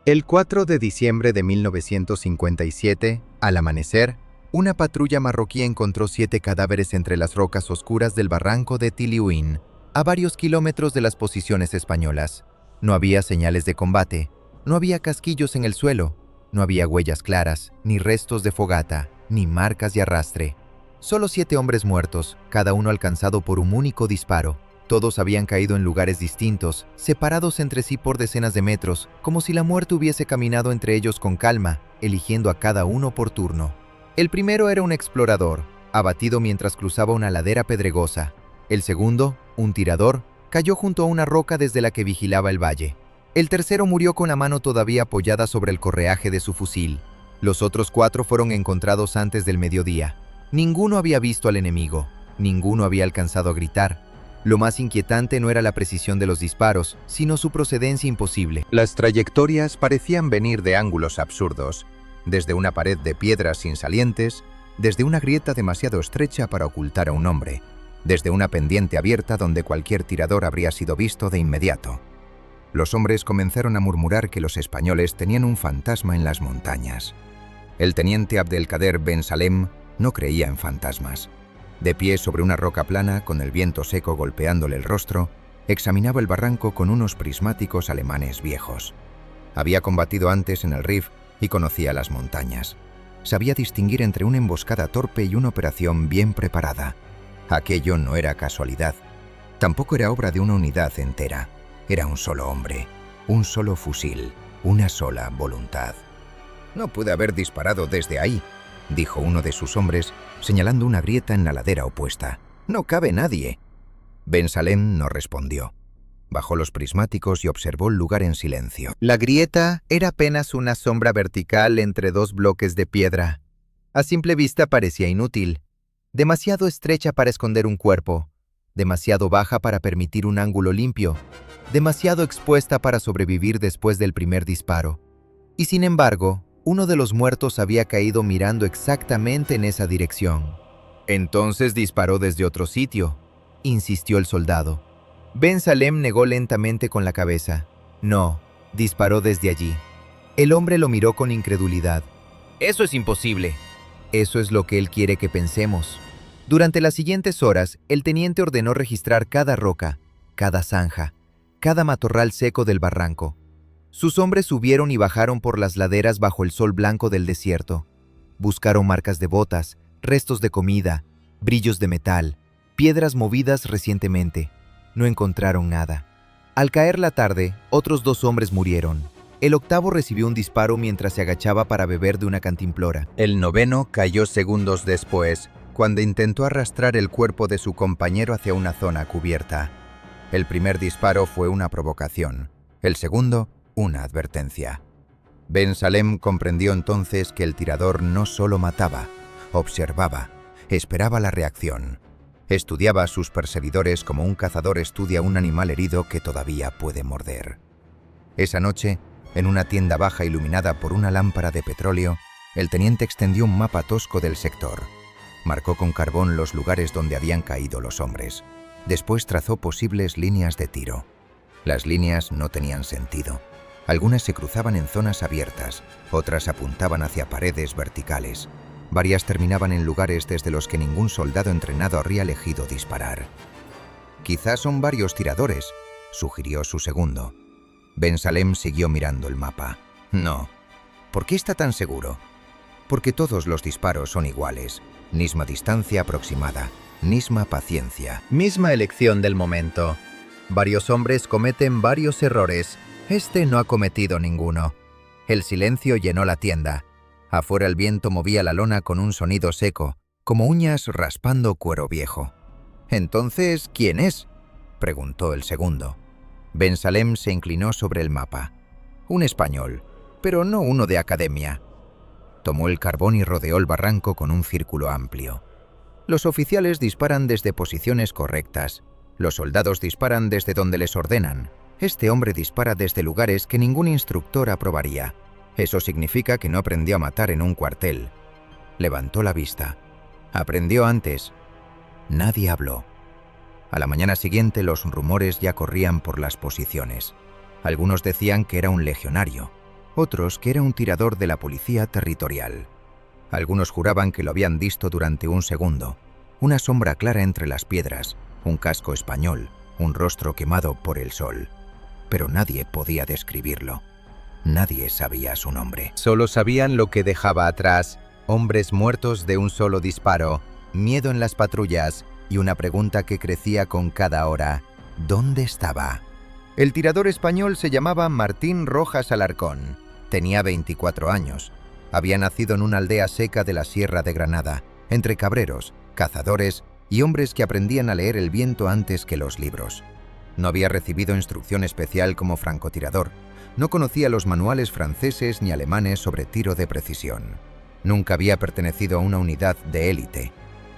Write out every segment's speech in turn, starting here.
El 4 de diciembre de 1957, al amanecer, una patrulla marroquí encontró 7 cadáveres entre las rocas oscuras del barranco de Tiliuín, a varios kilómetros de las posiciones españolas. No había señales de combate, no había casquillos en el suelo, no había huellas claras, ni restos de fogata, ni marcas de arrastre. Solo 7 hombres muertos, cada uno alcanzado por un único disparo. Todos habían caído en lugares distintos, separados entre sí por decenas de metros, como si la muerte hubiese caminado entre ellos con calma, eligiendo a cada uno por turno. El primero era un explorador, abatido mientras cruzaba una ladera pedregosa. El segundo, un tirador, cayó junto a una roca desde la que vigilaba el valle. El tercero murió con la mano todavía apoyada sobre el correaje de su fusil. Los otros 4 fueron encontrados antes del mediodía. Ninguno había visto al enemigo, ninguno había alcanzado a gritar. Lo más inquietante no era la precisión de los disparos, sino su procedencia imposible. Las trayectorias parecían venir de ángulos absurdos, desde una pared de piedras sin salientes, desde una grieta demasiado estrecha para ocultar a un hombre, desde una pendiente abierta donde cualquier tirador habría sido visto de inmediato. Los hombres comenzaron a murmurar que los españoles tenían un fantasma en las montañas. El teniente Abdelkader Ben Salem no creía en fantasmas. De pie sobre una roca plana, con el viento seco golpeándole el rostro, examinaba el barranco con unos prismáticos alemanes viejos. Había combatido antes en el Rif y conocía las montañas. Sabía distinguir entre una emboscada torpe y una operación bien preparada. Aquello no era casualidad. Tampoco era obra de una unidad entera. Era un solo hombre, un solo fusil, una sola voluntad. «No pude haber disparado desde ahí», dijo uno de sus hombres, señalando una grieta en la ladera opuesta. «No cabe nadie». Ben Salem no respondió. Bajó los prismáticos y observó el lugar en silencio. La grieta era apenas una sombra vertical entre 2 bloques de piedra. A simple vista parecía inútil. Demasiado estrecha para esconder un cuerpo, demasiado baja para permitir un ángulo limpio, demasiado expuesta para sobrevivir después del primer disparo. Y sin embargo, uno de los muertos había caído mirando exactamente en esa dirección. «Entonces disparó desde otro sitio», insistió el soldado. Ben Salem negó lentamente con la cabeza. «No, disparó desde allí». El hombre lo miró con incredulidad. «Eso es imposible». «Eso es lo que él quiere que pensemos». Durante las siguientes horas, el teniente ordenó registrar cada roca, cada zanja, cada matorral seco del barranco. Sus hombres subieron y bajaron por las laderas bajo el sol blanco del desierto. Buscaron marcas de botas, restos de comida, brillos de metal, piedras movidas recientemente. No encontraron nada. Al caer la tarde, otros 2 hombres murieron. El octavo recibió un disparo mientras se agachaba para beber de una cantimplora. El noveno cayó segundos después, cuando intentó arrastrar el cuerpo de su compañero hacia una zona cubierta. El primer disparo fue una provocación. El segundo, una advertencia. Ben Salem comprendió entonces que el tirador no solo mataba, observaba, esperaba la reacción. Estudiaba a sus perseguidores como un cazador estudia un animal herido que todavía puede morder. Esa noche, en una tienda baja iluminada por una lámpara de petróleo, el teniente extendió un mapa tosco del sector. Marcó con carbón los lugares donde habían caído los hombres. Después trazó posibles líneas de tiro. Las líneas no tenían sentido. Algunas se cruzaban en zonas abiertas, otras apuntaban hacia paredes verticales. Varias terminaban en lugares desde los que ningún soldado entrenado habría elegido disparar. «Quizás son varios tiradores», sugirió su segundo. Ben Salem siguió mirando el mapa. «No». «¿Por qué está tan seguro?» «Porque todos los disparos son iguales. Misma distancia aproximada, misma paciencia, misma elección del momento. Varios hombres cometen varios errores. Este no ha cometido ninguno». El silencio llenó la tienda. Afuera el viento movía la lona con un sonido seco, como uñas raspando cuero viejo. «Entonces, ¿quién es?», preguntó el segundo. Ben Salem se inclinó sobre el mapa. «Un español, pero no uno de academia». Tomó el carbón y rodeó el barranco con un círculo amplio. «Los oficiales disparan desde posiciones correctas. Los soldados disparan desde donde les ordenan. Este hombre dispara desde lugares que ningún instructor aprobaría. Eso significa que no aprendió a matar en un cuartel». Levantó la vista. «Aprendió antes». Nadie habló. A la mañana siguiente los rumores ya corrían por las posiciones. Algunos decían que era un legionario, otros que era un tirador de la policía territorial. Algunos juraban que lo habían visto durante un segundo, una sombra clara entre las piedras, un casco español, un rostro quemado por el sol. Pero nadie podía describirlo. Nadie sabía su nombre. Solo sabían lo que dejaba atrás: hombres muertos de un solo disparo, miedo en las patrullas y una pregunta que crecía con cada hora: ¿dónde estaba? El tirador español se llamaba Martín Rojas Alarcón. Tenía 24 años. Había nacido en una aldea seca de la Sierra de Granada, entre cabreros, cazadores y hombres que aprendían a leer el viento antes que los libros. No había recibido instrucción especial como francotirador. No conocía los manuales franceses ni alemanes sobre tiro de precisión. Nunca había pertenecido a una unidad de élite.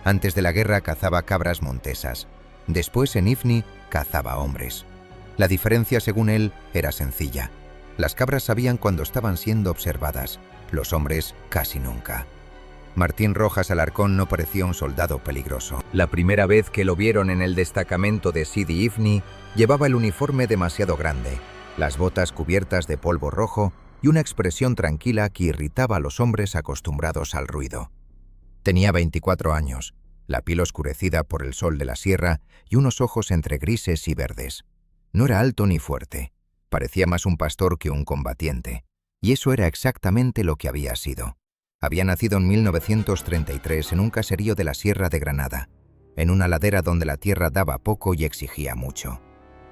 Antes de la guerra cazaba cabras montesas. Después, en Ifni, cazaba hombres. La diferencia, según él, era sencilla. Las cabras sabían cuando estaban siendo observadas, los hombres casi nunca. Martín Rojas Alarcón no parecía un soldado peligroso. La primera vez que lo vieron en el destacamento de Sidi Ifni, llevaba el uniforme demasiado grande, las botas cubiertas de polvo rojo y una expresión tranquila que irritaba a los hombres acostumbrados al ruido. Tenía 24 años, la piel oscurecida por el sol de la sierra y unos ojos entre grises y verdes. No era alto ni fuerte, parecía más un pastor que un combatiente, y eso era exactamente lo que había sido. Había nacido en 1933 en un caserío de la Sierra de Granada, en una ladera donde la tierra daba poco y exigía mucho.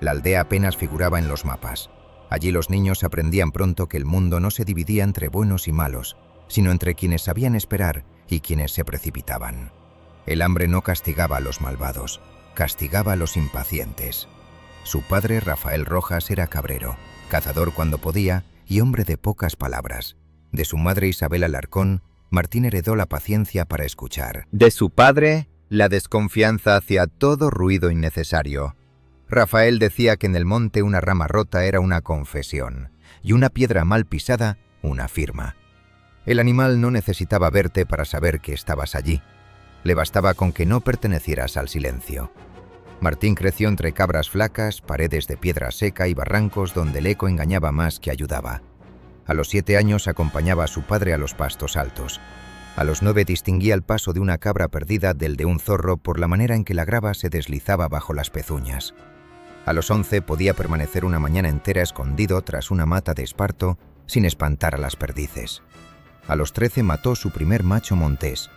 La aldea apenas figuraba en los mapas. Allí los niños aprendían pronto que el mundo no se dividía entre buenos y malos, sino entre quienes sabían esperar y quienes se precipitaban. El hambre no castigaba a los malvados, castigaba a los impacientes. Su padre, Rafael Rojas, era cabrero, cazador cuando podía y hombre de pocas palabras. De su madre, Isabel Alarcón, Martín heredó la paciencia para escuchar. De su padre, la desconfianza hacia todo ruido innecesario. Rafael decía que en el monte una rama rota era una confesión y una piedra mal pisada una firma. El animal no necesitaba verte para saber que estabas allí. Le bastaba con que no pertenecieras al silencio. Martín creció entre cabras flacas, paredes de piedra seca y barrancos donde el eco engañaba más que ayudaba. A los 7 años acompañaba a su padre a los pastos altos. A los 9 distinguía el paso de una cabra perdida del de un zorro por la manera en que la grava se deslizaba bajo las pezuñas. A los 11 podía permanecer una mañana entera escondido tras una mata de esparto sin espantar a las perdices. A los 13 mató su primer macho montés.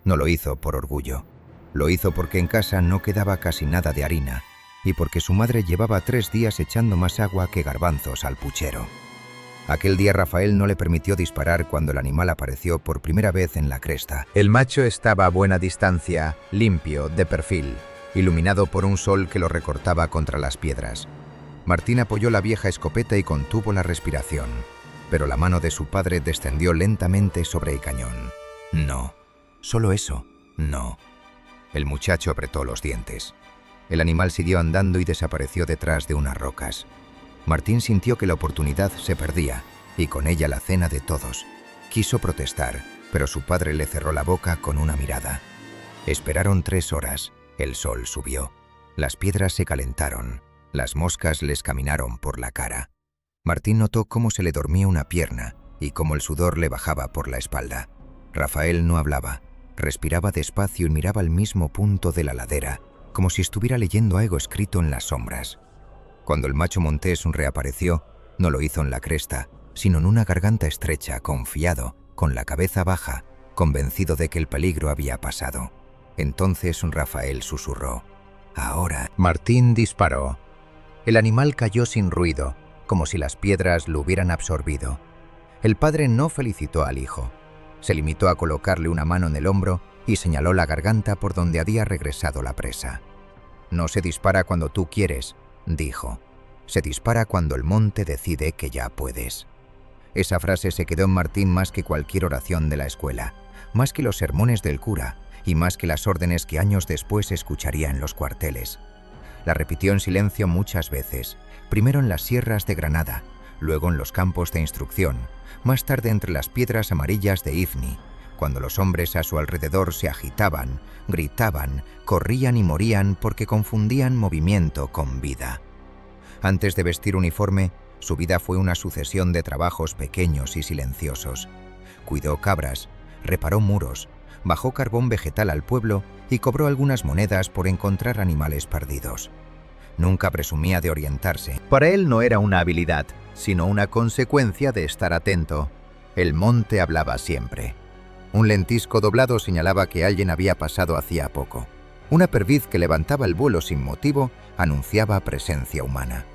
No lo hizo por orgullo. Lo hizo porque en casa no quedaba casi nada de harina y porque su madre llevaba 3 días echando más agua que garbanzos al puchero. Aquel día Rafael no le permitió disparar cuando el animal apareció por primera vez en la cresta. El macho estaba a buena distancia, limpio, de perfil, iluminado por un sol que lo recortaba contra las piedras. Martín apoyó la vieja escopeta y contuvo la respiración, pero la mano de su padre descendió lentamente sobre el cañón. No, solo eso, no. El muchacho apretó los dientes. El animal siguió andando y desapareció detrás de unas rocas. Martín sintió que la oportunidad se perdía, y con ella la cena de todos. Quiso protestar, pero su padre le cerró la boca con una mirada. Esperaron 3 horas. El sol subió. Las piedras se calentaron. Las moscas les caminaron por la cara. Martín notó cómo se le dormía una pierna y cómo el sudor le bajaba por la espalda. Rafael no hablaba. Respiraba despacio y miraba al mismo punto de la ladera, como si estuviera leyendo algo escrito en las sombras. Cuando el macho montés reapareció, no lo hizo en la cresta, sino en una garganta estrecha, confiado, con la cabeza baja, convencido de que el peligro había pasado. Entonces Rafael susurró: «Ahora». Martín disparó. El animal cayó sin ruido, como si las piedras lo hubieran absorbido. El padre no felicitó al hijo. Se limitó a colocarle una mano en el hombro y señaló la garganta por donde había regresado la presa. «No se dispara cuando tú quieres», dijo. «Se dispara cuando el monte decide que ya puedes». Esa frase se quedó en Martín más que cualquier oración de la escuela, más que los sermones del cura y más que las órdenes que años después escucharía en los cuarteles. La repitió en silencio muchas veces, primero en las sierras de Granada, luego en los campos de instrucción, más tarde entre las piedras amarillas de Ifni, cuando los hombres a su alrededor se agitaban, gritaban, corrían y morían porque confundían movimiento con vida. Antes de vestir uniforme, Su vida fue una sucesión de trabajos pequeños y silenciosos. Cuidó cabras, reparó muros, bajó carbón vegetal al pueblo y cobró algunas monedas por encontrar animales perdidos. Nunca presumía de orientarse. Para él no era una habilidad, sino una consecuencia de estar atento. El monte hablaba siempre. Un lentisco doblado señalaba que alguien había pasado hacía poco. Una perdiz que levantaba el vuelo sin motivo anunciaba presencia humana.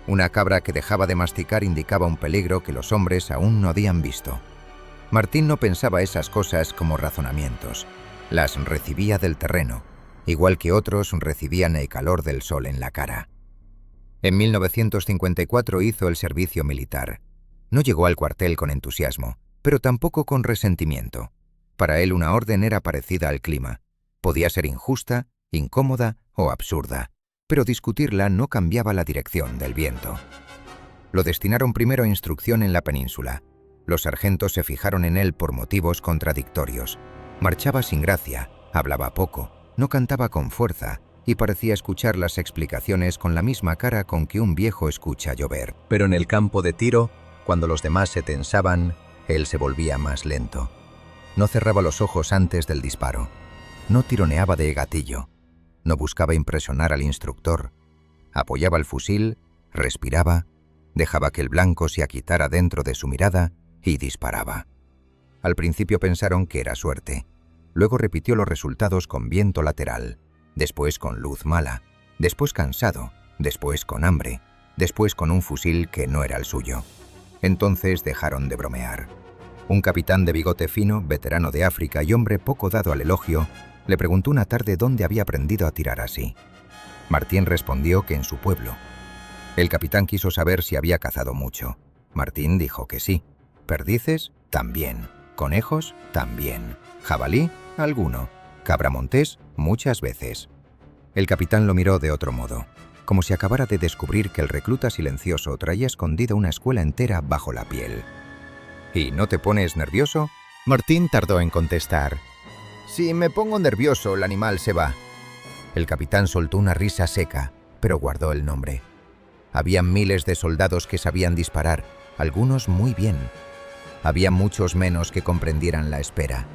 Una cabra que dejaba de masticar indicaba un peligro que los hombres aún no habían visto. Martín no pensaba esas cosas como razonamientos. Las recibía del terreno, igual que otros recibían el calor del sol en la cara. En 1954 hizo el servicio militar. No llegó al cuartel con entusiasmo, pero tampoco con resentimiento. Para él una orden era parecida al clima. Podía ser injusta, incómoda o absurda, pero discutirla no cambiaba la dirección del viento. Lo destinaron primero a instrucción en la península. Los sargentos se fijaron en él por motivos contradictorios. Marchaba sin gracia, hablaba poco, no cantaba con fuerza y parecía escuchar las explicaciones con la misma cara con que un viejo escucha llover. Pero en el campo de tiro, cuando los demás se tensaban, él se volvía más lento. No cerraba los ojos antes del disparo. No tironeaba de gatillo. No buscaba impresionar al instructor. Apoyaba el fusil, respiraba, dejaba que el blanco se aquietara dentro de su mirada y disparaba. Al principio pensaron que era suerte. Luego repitió los resultados con viento lateral, después con luz mala, después cansado, después con hambre, después con un fusil que no era el suyo. Entonces dejaron de bromear. Un capitán de bigote fino, veterano de África y hombre poco dado al elogio, le preguntó una tarde dónde había aprendido a tirar así. Martín respondió que en su pueblo. El capitán quiso saber si había cazado mucho. Martín dijo que sí. Perdices, también. Conejos, también. Jabalí, alguno. Cabra montés, muchas veces. El capitán lo miró de otro modo, como si acabara de descubrir que el recluta silencioso traía escondida una escuela entera bajo la piel. ¿Y no te pones nervioso? Martín tardó en contestar. Si me pongo nervioso, el animal se va. El capitán soltó una risa seca, pero guardó el nombre. Había miles de soldados que sabían disparar, algunos muy bien. Había muchos menos que comprendieran la espera,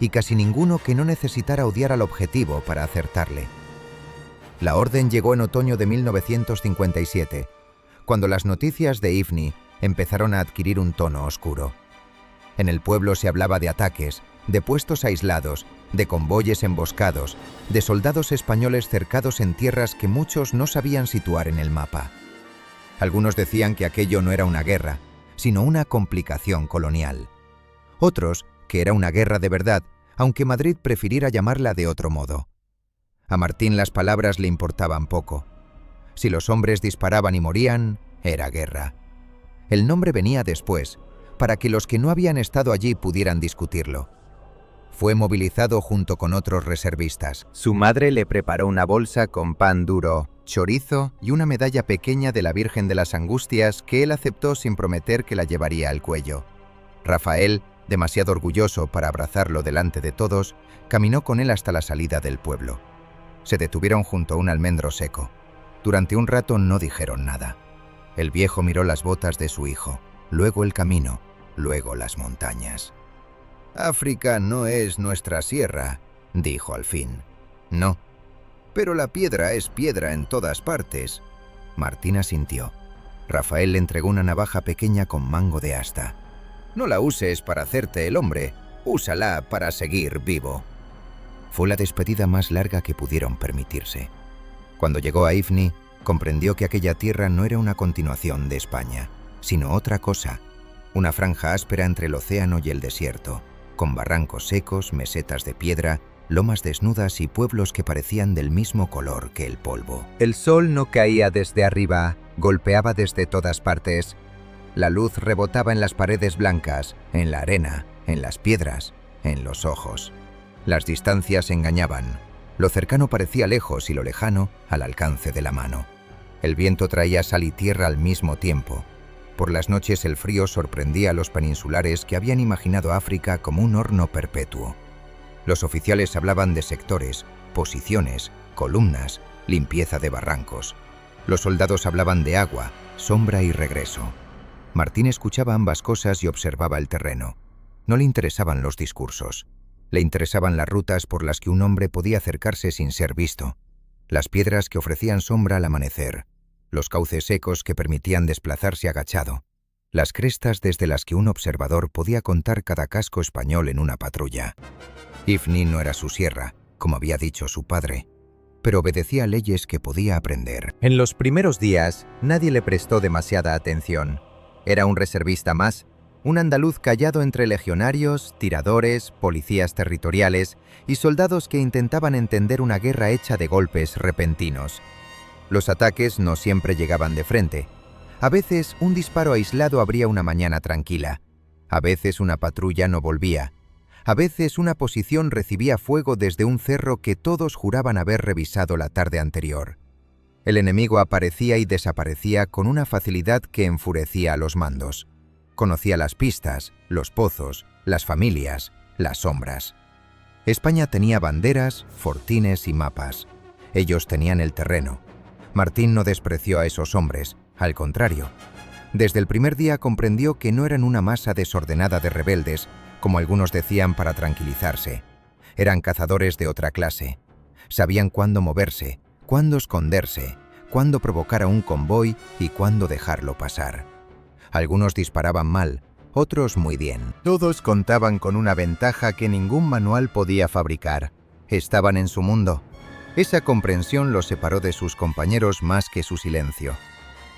y casi ninguno que no necesitara odiar al objetivo para acertarle. La orden llegó en otoño de 1957, cuando las noticias de Ifni empezaron a adquirir un tono oscuro. En el pueblo se hablaba de ataques, de puestos aislados, de convoyes emboscados, de soldados españoles cercados en tierras que muchos no sabían situar en el mapa. Algunos decían que aquello no era una guerra, sino una complicación colonial. Otros, que era una guerra de verdad, aunque Madrid prefiriera llamarla de otro modo. A Martín las palabras le importaban poco. Si los hombres disparaban y morían, era guerra. El nombre venía después, para que los que no habían estado allí pudieran discutirlo. Fue movilizado junto con otros reservistas. Su madre le preparó una bolsa con pan duro, chorizo y una medalla pequeña de la Virgen de las Angustias que él aceptó sin prometer que la llevaría al cuello. Rafael, demasiado orgulloso para abrazarlo delante de todos, caminó con él hasta la salida del pueblo. Se detuvieron junto a un almendro seco. Durante un rato no dijeron nada. El viejo miró las botas de su hijo, luego el camino, luego las montañas. «África no es nuestra sierra», dijo al fin. «No, pero la piedra es piedra en todas partes». Martín asintió. Rafael le entregó una navaja pequeña con mango de asta. «No la uses para hacerte el hombre, úsala para seguir vivo». Fue la despedida más larga que pudieron permitirse. Cuando llegó a Ifni, comprendió que aquella tierra no era una continuación de España, sino otra cosa, una franja áspera entre el océano y el desierto, con barrancos secos, mesetas de piedra, lomas desnudas y pueblos que parecían del mismo color que el polvo. El sol no caía desde arriba, golpeaba desde todas partes. La luz rebotaba en las paredes blancas, en la arena, en las piedras, en los ojos. Las distancias engañaban. Lo cercano parecía lejos y lo lejano al alcance de la mano. El viento traía sal y tierra al mismo tiempo. Por las noches el frío sorprendía a los peninsulares que habían imaginado África como un horno perpetuo. Los oficiales hablaban de sectores, posiciones, columnas, limpieza de barrancos. Los soldados hablaban de agua, sombra y regreso. Martín escuchaba ambas cosas y observaba el terreno. No le interesaban los discursos. Le interesaban las rutas por las que un hombre podía acercarse sin ser visto, las piedras que ofrecían sombra al amanecer, los cauces secos que permitían desplazarse agachado, las crestas desde las que un observador podía contar cada casco español en una patrulla. Ifni no era su sierra, como había dicho su padre, pero obedecía leyes que podía aprender. En los primeros días, nadie le prestó demasiada atención. Era un reservista más, un andaluz callado entre legionarios, tiradores, policías territoriales y soldados que intentaban entender una guerra hecha de golpes repentinos. Los ataques no siempre llegaban de frente. A veces un disparo aislado abría una mañana tranquila. A veces una patrulla no volvía. A veces una posición recibía fuego desde un cerro que todos juraban haber revisado la tarde anterior. El enemigo aparecía y desaparecía con una facilidad que enfurecía a los mandos. Conocía las pistas, los pozos, las familias, las sombras. España tenía banderas, fortines y mapas. Ellos tenían el terreno. Martín no despreció a esos hombres, al contrario. Desde el primer día comprendió que no eran una masa desordenada de rebeldes, como algunos decían para tranquilizarse. Eran cazadores de otra clase. Sabían cuándo moverse, cuándo esconderse, cuándo provocar a un convoy y cuándo dejarlo pasar. Algunos disparaban mal, otros muy bien. Todos contaban con una ventaja que ningún manual podía fabricar. Estaban en su mundo. Esa comprensión los separó de sus compañeros más que su silencio.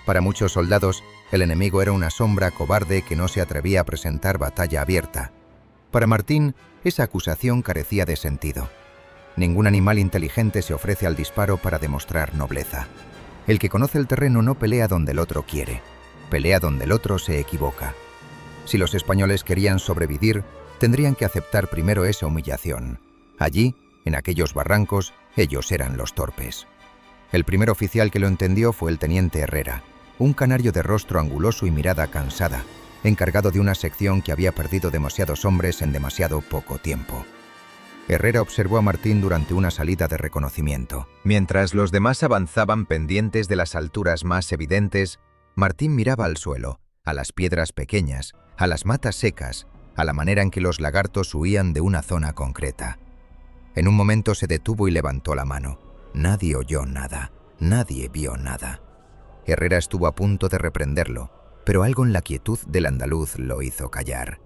Para muchos soldados, el enemigo era una sombra cobarde que no se atrevía a presentar batalla abierta. Para Martín, esa acusación carecía de sentido. Ningún animal inteligente se ofrece al disparo para demostrar nobleza. El que conoce el terreno no pelea donde el otro quiere, pelea donde el otro se equivoca. Si los españoles querían sobrevivir, tendrían que aceptar primero esa humillación. Allí, en aquellos barrancos, ellos eran los torpes. El primer oficial que lo entendió fue el teniente Herrera, un canario de rostro anguloso y mirada cansada, encargado de una sección que había perdido demasiados hombres en demasiado poco tiempo. Herrera observó a Martín durante una salida de reconocimiento. Mientras los demás avanzaban pendientes de las alturas más evidentes, Martín miraba al suelo, a las piedras pequeñas, a las matas secas, a la manera en que los lagartos huían de una zona concreta. En un momento se detuvo y levantó la mano. Nadie oyó nada, nadie vio nada. Herrera estuvo a punto de reprenderlo, pero algo en la quietud del andaluz lo hizo callar.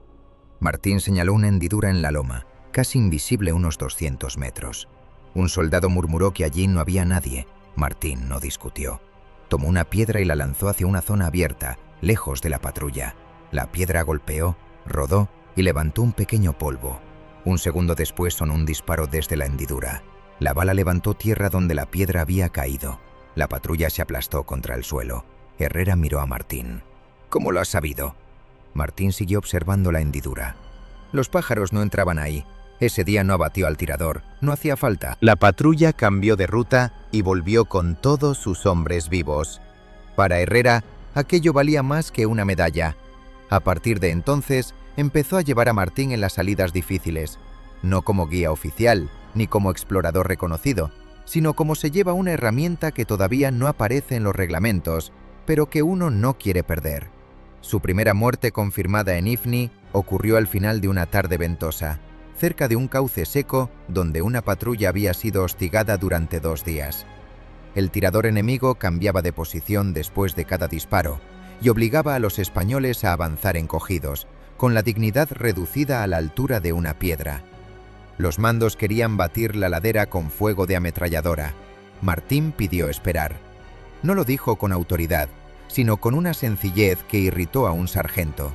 Martín señaló una hendidura en la loma, casi invisible unos 200 metros. Un soldado murmuró que allí no había nadie. Martín no discutió. Tomó una piedra y la lanzó hacia una zona abierta, lejos de la patrulla. La piedra golpeó, rodó y levantó un pequeño polvo. Un segundo después sonó un disparo desde la hendidura. La bala levantó tierra donde la piedra había caído. La patrulla se aplastó contra el suelo. Herrera miró a Martín. ¿Cómo lo has sabido? Martín siguió observando la hendidura. Los pájaros no entraban ahí. Ese día no abatió al tirador. No hacía falta. La patrulla cambió de ruta y volvió con todos sus hombres vivos. Para Herrera, aquello valía más que una medalla. A partir de entonces, empezó a llevar a Martín en las salidas difíciles. No como guía oficial, ni como explorador reconocido, sino como se lleva una herramienta que todavía no aparece en los reglamentos, pero que uno no quiere perder. Su primera muerte confirmada en Ifni ocurrió al final de una tarde ventosa, cerca de un cauce seco donde una patrulla había sido hostigada durante 2 días. El tirador enemigo cambiaba de posición después de cada disparo y obligaba a los españoles a avanzar encogidos, con la dignidad reducida a la altura de una piedra. Los mandos querían batir la ladera con fuego de ametralladora. Martín pidió esperar. No lo dijo con autoridad, sino con una sencillez que irritó a un sargento.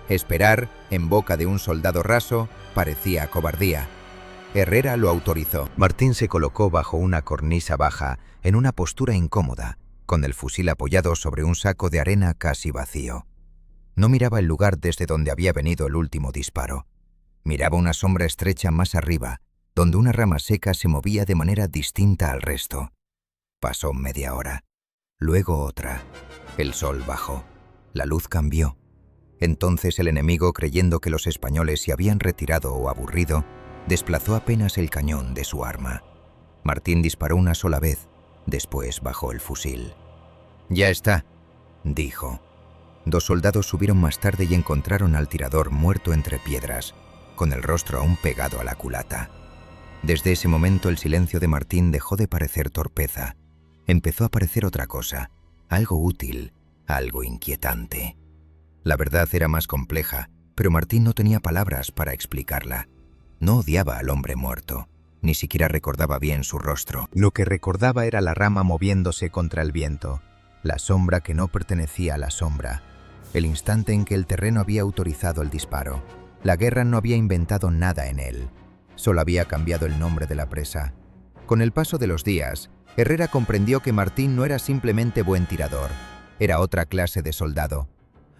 Esperar, en boca de un soldado raso, parecía cobardía. Herrera lo autorizó. Martín se colocó bajo una cornisa baja, en una postura incómoda, con el fusil apoyado sobre un saco de arena casi vacío. No miraba el lugar desde donde había venido el último disparo. Miraba una sombra estrecha más arriba, donde una rama seca se movía de manera distinta al resto. Pasó media hora, luego otra. El sol bajó. La luz cambió. Entonces el enemigo, creyendo que los españoles se habían retirado o aburrido, desplazó apenas el cañón de su arma. Martín disparó una sola vez, después bajó el fusil. «Ya está», dijo. 2 soldados subieron más tarde y encontraron al tirador muerto entre piedras, con el rostro aún pegado a la culata. Desde ese momento el silencio de Martín dejó de parecer torpeza. Empezó a parecer otra cosa, algo útil, algo inquietante. La verdad era más compleja, pero Martín no tenía palabras para explicarla. No odiaba al hombre muerto, ni siquiera recordaba bien su rostro. Lo que recordaba era la rama moviéndose contra el viento, la sombra que no pertenecía a la sombra, el instante en que el terreno había autorizado el disparo. La guerra no había inventado nada en él, solo había cambiado el nombre de la presa. Con el paso de los días, Herrera comprendió que Martín no era simplemente buen tirador, era otra clase de soldado.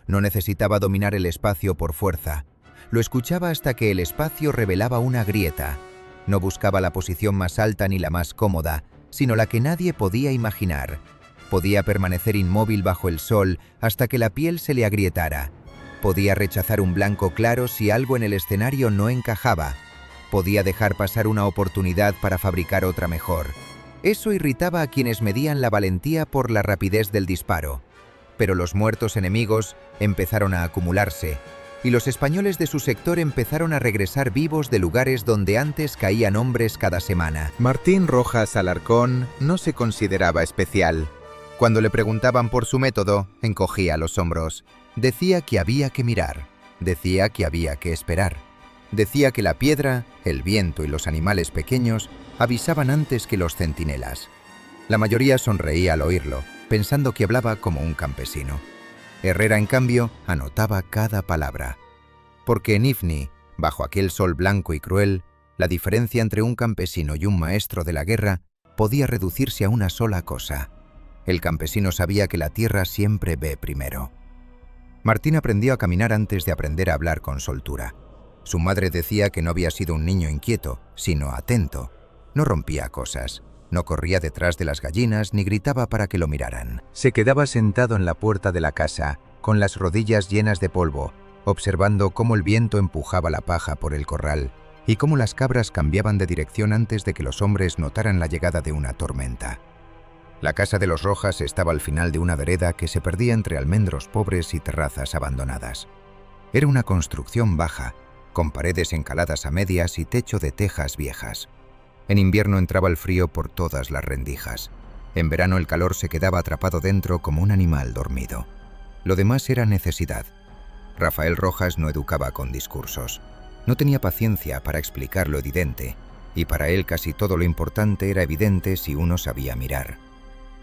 No necesitaba dominar el espacio por fuerza. Lo escuchaba hasta que el espacio revelaba una grieta. No buscaba la posición más alta ni la más cómoda, sino la que nadie podía imaginar. Podía permanecer inmóvil bajo el sol hasta que la piel se le agrietara. Podía rechazar un blanco claro si algo en el escenario no encajaba. Podía dejar pasar una oportunidad para fabricar otra mejor. Eso irritaba a quienes medían la valentía por la rapidez del disparo. Pero los muertos enemigos empezaron a acumularse, y los españoles de su sector empezaron a regresar vivos de lugares donde antes caían hombres cada semana. Martín Rojas Alarcón no se consideraba especial. Cuando le preguntaban por su método, encogía los hombros. Decía que había que mirar, decía que había que esperar. Decía que la piedra, el viento y los animales pequeños avisaban antes que los centinelas. La mayoría sonreía al oírlo, pensando que hablaba como un campesino. Herrera, en cambio, anotaba cada palabra. Porque en Ifni, bajo aquel sol blanco y cruel, la diferencia entre un campesino y un maestro de la guerra podía reducirse a una sola cosa. El campesino sabía que la tierra siempre ve primero. Martín aprendió a caminar antes de aprender a hablar con soltura. Su madre decía que no había sido un niño inquieto, sino atento. No rompía cosas. No corría detrás de las gallinas ni gritaba para que lo miraran. Se quedaba sentado en la puerta de la casa, con las rodillas llenas de polvo, observando cómo el viento empujaba la paja por el corral y cómo las cabras cambiaban de dirección antes de que los hombres notaran la llegada de una tormenta. La casa de los Rojas estaba al final de una vereda que se perdía entre almendros pobres y terrazas abandonadas. Era una construcción baja, con paredes encaladas a medias y techo de tejas viejas. En invierno entraba el frío por todas las rendijas. En verano el calor se quedaba atrapado dentro como un animal dormido. Lo demás era necesidad. Rafael Rojas no educaba con discursos. No tenía paciencia para explicar lo evidente, y para él casi todo lo importante era evidente si uno sabía mirar.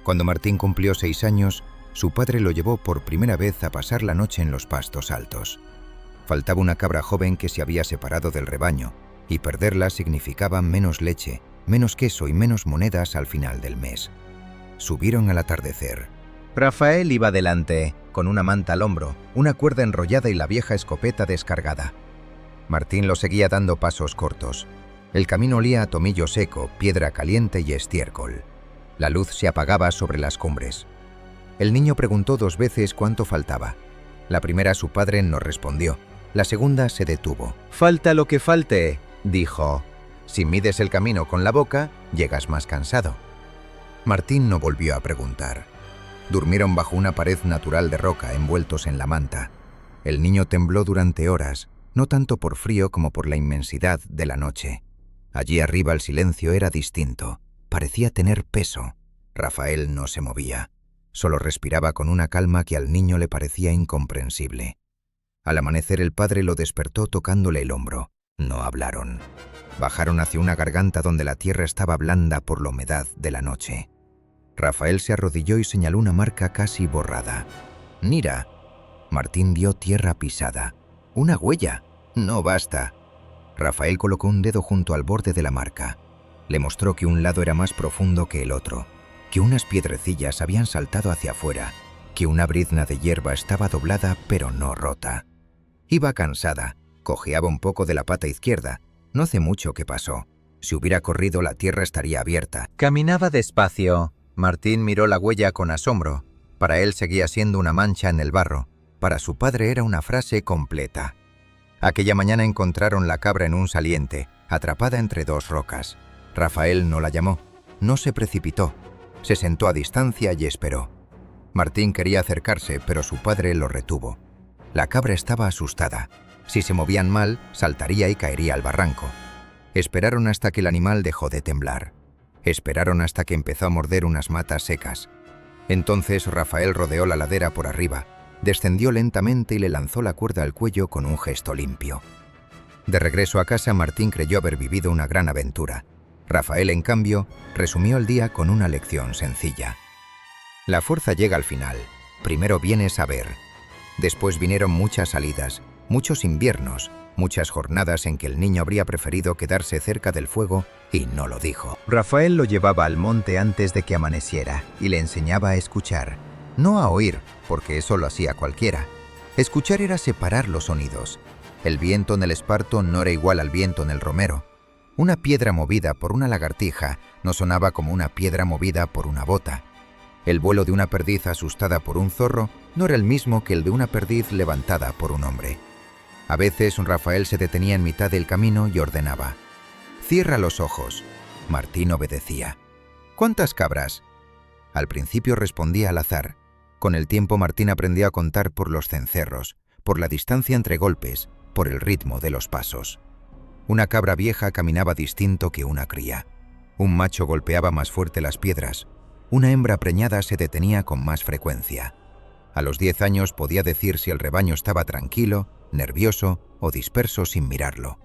Cuando Martín cumplió 6 años, su padre lo llevó por primera vez a pasar la noche en los pastos altos. Faltaba una cabra joven que se había separado del rebaño, y perderla significaba menos leche, menos queso y menos monedas al final del mes. Subieron al atardecer. Rafael iba delante, con una manta al hombro, una cuerda enrollada y la vieja escopeta descargada. Martín lo seguía dando pasos cortos. El camino olía a tomillo seco, piedra caliente y estiércol. La luz se apagaba sobre las cumbres. El niño preguntó 2 veces cuánto faltaba. La primera su padre no respondió. La segunda se detuvo. «Falta lo que falte», dijo. «Si mides el camino con la boca, llegas más cansado». Martín no volvió a preguntar. Durmieron bajo una pared natural de roca, envueltos en la manta. El niño tembló durante horas, no tanto por frío como por la inmensidad de la noche. Allí arriba el silencio era distinto, parecía tener peso. Rafael no se movía, solo respiraba con una calma que al niño le parecía incomprensible. Al amanecer el padre lo despertó tocándole el hombro. No hablaron. Bajaron hacia una garganta donde la tierra estaba blanda por la humedad de la noche. Rafael se arrodilló y señaló una marca casi borrada. «Mira». Martín vio tierra pisada. «Una huella. No basta». Rafael colocó un dedo junto al borde de la marca. Le mostró que un lado era más profundo que el otro, que unas piedrecillas habían saltado hacia afuera, que una brizna de hierba estaba doblada pero no rota. Iba cansada, cojeaba un poco de la pata izquierda. No hace mucho que pasó. Si hubiera corrido, la tierra estaría abierta. Caminaba despacio. Martín miró la huella con asombro. Para él seguía siendo una mancha en el barro. Para su padre era una frase completa. Aquella mañana encontraron la cabra en un saliente, atrapada entre 2 rocas. Rafael no la llamó. No se precipitó. Se sentó a distancia y esperó. Martín quería acercarse, pero su padre lo retuvo. La cabra estaba asustada. Si se movían mal, saltaría y caería al barranco. Esperaron hasta que el animal dejó de temblar. Esperaron hasta que empezó a morder unas matas secas. Entonces Rafael rodeó la ladera por arriba, descendió lentamente y le lanzó la cuerda al cuello con un gesto limpio. De regreso a casa, Martín creyó haber vivido una gran aventura. Rafael, en cambio, resumió el día con una lección sencilla. La fuerza llega al final. Primero viene saber. Después vinieron muchas salidas, muchos inviernos, muchas jornadas en que el niño habría preferido quedarse cerca del fuego y no lo dijo. Rafael lo llevaba al monte antes de que amaneciera y le enseñaba a escuchar. No a oír, porque eso lo hacía cualquiera. Escuchar era separar los sonidos. El viento en el esparto no era igual al viento en el romero. Una piedra movida por una lagartija no sonaba como una piedra movida por una bota. El vuelo de una perdiz asustada por un zorro no era el mismo que el de una perdiz levantada por un hombre. A veces Rafael se detenía en mitad del camino y ordenaba: «Cierra los ojos». Martín obedecía. «¿Cuántas cabras?». Al principio respondía al azar. Con el tiempo Martín aprendió a contar por los cencerros, por la distancia entre golpes, por el ritmo de los pasos. Una cabra vieja caminaba distinto que una cría. Un macho golpeaba más fuerte las piedras. Una hembra preñada se detenía con más frecuencia. A los 10 años podía decir si el rebaño estaba tranquilo, nervioso o disperso sin mirarlo.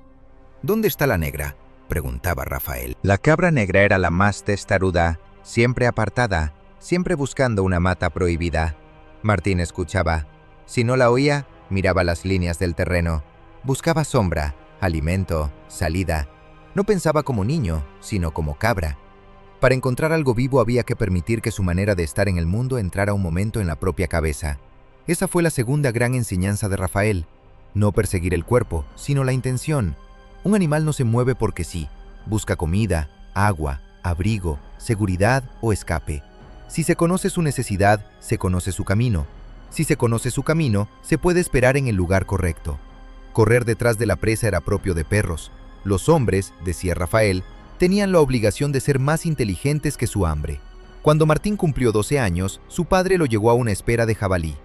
«¿Dónde está la negra?», preguntaba Rafael. La cabra negra era la más testaruda, siempre apartada, siempre buscando una mata prohibida. Martín escuchaba. Si no la oía, miraba las líneas del terreno. Buscaba sombra, alimento, salida. No pensaba como niño, sino como cabra. Para encontrar algo vivo había que permitir que su manera de estar en el mundo entrara un momento en la propia cabeza. Esa fue la segunda gran enseñanza de Rafael. No perseguir el cuerpo, sino la intención. Un animal no se mueve porque sí. Busca comida, agua, abrigo, seguridad o escape. Si se conoce su necesidad, se conoce su camino. Si se conoce su camino, se puede esperar en el lugar correcto. Correr detrás de la presa era propio de perros. Los hombres, decía Rafael, tenían la obligación de ser más inteligentes que su hambre. Cuando Martín cumplió 12 años, su padre lo llevó a una espera de jabalí.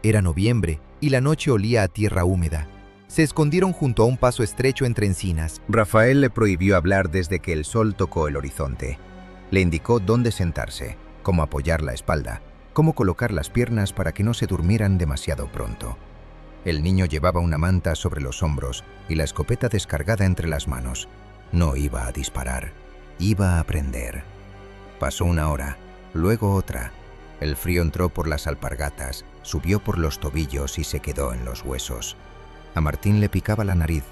Era noviembre y la noche olía a tierra húmeda. Se escondieron junto a un paso estrecho entre encinas. Rafael le prohibió hablar desde que el sol tocó el horizonte. Le indicó dónde sentarse, cómo apoyar la espalda, cómo colocar las piernas para que no se durmieran demasiado pronto. El niño llevaba una manta sobre los hombros y la escopeta descargada entre las manos. No iba a disparar, iba a aprender. Pasó una hora, luego otra. El frío entró por las alpargatas, subió por los tobillos y se quedó en los huesos. A Martín le picaba la nariz,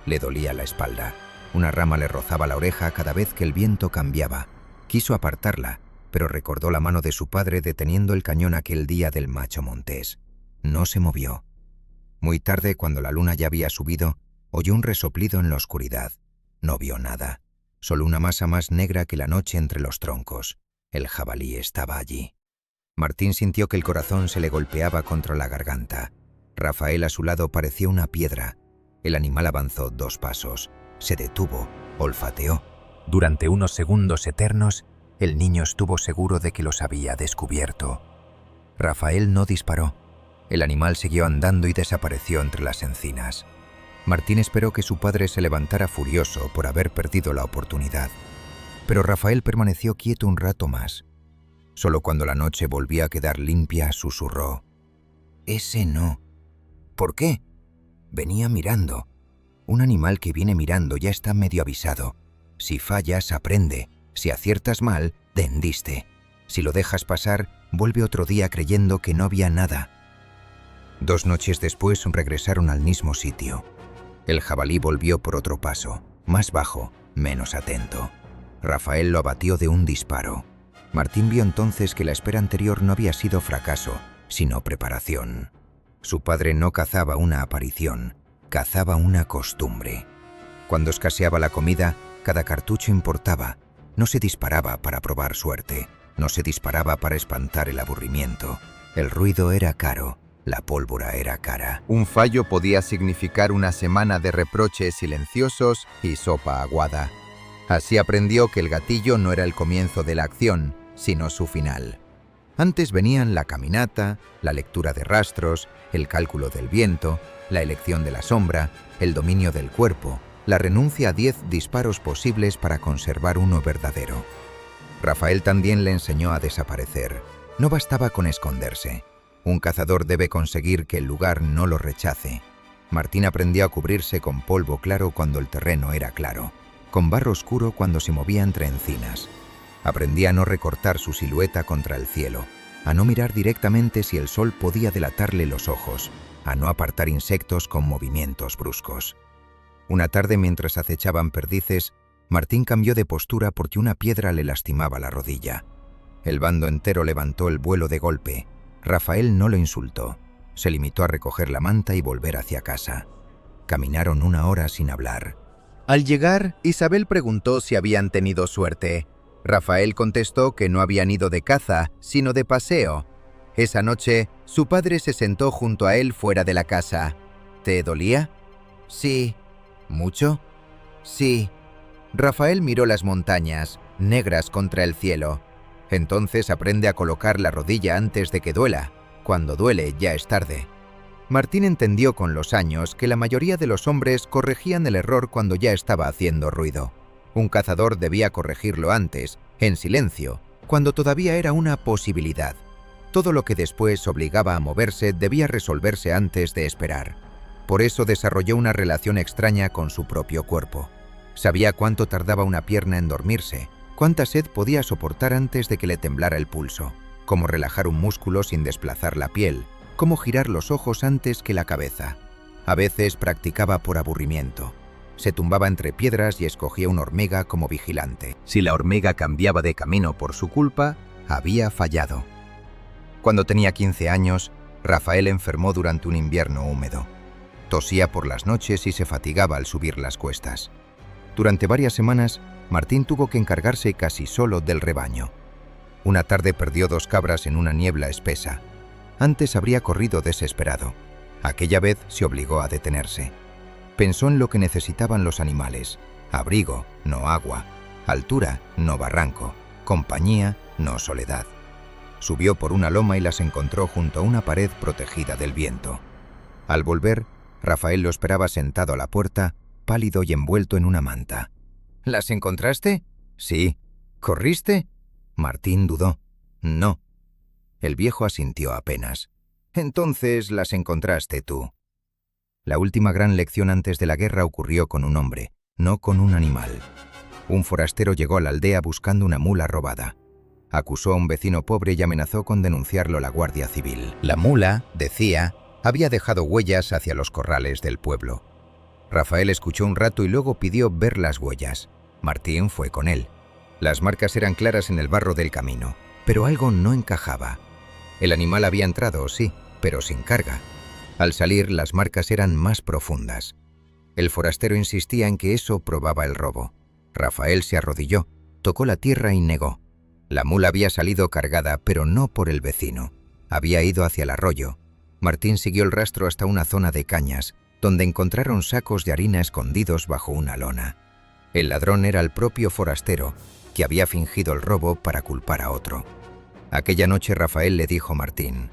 le dolía la espalda. Una rama le rozaba la oreja cada vez que el viento cambiaba. Quiso apartarla, pero recordó la mano de su padre deteniendo el cañón aquel día del macho montés. No se movió. Muy tarde, cuando la luna ya había subido, oyó un resoplido en la oscuridad. No vio nada, solo una masa más negra que la noche entre los troncos. El jabalí estaba allí. Martín sintió que el corazón se le golpeaba contra la garganta. Rafael a su lado parecía una piedra. El animal avanzó 2 pasos, se detuvo, olfateó. Durante unos segundos eternos, el niño estuvo seguro de que los había descubierto. Rafael no disparó. El animal siguió andando y desapareció entre las encinas. Martín esperó que su padre se levantara furioso por haber perdido la oportunidad. Pero Rafael permaneció quieto un rato más. Solo cuando la noche volvía a quedar limpia, susurró: «Ese no». «¿Por qué?». «Venía mirando. Un animal que viene mirando ya está medio avisado. Si fallas, aprende. Si aciertas mal, dendiste. Si lo dejas pasar, vuelve otro día creyendo que no había nada». 2 noches después regresaron al mismo sitio. El jabalí volvió por otro paso, más bajo, menos atento. Rafael lo abatió de un disparo. Martín vio entonces que la espera anterior no había sido fracaso, sino preparación. Su padre no cazaba una aparición, cazaba una costumbre. Cuando escaseaba la comida, cada cartucho importaba. No se disparaba para probar suerte, no se disparaba para espantar el aburrimiento. El ruido era caro. La pólvora era cara. Un fallo podía significar una semana de reproches silenciosos y sopa aguada. Así aprendió que el gatillo no era el comienzo de la acción, sino su final. Antes venían la caminata, la lectura de rastros, el cálculo del viento, la elección de la sombra, el dominio del cuerpo, la renuncia a 10 disparos posibles para conservar uno verdadero. Rafael también le enseñó a desaparecer. No bastaba con esconderse. Un cazador debe conseguir que el lugar no lo rechace. Martín aprendió a cubrirse con polvo claro cuando el terreno era claro, con barro oscuro cuando se movía entre encinas. Aprendía a no recortar su silueta contra el cielo, a no mirar directamente si el sol podía delatarle los ojos, a no apartar insectos con movimientos bruscos. Una tarde, mientras acechaban perdices, Martín cambió de postura porque una piedra le lastimaba la rodilla. El bando entero levantó el vuelo de golpe. Rafael no lo insultó. Se limitó a recoger la manta y volver hacia casa. Caminaron 1 hora sin hablar. Al llegar, Isabel preguntó si habían tenido suerte. Rafael contestó que no habían ido de caza, sino de paseo. Esa noche, su padre se sentó junto a él fuera de la casa. ¿Te dolía? Sí. ¿Mucho? Sí. Rafael miró las montañas, negras contra el cielo. Entonces aprende a colocar la rodilla antes de que duela. Cuando duele, ya es tarde. Martín entendió con los años que la mayoría de los hombres corregían el error cuando ya estaba haciendo ruido. Un cazador debía corregirlo antes, en silencio, cuando todavía era una posibilidad. Todo lo que después obligaba a moverse debía resolverse antes de esperar. Por eso desarrolló una relación extraña con su propio cuerpo. Sabía cuánto tardaba una pierna en dormirse, cuánta sed podía soportar antes de que le temblara el pulso, cómo relajar un músculo sin desplazar la piel, cómo girar los ojos antes que la cabeza. A veces practicaba por aburrimiento. Se tumbaba entre piedras y escogía una hormiga como vigilante. Si la hormiga cambiaba de camino por su culpa, había fallado. Cuando tenía 15 años, Rafael enfermó durante un invierno húmedo. Tosía por las noches y se fatigaba al subir las cuestas. Durante varias semanas, Martín tuvo que encargarse casi solo del rebaño. Una tarde perdió 2 cabras en una niebla espesa. Antes habría corrido desesperado. Aquella vez se obligó a detenerse. Pensó en lo que necesitaban los animales: abrigo, no agua; altura, no barranco; compañía, no soledad. Subió por una loma y las encontró junto a una pared protegida del viento. Al volver, Rafael lo esperaba sentado a la puerta, pálido y envuelto en una manta. ¿Las encontraste? Sí. ¿Corriste? Martín dudó. No. El viejo asintió apenas. Entonces las encontraste tú. La última gran lección antes de la guerra ocurrió con un hombre, no con un animal. Un forastero llegó a la aldea buscando una mula robada. Acusó a un vecino pobre y amenazó con denunciarlo a la Guardia Civil. La mula, decía, había dejado huellas hacia los corrales del pueblo. Rafael escuchó un rato y luego pidió ver las huellas. Martín fue con él. Las marcas eran claras en el barro del camino, pero algo no encajaba. El animal había entrado, sí, pero sin carga. Al salir, las marcas eran más profundas. El forastero insistía en que eso probaba el robo. Rafael se arrodilló, tocó la tierra y negó. La mula había salido cargada, pero no por el vecino. Había ido hacia el arroyo. Martín siguió el rastro hasta una zona de cañas, donde encontraron sacos de harina escondidos bajo una lona. El ladrón era el propio forastero, que había fingido el robo para culpar a otro. Aquella noche Rafael le dijo a Martín: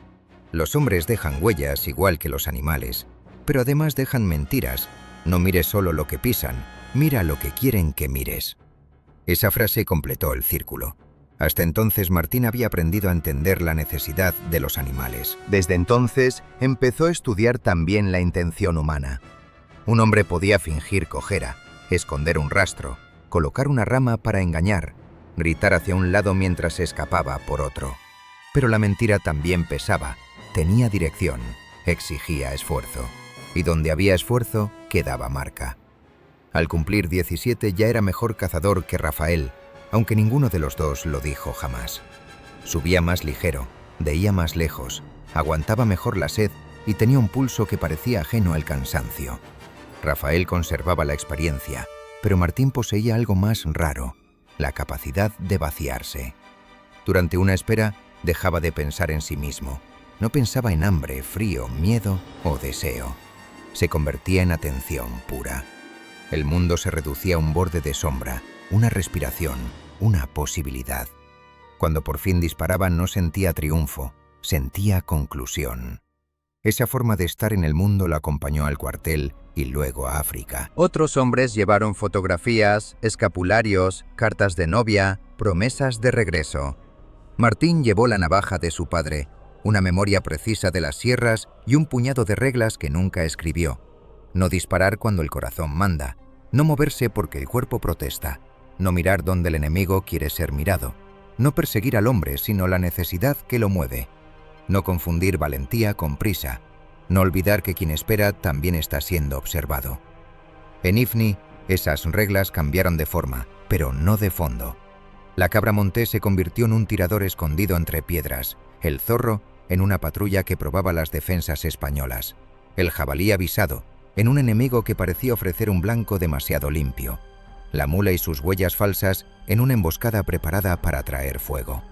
los hombres dejan huellas igual que los animales, pero además dejan mentiras. No mires solo lo que pisan, mira lo que quieren que mires. Esa frase completó el círculo. Hasta entonces Martín había aprendido a entender la necesidad de los animales. Desde entonces empezó a estudiar también la intención humana. Un hombre podía fingir cojera, esconder un rastro, colocar una rama para engañar, gritar hacia un lado mientras se escapaba por otro. Pero la mentira también pesaba, tenía dirección, exigía esfuerzo. Y donde había esfuerzo, quedaba marca. Al cumplir 17 ya era mejor cazador que Rafael, aunque ninguno de los dos lo dijo jamás. Subía más ligero, veía más lejos, aguantaba mejor la sed y tenía un pulso que parecía ajeno al cansancio. Rafael conservaba la experiencia, pero Martín poseía algo más raro: la capacidad de vaciarse. Durante una espera, dejaba de pensar en sí mismo. No pensaba en hambre, frío, miedo o deseo. Se convertía en atención pura. El mundo se reducía a un borde de sombra, una respiración, una posibilidad. Cuando por fin disparaba no sentía triunfo, sentía conclusión. Esa forma de estar en el mundo lo acompañó al cuartel y luego a África. Otros hombres llevaron fotografías, escapularios, cartas de novia, promesas de regreso. Martín llevó la navaja de su padre, una memoria precisa de las sierras y un puñado de reglas que nunca escribió. No disparar cuando el corazón manda, no moverse porque el cuerpo protesta, no mirar donde el enemigo quiere ser mirado, no perseguir al hombre sino la necesidad que lo mueve, no confundir valentía con prisa, no olvidar que quien espera también está siendo observado. En Ifni, esas reglas cambiaron de forma, pero no de fondo. La cabra montés se convirtió en un tirador escondido entre piedras, el zorro en una patrulla que probaba las defensas españolas, el jabalí avisado en un enemigo que parecía ofrecer un blanco demasiado limpio, la mula y sus huellas falsas en una emboscada preparada para traer fuego.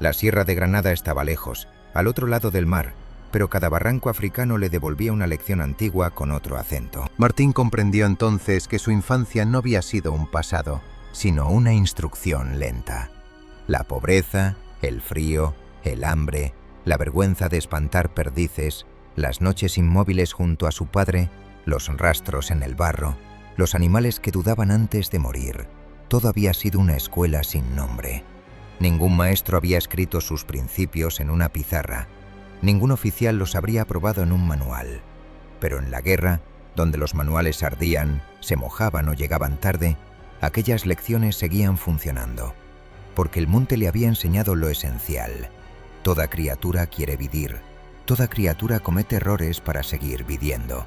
La Sierra de Granada estaba lejos, al otro lado del mar, pero cada barranco africano le devolvía una lección antigua con otro acento. Martín comprendió entonces que su infancia no había sido un pasado, sino una instrucción lenta. La pobreza, el frío, el hambre, la vergüenza de espantar perdices, las noches inmóviles junto a su padre, los rastros en el barro, los animales que dudaban antes de morir, todo había sido una escuela sin nombre. Ningún maestro había escrito sus principios en una pizarra, ningún oficial los habría aprobado en un manual. Pero en la guerra, donde los manuales ardían, se mojaban o llegaban tarde, aquellas lecciones seguían funcionando, porque el monte le había enseñado lo esencial. Toda criatura quiere vivir, toda criatura comete errores para seguir viviendo.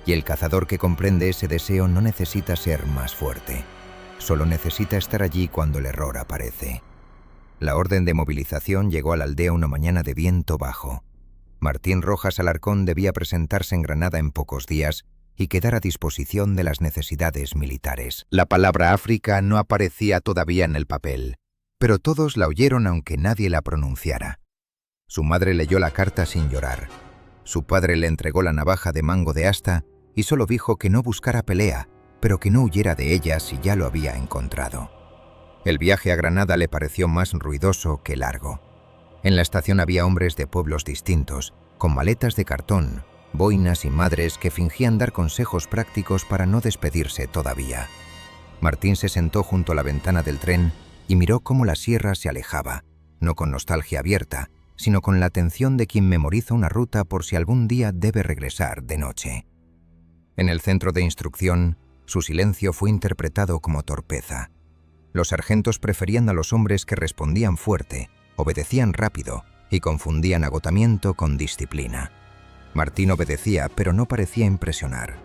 Y el cazador que comprende ese deseo no necesita ser más fuerte, solo necesita estar allí cuando el error aparece. La orden de movilización llegó a la aldea una mañana de viento bajo. Martín Rojas Alarcón debía presentarse en Granada en pocos días y quedar a disposición de las necesidades militares. La palabra África no aparecía todavía en el papel, pero todos la oyeron aunque nadie la pronunciara. Su madre leyó la carta sin llorar. Su padre le entregó la navaja de mango de asta y solo dijo que no buscara pelea, pero que no huyera de ella si ya lo había encontrado. El viaje a Granada le pareció más ruidoso que largo. En la estación había hombres de pueblos distintos, con maletas de cartón, boinas y madres que fingían dar consejos prácticos para no despedirse todavía. Martín se sentó junto a la ventana del tren y miró cómo la sierra se alejaba, no con nostalgia abierta, sino con la atención de quien memoriza una ruta por si algún día debe regresar de noche. En el centro de instrucción, su silencio fue interpretado como torpeza. Los sargentos preferían a los hombres que respondían fuerte, obedecían rápido y confundían agotamiento con disciplina. Martín obedecía, pero no parecía impresionar.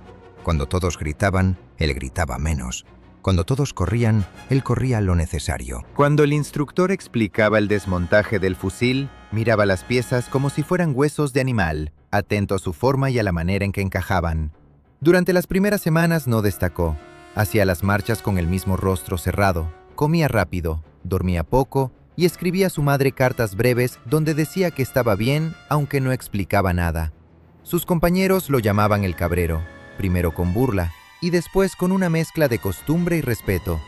Cuando todos gritaban, él gritaba menos. Cuando todos corrían, él corría lo necesario. Cuando el instructor explicaba el desmontaje del fusil, miraba las piezas como si fueran huesos de animal, atento a su forma y a la manera en que encajaban. Durante las primeras semanas no destacó. Hacía las marchas con el mismo rostro cerrado, comía rápido, dormía poco y escribía a su madre cartas breves donde decía que estaba bien, aunque no explicaba nada. Sus compañeros lo llamaban el cabrero, primero con burla y después con una mezcla de costumbre y respeto.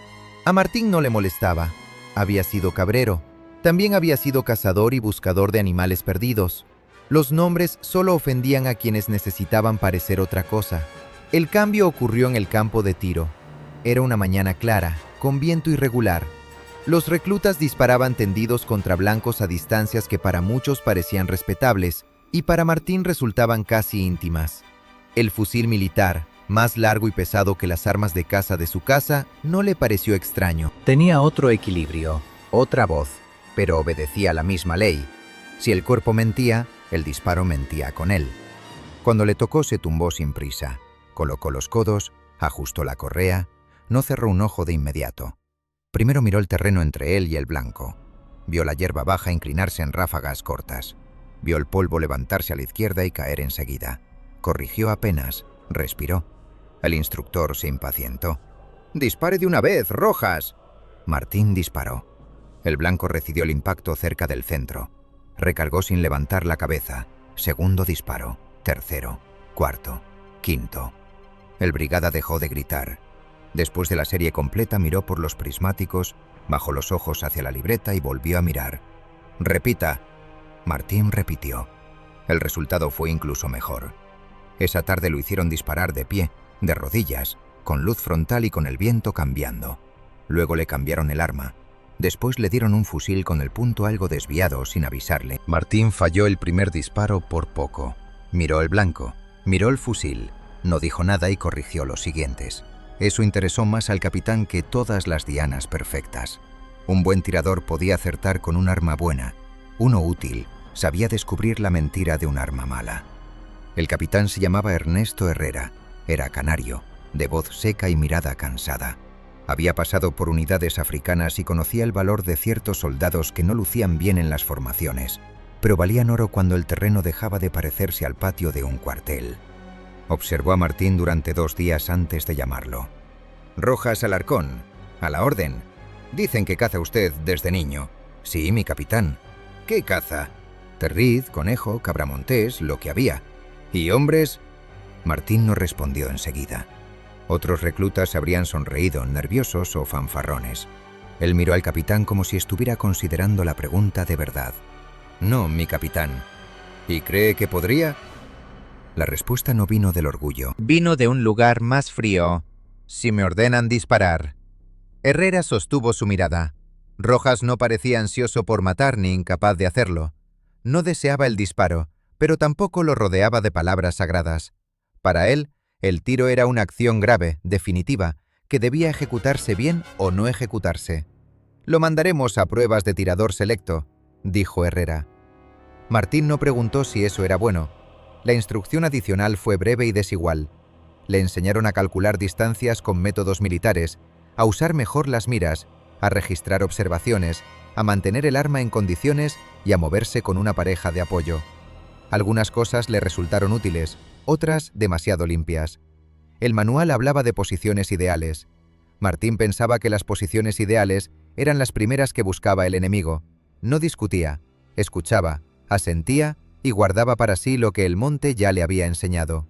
A Martín no le molestaba. Había sido cabrero. También había sido cazador y buscador de animales perdidos. Los nombres solo ofendían a quienes necesitaban parecer otra cosa. El cambio ocurrió en el campo de tiro. Era una mañana clara, con viento irregular. Los reclutas disparaban tendidos contra blancos a distancias que para muchos parecían respetables y para Martín resultaban casi íntimas. El fusil militar, más largo y pesado que las armas de caza de su casa, no le pareció extraño. Tenía otro equilibrio, otra voz, pero obedecía la misma ley. Si el cuerpo mentía, el disparo mentía con él. Cuando le tocó se tumbó sin prisa, colocó los codos, ajustó la correa, no cerró un ojo de inmediato. Primero miró el terreno entre él y el blanco. Vio la hierba baja inclinarse en ráfagas cortas. Vio el polvo levantarse a la izquierda y caer enseguida. Corrigió apenas, respiró. El instructor se impacientó. «¡Dispare de una vez, Rojas!». Martín disparó. El blanco recibió el impacto cerca del centro. Recargó sin levantar la cabeza. Segundo disparo. Tercero. Cuarto. Quinto. El brigada dejó de gritar. Después de la serie completa miró por los prismáticos, bajó los ojos hacia la libreta y volvió a mirar. «Repita». Martín repitió. El resultado fue incluso mejor. Esa tarde lo hicieron disparar de pie, de rodillas, con luz frontal y con el viento cambiando. Luego le cambiaron el arma. Después le dieron un fusil con el punto algo desviado sin avisarle. Martín falló el primer disparo por poco. Miró el blanco, miró el fusil, no dijo nada y corrigió los siguientes. Eso interesó más al capitán que todas las dianas perfectas. Un buen tirador podía acertar con un arma buena. Uno útil sabía descubrir la mentira de un arma mala. El capitán se llamaba Ernesto Herrera. Era canario, de voz seca y mirada cansada. Había pasado por unidades africanas y conocía el valor de ciertos soldados que no lucían bien en las formaciones, pero valían oro cuando el terreno dejaba de parecerse al patio de un cuartel. Observó a Martín durante 2 días antes de llamarlo. «Rojas Alarcón, a la orden. Dicen que caza usted desde niño». «Sí, mi capitán». «¿Qué caza?» «Terriz, conejo, cabramontés, lo que había». «¿Y hombres?» Martín no respondió enseguida. Otros reclutas habrían sonreído, nerviosos o fanfarrones. Él miró al capitán como si estuviera considerando la pregunta de verdad. «No, mi capitán». «¿Y cree que podría?» La respuesta no vino del orgullo. Vino de un lugar más frío. «Si me ordenan disparar». Herrera sostuvo su mirada. Rojas no parecía ansioso por matar ni incapaz de hacerlo. No deseaba el disparo, pero tampoco lo rodeaba de palabras sagradas. Para él, el tiro era una acción grave, definitiva, que debía ejecutarse bien o no ejecutarse. «Lo mandaremos a pruebas de tirador selecto», dijo Herrera. Martín no preguntó si eso era bueno. La instrucción adicional fue breve y desigual. Le enseñaron a calcular distancias con métodos militares, a usar mejor las miras, a registrar observaciones, a mantener el arma en condiciones y a moverse con una pareja de apoyo. Algunas cosas le resultaron útiles, otras demasiado limpias. El manual hablaba de posiciones ideales. Martín pensaba que las posiciones ideales eran las primeras que buscaba el enemigo. No discutía, escuchaba, asentía y guardaba para sí lo que el monte ya le había enseñado.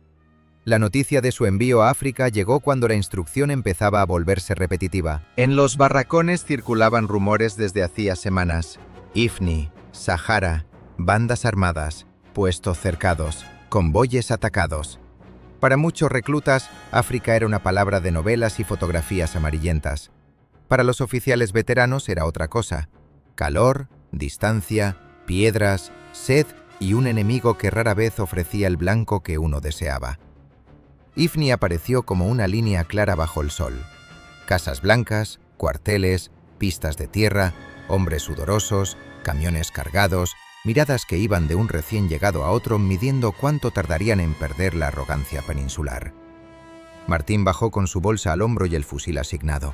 La noticia de su envío a África llegó cuando la instrucción empezaba a volverse repetitiva. En los barracones circulaban rumores desde hacía semanas. Ifni, Sahara, bandas armadas, puestos cercados, convoyes atacados. Para muchos reclutas, África era una palabra de novelas y fotografías amarillentas. Para los oficiales veteranos era otra cosa. Calor, distancia, piedras, sed y un enemigo que rara vez ofrecía el blanco que uno deseaba. Ifni apareció como una línea clara bajo el sol. Casas blancas, cuarteles, pistas de tierra, hombres sudorosos, camiones cargados, miradas que iban de un recién llegado a otro midiendo cuánto tardarían en perder la arrogancia peninsular. Martín bajó con su bolsa al hombro y el fusil asignado.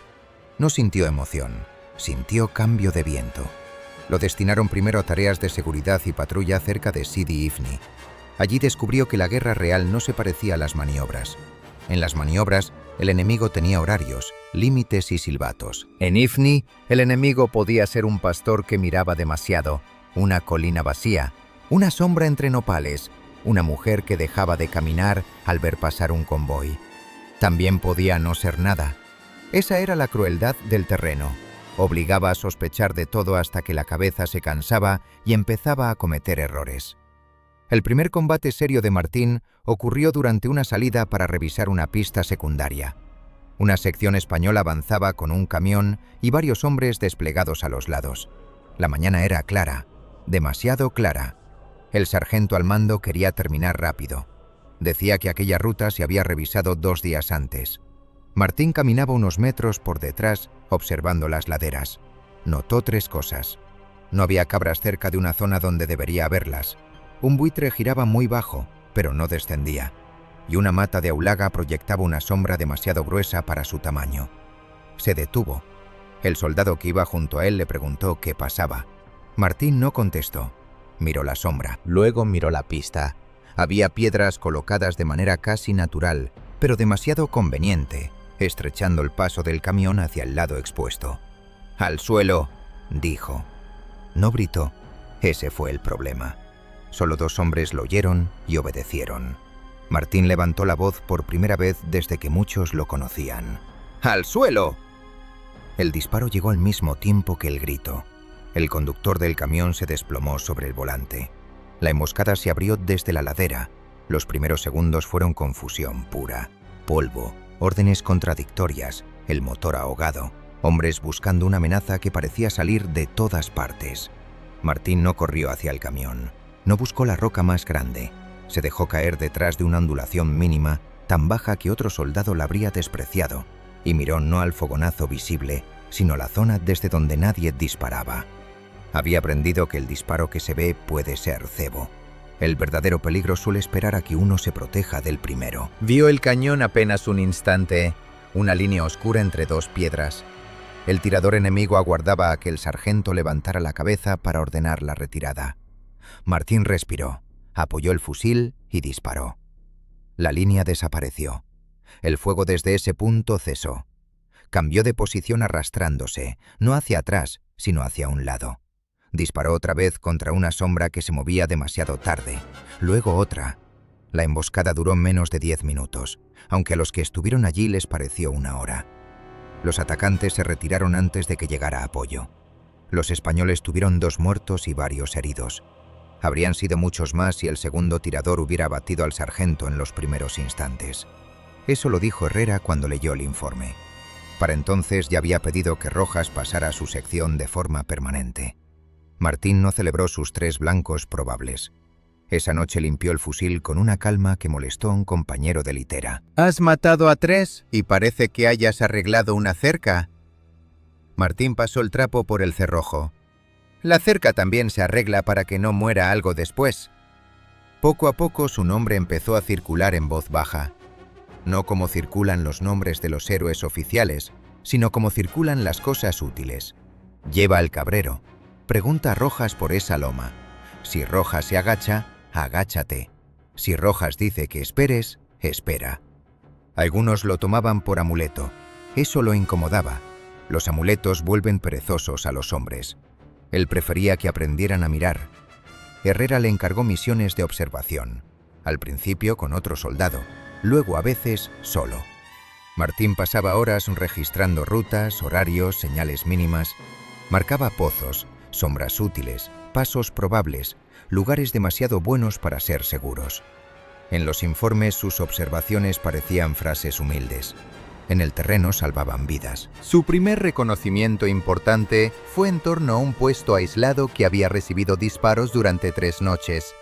No sintió emoción, sintió cambio de viento. Lo destinaron primero a tareas de seguridad y patrulla cerca de Sidi Ifni. Allí descubrió que la guerra real no se parecía a las maniobras. En las maniobras, el enemigo tenía horarios, límites y silbatos. En Ifni, el enemigo podía ser un pastor que miraba demasiado, una colina vacía, una sombra entre nopales, una mujer que dejaba de caminar al ver pasar un convoy. También podía no ser nada. Esa era la crueldad del terreno. Obligaba a sospechar de todo hasta que la cabeza se cansaba y empezaba a cometer errores. El primer combate serio de Martín ocurrió durante una salida para revisar una pista secundaria. Una sección española avanzaba con un camión y varios hombres desplegados a los lados. La mañana era clara, demasiado clara. El sargento al mando quería terminar rápido. Decía que aquella ruta se había revisado 2 días antes. Martín caminaba unos metros por detrás, observando las laderas. Notó 3 cosas. No había cabras cerca de una zona donde debería haberlas. Un buitre giraba muy bajo, pero no descendía. Y una mata de aulaga proyectaba una sombra demasiado gruesa para su tamaño. Se detuvo. El soldado que iba junto a él le preguntó qué pasaba. Martín no contestó. Miró la sombra. Luego miró la pista. Había piedras colocadas de manera casi natural, pero demasiado conveniente, estrechando el paso del camión hacia el lado expuesto. «Al suelo», dijo. No gritó. Ese fue el problema. Solo 2 hombres lo oyeron y obedecieron. Martín levantó la voz por primera vez desde que muchos lo conocían. ¡Al suelo! El disparo llegó al mismo tiempo que el grito. El conductor del camión se desplomó sobre el volante. La emboscada se abrió desde la ladera. Los primeros segundos fueron confusión pura. Polvo, órdenes contradictorias, el motor ahogado, hombres buscando una amenaza que parecía salir de todas partes. Martín no corrió hacia el camión. No buscó la roca más grande. Se dejó caer detrás de una ondulación mínima, tan baja que otro soldado la habría despreciado, y miró no al fogonazo visible, sino a la zona desde donde nadie disparaba. Había aprendido que el disparo que se ve puede ser cebo. El verdadero peligro suele esperar a que uno se proteja del primero. Vio el cañón apenas un instante, una línea oscura entre dos piedras. El tirador enemigo aguardaba a que el sargento levantara la cabeza para ordenar la retirada. Martín respiró, apoyó el fusil y disparó. La línea desapareció. El fuego desde ese punto cesó. Cambió de posición arrastrándose, no hacia atrás, sino hacia un lado. Disparó otra vez contra una sombra que se movía demasiado tarde, luego otra. La emboscada duró menos de 10 minutos, aunque a los que estuvieron allí les pareció una hora. Los atacantes se retiraron antes de que llegara apoyo. Los españoles tuvieron 2 muertos y varios heridos. Habrían sido muchos más si el segundo tirador hubiera abatido al sargento en los primeros instantes. Eso lo dijo Herrera cuando leyó el informe. Para entonces ya había pedido que Rojas pasara a su sección de forma permanente. Martín no celebró sus 3 blancos probables. Esa noche limpió el fusil con una calma que molestó a un compañero de litera. «Has matado a 3 y parece que hayas arreglado una cerca». Martín pasó el trapo por el cerrojo. «La cerca también se arregla para que no muera algo después». Poco a poco su nombre empezó a circular en voz baja. No como circulan los nombres de los héroes oficiales, sino como circulan las cosas útiles. Lleva al cabrero. Pregunta a Rojas por esa loma. Si Rojas se agacha, agáchate. Si Rojas dice que esperes, espera. Algunos lo tomaban por amuleto. Eso lo incomodaba. Los amuletos vuelven perezosos a los hombres. Él prefería que aprendieran a mirar. Herrera le encargó misiones de observación. Al principio con otro soldado, luego a veces solo. Martín pasaba horas registrando rutas, horarios, señales mínimas. Marcaba pozos, sombras útiles, pasos probables, lugares demasiado buenos para ser seguros. En los informes sus observaciones parecían frases humildes. En el terreno salvaban vidas. Su primer reconocimiento importante fue en torno a un puesto aislado que había recibido disparos durante 3 noches.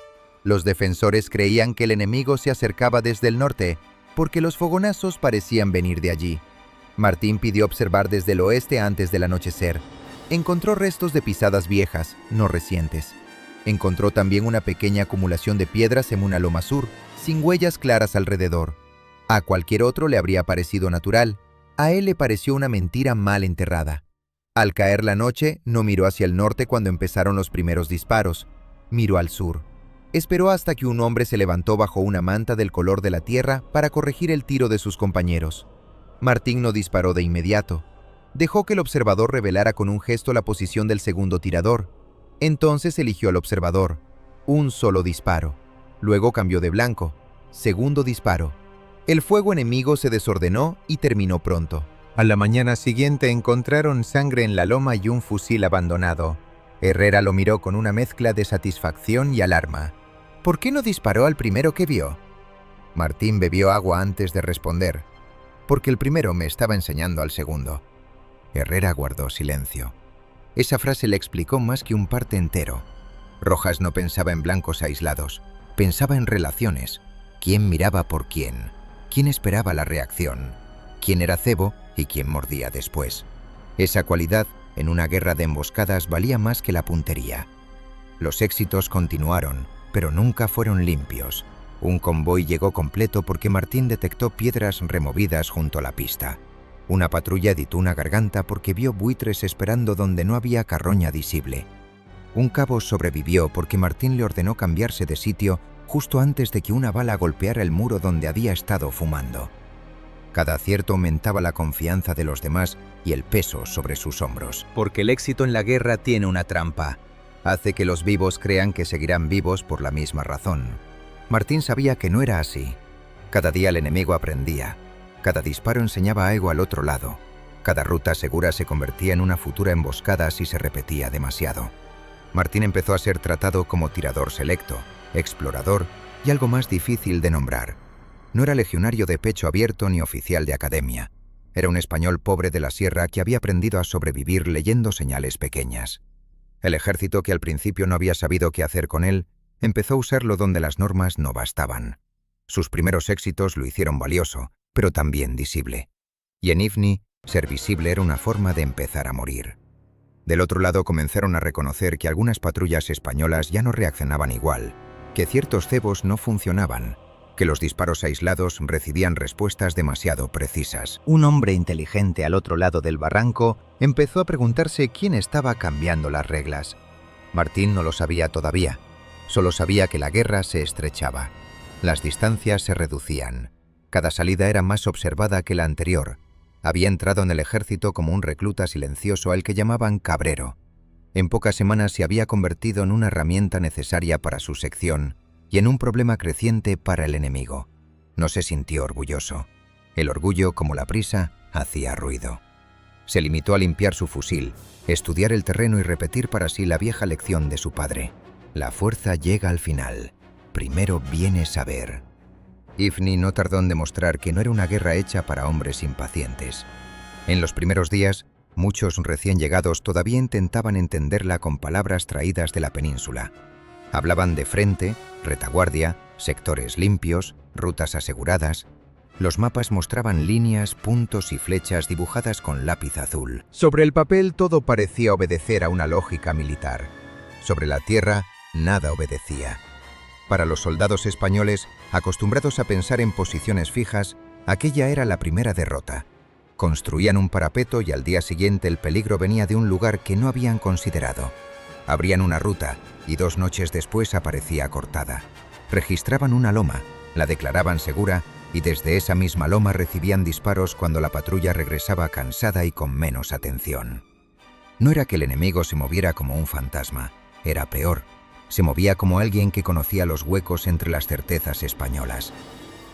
Los defensores creían que el enemigo se acercaba desde el norte, porque los fogonazos parecían venir de allí. Martín pidió observar desde el oeste antes del anochecer. Encontró restos de pisadas viejas, no recientes. Encontró también una pequeña acumulación de piedras en una loma sur, sin huellas claras alrededor. A cualquier otro le habría parecido natural. A él le pareció una mentira mal enterrada. Al caer la noche, no miró hacia el norte cuando empezaron los primeros disparos. Miró al sur. Esperó hasta que un hombre se levantó bajo una manta del color de la tierra para corregir el tiro de sus compañeros. Martín no disparó de inmediato. Dejó que el observador revelara con un gesto la posición del segundo tirador. Entonces eligió al observador. Un solo disparo. Luego cambió de blanco. Segundo disparo. El fuego enemigo se desordenó y terminó pronto. A la mañana siguiente encontraron sangre en la loma y un fusil abandonado. Herrera lo miró con una mezcla de satisfacción y alarma. ¿Por qué no disparó al primero que vio? Martín bebió agua antes de responder. Porque el primero me estaba enseñando al segundo. Herrera guardó silencio. Esa frase le explicó más que un parte entero. Rojas no pensaba en blancos aislados, pensaba en relaciones. ¿Quién miraba por quién? ¿Quién esperaba la reacción? ¿Quién era cebo y quién mordía después? Esa cualidad, en una guerra de emboscadas, valía más que la puntería. Los éxitos continuaron, pero nunca fueron limpios. Un convoy llegó completo porque Martín detectó piedras removidas junto a la pista. Una patrulla editó una garganta porque vio buitres esperando donde no había carroña visible. Un cabo sobrevivió porque Martín le ordenó cambiarse de sitio justo antes de que una bala golpeara el muro donde había estado fumando. Cada acierto aumentaba la confianza de los demás y el peso sobre sus hombros. Porque el éxito en la guerra tiene una trampa. Hace que los vivos crean que seguirán vivos por la misma razón. Martín sabía que no era así. Cada día el enemigo aprendía. Cada disparo enseñaba algo al otro lado. Cada ruta segura se convertía en una futura emboscada si se repetía demasiado. Martín empezó a ser tratado como tirador selecto, explorador y algo más difícil de nombrar. No era legionario de pecho abierto ni oficial de academia. Era un español pobre de la sierra que había aprendido a sobrevivir leyendo señales pequeñas. El ejército, que al principio no había sabido qué hacer con él, empezó a usarlo donde las normas no bastaban. Sus primeros éxitos lo hicieron valioso, pero también visible. Y en Ifni, ser visible era una forma de empezar a morir. Del otro lado comenzaron a reconocer que algunas patrullas españolas ya no reaccionaban igual, que ciertos cebos no funcionaban, que los disparos aislados recibían respuestas demasiado precisas. Un hombre inteligente al otro lado del barranco empezó a preguntarse quién estaba cambiando las reglas. Martín no lo sabía todavía, solo sabía que la guerra se estrechaba. Las distancias se reducían. Cada salida era más observada que la anterior. Había entrado en el ejército como un recluta silencioso al que llamaban cabrero. En pocas semanas se había convertido en una herramienta necesaria para su sección y en un problema creciente para el enemigo. No se sintió orgulloso. El orgullo, como la prisa, hacía ruido. Se limitó a limpiar su fusil, estudiar el terreno y repetir para sí la vieja lección de su padre. La fuerza llega al final. Primero viene saber. Ifni no tardó en demostrar que no era una guerra hecha para hombres impacientes. En los primeros días, muchos recién llegados todavía intentaban entenderla con palabras traídas de la península. Hablaban de frente, retaguardia, sectores limpios, rutas aseguradas. Los mapas mostraban líneas, puntos y flechas dibujadas con lápiz azul. Sobre el papel todo parecía obedecer a una lógica militar. Sobre la tierra, nada obedecía. Para los soldados españoles, acostumbrados a pensar en posiciones fijas, aquella era la primera derrota. Construían un parapeto y al día siguiente el peligro venía de un lugar que no habían considerado. Abrían una ruta y 2 noches después aparecía cortada. Registraban una loma, la declaraban segura y desde esa misma loma recibían disparos cuando la patrulla regresaba cansada y con menos atención. No era que el enemigo se moviera como un fantasma, era peor. Se movía como alguien que conocía los huecos entre las certezas españolas.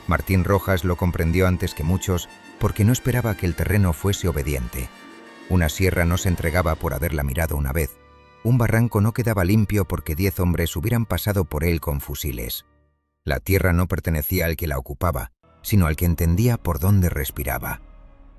Martín Rojas lo comprendió antes que muchos porque no esperaba que el terreno fuese obediente. Una sierra no se entregaba por haberla mirado una vez. Un barranco no quedaba limpio porque 10 hombres hubieran pasado por él con fusiles. La tierra no pertenecía al que la ocupaba, sino al que entendía por dónde respiraba.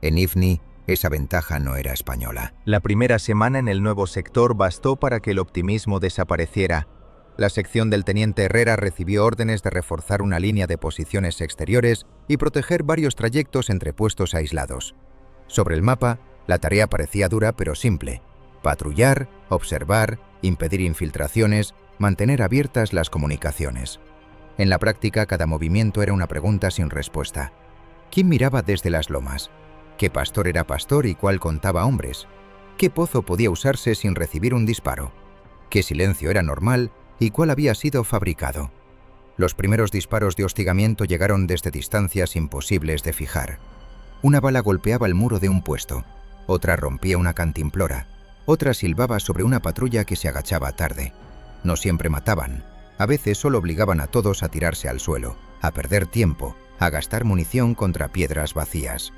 En Ifni, esa ventaja no era española. La primera semana en el nuevo sector bastó para que el optimismo desapareciera. La sección del teniente Herrera recibió órdenes de reforzar una línea de posiciones exteriores y proteger varios trayectos entre puestos aislados. Sobre el mapa, la tarea parecía dura pero simple. Patrullar, observar, impedir infiltraciones, mantener abiertas las comunicaciones. En la práctica, cada movimiento era una pregunta sin respuesta. ¿Quién miraba desde las lomas? ¿Qué pastor era pastor y cuál contaba hombres? ¿Qué pozo podía usarse sin recibir un disparo? ¿Qué silencio era normal y cuál había sido fabricado? Los primeros disparos de hostigamiento llegaron desde distancias imposibles de fijar. Una bala golpeaba el muro de un puesto, otra rompía una cantimplora, otra silbaba sobre una patrulla que se agachaba tarde. No siempre mataban, a veces solo obligaban a todos a tirarse al suelo, a perder tiempo, a gastar munición contra piedras vacías.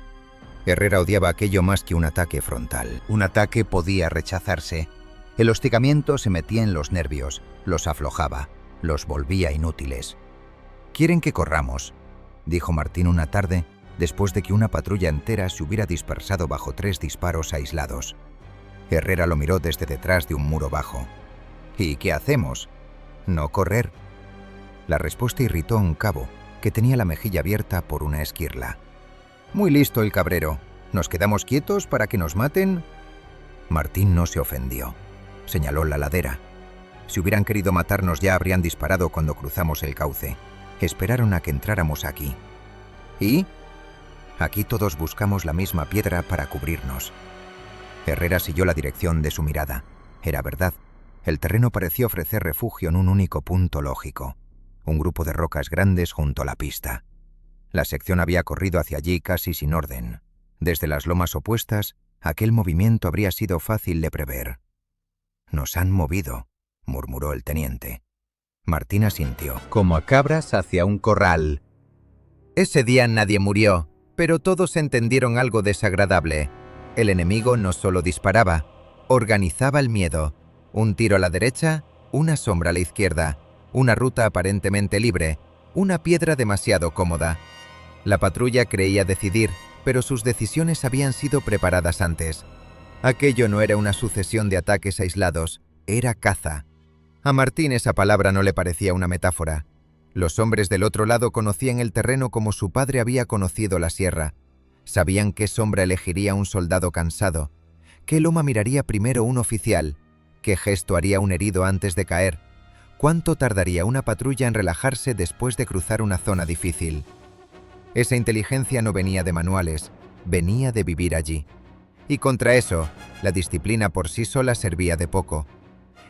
Herrera odiaba aquello más que un ataque frontal. Un ataque podía rechazarse. El hostigamiento se metía en los nervios, los aflojaba, los volvía inútiles. «¿Quieren que corramos?», dijo Martín una tarde, después de que una patrulla entera se hubiera dispersado bajo 3 disparos aislados. Herrera lo miró desde detrás de un muro bajo. «¿Y qué hacemos?». «No correr». La respuesta irritó a un cabo, que tenía la mejilla abierta por una esquirla. «Muy listo el cabrero. ¿Nos quedamos quietos para que nos maten?». Martín no se ofendió. Señaló la ladera. «Si hubieran querido matarnos ya habrían disparado cuando cruzamos el cauce. Esperaron a que entráramos aquí». «¿Y?». «Aquí todos buscamos la misma piedra para cubrirnos». Herrera siguió la dirección de su mirada. Era verdad. El terreno parecía ofrecer refugio en un único punto lógico. Un grupo de rocas grandes junto a la pista. La sección había corrido hacia allí casi sin orden. Desde las lomas opuestas, aquel movimiento habría sido fácil de prever. «Nos han movido», murmuró el teniente. Martín asintió. «Como a cabras hacia un corral». «Ese día nadie murió, Pero todos entendieron algo desagradable. El enemigo no solo disparaba, organizaba el miedo. Un tiro a la derecha, una sombra a la izquierda, una ruta aparentemente libre, una piedra demasiado cómoda. La patrulla creía decidir, pero sus decisiones habían sido preparadas antes. Aquello no era una sucesión de ataques aislados, era caza. A Martín esa palabra no le parecía una metáfora. Los hombres del otro lado conocían el terreno como su padre había conocido la sierra. Sabían qué sombra elegiría un soldado cansado, qué loma miraría primero un oficial, qué gesto haría un herido antes de caer, cuánto tardaría una patrulla en relajarse después de cruzar una zona difícil. Esa inteligencia no venía de manuales, venía de vivir allí. Y contra eso, la disciplina por sí sola servía de poco.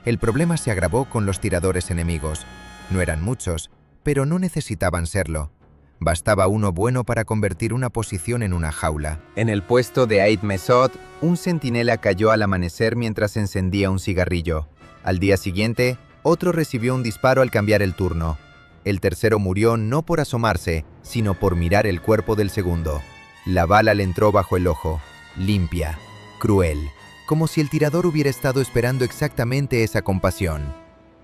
El problema se agravó con los tiradores enemigos. No eran muchos, pero no necesitaban serlo. Bastaba uno bueno para convertir una posición en una jaula. En el puesto de Ait Mesod, un centinela cayó al amanecer mientras encendía un cigarrillo. Al día siguiente, otro recibió un disparo al cambiar el turno. El tercero murió no por asomarse, sino por mirar el cuerpo del segundo. La bala le entró bajo el ojo, limpia, cruel, como si el tirador hubiera estado esperando exactamente esa compasión.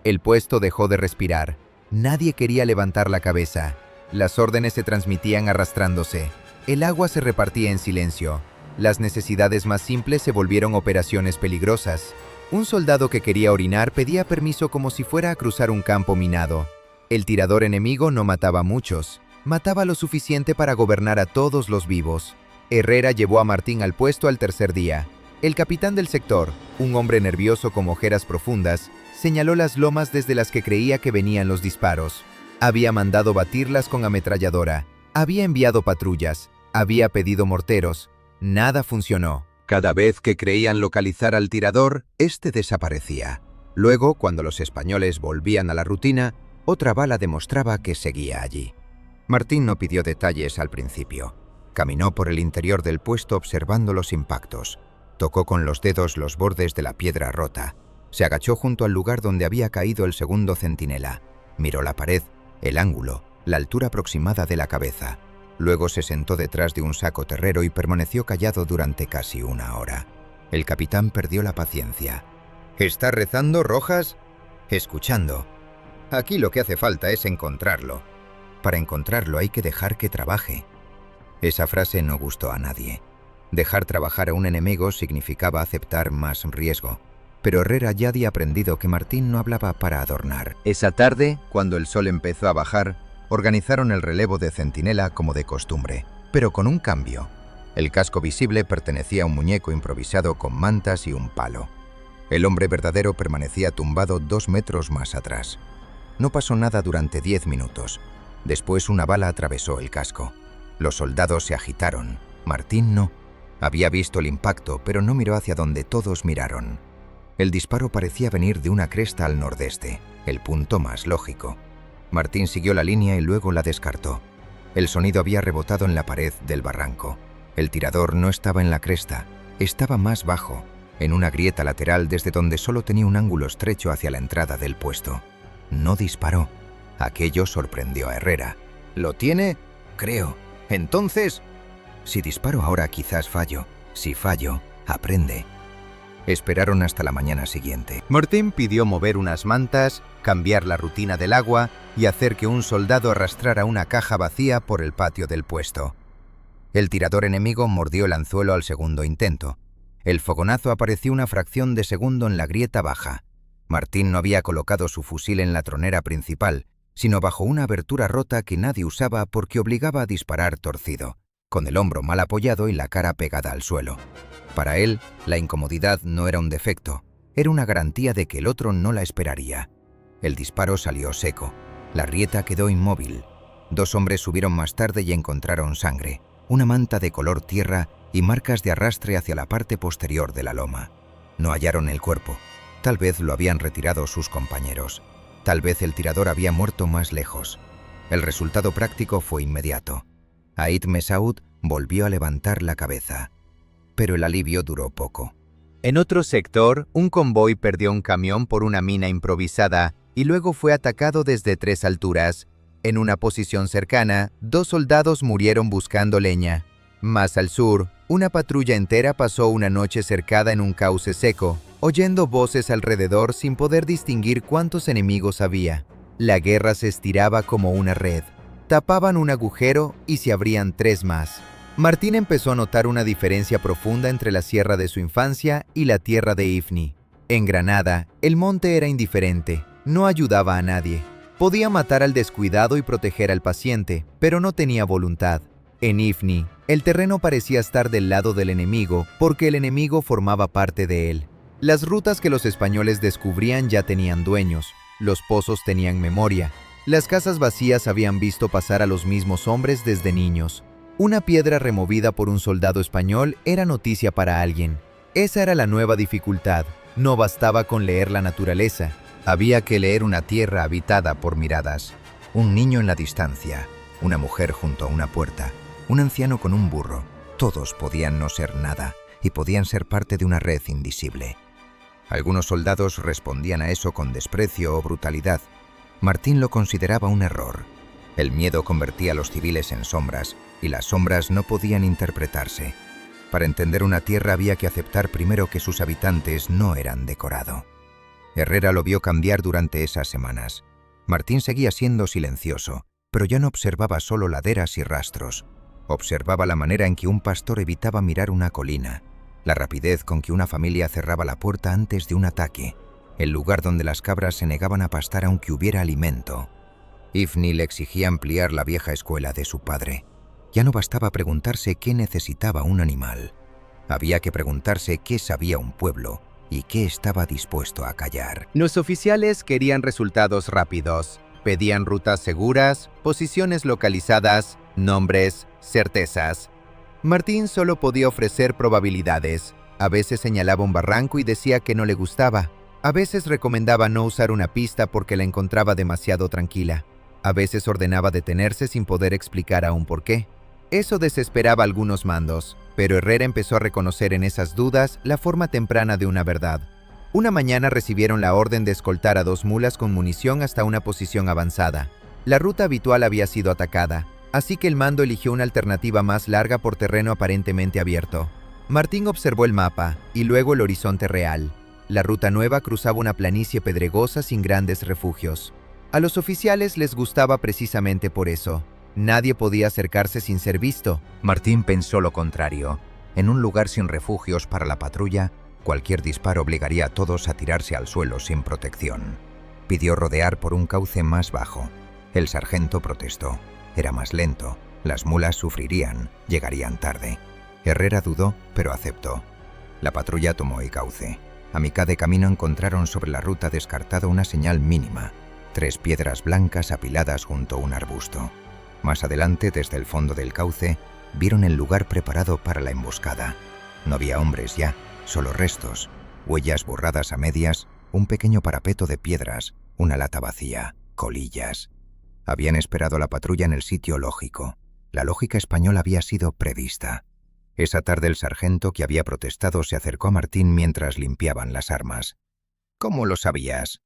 El puesto dejó de respirar. Nadie quería levantar la cabeza. Las órdenes se transmitían arrastrándose. El agua se repartía en silencio. Las necesidades más simples se volvieron operaciones peligrosas. Un soldado que quería orinar pedía permiso como si fuera a cruzar un campo minado. El tirador enemigo no mataba a muchos. Mataba lo suficiente para gobernar a todos los vivos. Herrera llevó a Martín al puesto al tercer día. El capitán del sector, un hombre nervioso con ojeras profundas, señaló las lomas desde las que creía que venían los disparos. Había mandado batirlas con ametralladora, había enviado patrullas, había pedido morteros. Nada funcionó. Cada vez que creían localizar al tirador, este desaparecía. Luego, cuando los españoles volvían a la rutina, otra bala demostraba que seguía allí. Martín no pidió detalles al principio. Caminó por el interior del puesto observando los impactos. Tocó con los dedos los bordes de la piedra rota. Se agachó junto al lugar donde había caído el segundo centinela. Miró la pared, el ángulo, la altura aproximada de la cabeza. Luego se sentó detrás de un saco terrero y permaneció callado durante casi una hora. El capitán perdió la paciencia. ¿Está rezando, Rojas? Escuchando. Aquí lo que hace falta es encontrarlo. Para encontrarlo hay que dejar que trabaje. Esa frase no gustó a nadie. Dejar trabajar a un enemigo significaba aceptar más riesgo. Pero Herrera ya había aprendido que Martín no hablaba para adornar. Esa tarde, cuando el sol empezó a bajar, organizaron el relevo de centinela como de costumbre, pero con un cambio. El casco visible pertenecía a un muñeco improvisado con mantas y un palo. El hombre verdadero permanecía tumbado 2 metros más atrás. No pasó nada durante 10 minutos. Después una bala atravesó el casco. Los soldados se agitaron. Martín no. Había visto el impacto, pero no miró hacia donde todos miraron. El disparo parecía venir de una cresta al nordeste, el punto más lógico. Martín siguió la línea y luego la descartó. El sonido había rebotado en la pared del barranco. El tirador no estaba en la cresta, estaba más bajo, en una grieta lateral desde donde solo tenía un ángulo estrecho hacia la entrada del puesto. No disparó. Aquello sorprendió a Herrera. ¿Lo tiene? Creo. Entonces, si disparo ahora quizás fallo. Si fallo, aprende. Esperaron hasta la mañana siguiente. Martín pidió mover unas mantas, cambiar la rutina del agua y hacer que un soldado arrastrara una caja vacía por el patio del puesto. El tirador enemigo mordió el anzuelo al segundo intento. El fogonazo apareció una fracción de segundo en la grieta baja. Martín no había colocado su fusil en la tronera principal, sino bajo una abertura rota que nadie usaba porque obligaba a disparar torcido, con el hombro mal apoyado y la cara pegada al suelo. Para él, la incomodidad no era un defecto, era una garantía de que el otro no la esperaría. El disparo salió seco. La rieta quedó inmóvil. 2 hombres subieron más tarde y encontraron sangre, una manta de color tierra y marcas de arrastre hacia la parte posterior de la loma. No hallaron el cuerpo. Tal vez lo habían retirado sus compañeros. Tal vez el tirador había muerto más lejos. El resultado práctico fue inmediato. Ait Mesod volvió a levantar la cabeza. Pero el alivio duró poco. En otro sector, un convoy perdió un camión por una mina improvisada y luego fue atacado desde 3 alturas. En una posición cercana, 2 soldados murieron buscando leña. Más al sur, una patrulla entera pasó una noche cercada en un cauce seco, oyendo voces alrededor sin poder distinguir cuántos enemigos había. La guerra se estiraba como una red. Tapaban un agujero y se abrían 3 más. Martín empezó a notar una diferencia profunda entre la sierra de su infancia y la tierra de Ifni. En Granada, el monte era indiferente, no ayudaba a nadie. Podía matar al descuidado y proteger al paciente, pero no tenía voluntad. En Ifni, el terreno parecía estar del lado del enemigo porque el enemigo formaba parte de él. Las rutas que los españoles descubrían ya tenían dueños, los pozos tenían memoria, las casas vacías habían visto pasar a los mismos hombres desde niños. Una piedra removida por un soldado español era noticia para alguien. Esa era la nueva dificultad. No bastaba con leer la naturaleza. Había que leer una tierra habitada por miradas. Un niño en la distancia, una mujer junto a una puerta, un anciano con un burro. Todos podían no ser nada y podían ser parte de una red invisible. Algunos soldados respondían a eso con desprecio o brutalidad. Martín lo consideraba un error. El miedo convertía a los civiles en sombras, y las sombras no podían interpretarse. Para entender una tierra había que aceptar primero que sus habitantes no eran decorado. Herrera lo vio cambiar durante esas semanas. Martín seguía siendo silencioso, pero ya no observaba solo laderas y rastros. Observaba la manera en que un pastor evitaba mirar una colina, la rapidez con que una familia cerraba la puerta antes de un ataque, el lugar donde las cabras se negaban a pastar aunque hubiera alimento. Ifni le exigía ampliar la vieja escuela de su padre. Ya no bastaba preguntarse qué necesitaba un animal. Había que preguntarse qué sabía un pueblo y qué estaba dispuesto a callar. Los oficiales querían resultados rápidos. Pedían rutas seguras, posiciones localizadas, nombres, certezas. Martín solo podía ofrecer probabilidades. A veces señalaba un barranco y decía que no le gustaba. A veces recomendaba no usar una pista porque la encontraba demasiado tranquila. A veces ordenaba detenerse sin poder explicar aún por qué. Eso desesperaba a algunos mandos, pero Herrera empezó a reconocer en esas dudas la forma temprana de una verdad. Una mañana recibieron la orden de escoltar a 2 mulas con munición hasta una posición avanzada. La ruta habitual había sido atacada, así que el mando eligió una alternativa más larga por terreno aparentemente abierto. Martín observó el mapa y luego el horizonte real. La ruta nueva cruzaba una planicie pedregosa sin grandes refugios. A los oficiales les gustaba precisamente por eso. Nadie podía acercarse sin ser visto. Martín pensó lo contrario. En un lugar sin refugios para la patrulla, cualquier disparo obligaría a todos a tirarse al suelo sin protección. Pidió rodear por un cauce más bajo. El sargento protestó. Era más lento. Las mulas sufrirían, llegarían tarde. Herrera dudó, pero aceptó. La patrulla tomó el cauce. A mitad de camino encontraron sobre la ruta descartada una señal mínima. 3 piedras blancas apiladas junto a un arbusto. Más adelante, desde el fondo del cauce, vieron el lugar preparado para la emboscada. No había hombres ya, solo restos, huellas borradas a medias, un pequeño parapeto de piedras, una lata vacía, colillas. Habían esperado a la patrulla en el sitio lógico. La lógica española había sido prevista. Esa tarde el sargento que había protestado se acercó a Martín mientras limpiaban las armas. «¿Cómo lo sabías?».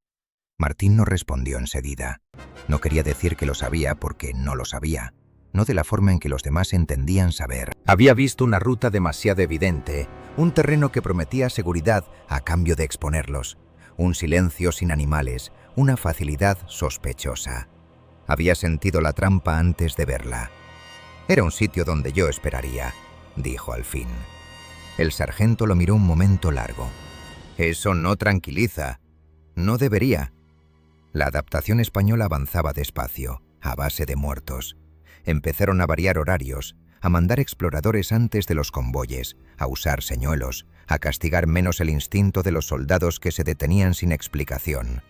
Martín no respondió enseguida. No quería decir que lo sabía porque no lo sabía, no de la forma en que los demás entendían saber. Había visto una ruta demasiado evidente, un terreno que prometía seguridad a cambio de exponerlos, un silencio sin animales, una facilidad sospechosa. Había sentido la trampa antes de verla. «Era un sitio donde yo esperaría», dijo al fin. El sargento lo miró un momento largo. «Eso no tranquiliza. No debería». La adaptación española avanzaba despacio, a base de muertos. Empezaron a variar horarios, a mandar exploradores antes de los convoyes, a usar señuelos, a castigar menos el instinto de los soldados que se detenían sin explicación.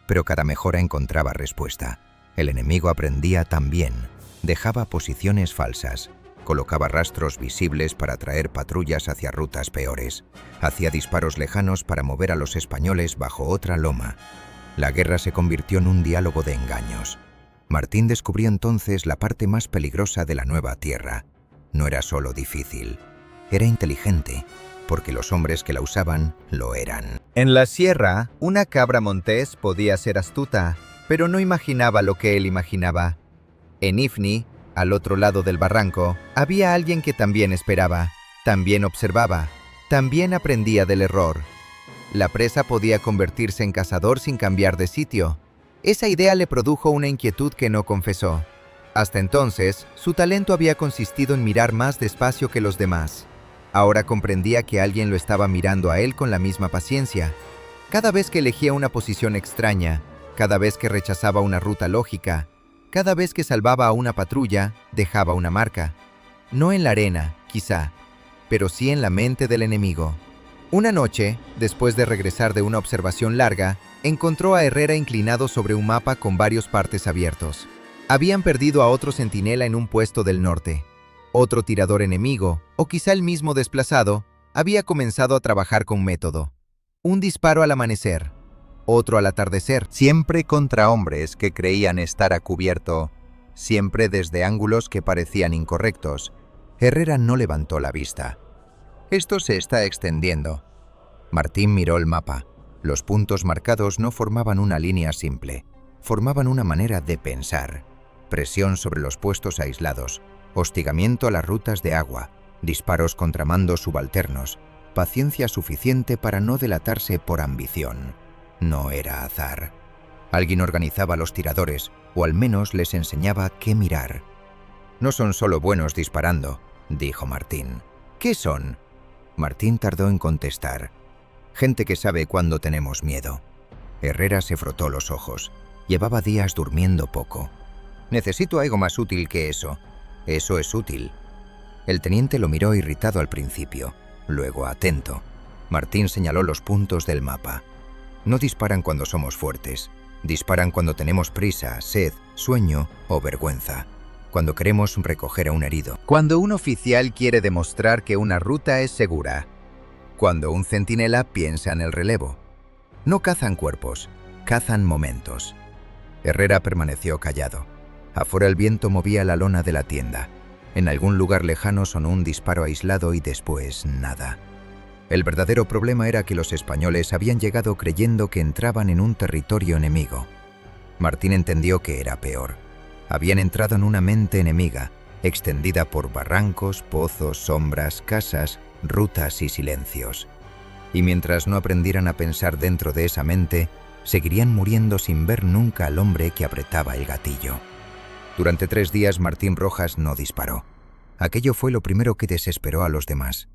Pero cada mejora encontraba respuesta. El enemigo aprendía también, dejaba posiciones falsas, colocaba rastros visibles para atraer patrullas hacia rutas peores, hacía disparos lejanos para mover a los españoles bajo otra loma. La guerra se convirtió en un diálogo de engaños. Martín descubrió entonces la parte más peligrosa de la nueva tierra. No era solo difícil, era inteligente, porque los hombres que la usaban lo eran. En la sierra, una cabra montés podía ser astuta, pero no imaginaba lo que él imaginaba. En Ifni, Al otro lado del barranco, había alguien que también esperaba, también observaba, también aprendía del error. La presa podía convertirse en cazador sin cambiar de sitio. Esa idea le produjo una inquietud que no confesó. Hasta entonces, su talento había consistido en mirar más despacio que los demás. Ahora comprendía que alguien lo estaba mirando a él con la misma paciencia. Cada vez que elegía una posición extraña, cada vez que rechazaba una ruta lógica, cada vez que salvaba a una patrulla, dejaba una marca. No en la arena, quizá, pero sí en la mente del enemigo. Una noche, después de regresar de una observación larga, encontró a Herrera inclinado sobre un mapa con varios partes abiertos. Habían perdido a otro centinela en un puesto del norte. Otro tirador enemigo, o quizá el mismo desplazado, había comenzado a trabajar con método. Un disparo al amanecer, otro al atardecer. Siempre contra hombres que creían estar a cubierto, siempre desde ángulos que parecían incorrectos. Herrera no levantó la vista. Esto se está extendiendo. Martín miró el mapa. Los puntos marcados no formaban una línea simple, formaban una manera de pensar. Presión sobre los puestos aislados, hostigamiento a las rutas de agua, disparos contra mandos subalternos, paciencia suficiente para no delatarse por ambición. No era azar. Alguien organizaba a los tiradores, o al menos les enseñaba qué mirar. No son solo buenos disparando, dijo Martín. ¿Qué son? Martín tardó en contestar. Gente que sabe cuándo tenemos miedo. Herrera se frotó los ojos. Llevaba días durmiendo poco. Necesito algo más útil que eso. Eso es útil. El teniente lo miró irritado al principio, luego atento. Martín señaló los puntos del mapa. No disparan cuando somos fuertes. Disparan cuando tenemos prisa, sed, sueño o vergüenza. Cuando queremos recoger a un herido. Cuando un oficial quiere demostrar que una ruta es segura. Cuando un centinela piensa en el relevo. No cazan cuerpos, cazan momentos. Herrera permaneció callado. Afuera el viento movía la lona de la tienda. En algún lugar lejano sonó un disparo aislado y después nada. El verdadero problema era que los españoles habían llegado creyendo que entraban en un territorio enemigo. Martín entendió que era peor. Habían entrado en una mente enemiga, extendida por barrancos, pozos, sombras, casas, rutas y silencios. Y mientras no aprendieran a pensar dentro de esa mente, seguirían muriendo sin ver nunca al hombre que apretaba el gatillo. Durante 3 días Martín Rojas no disparó. Aquello fue lo primero que desesperó a los demás.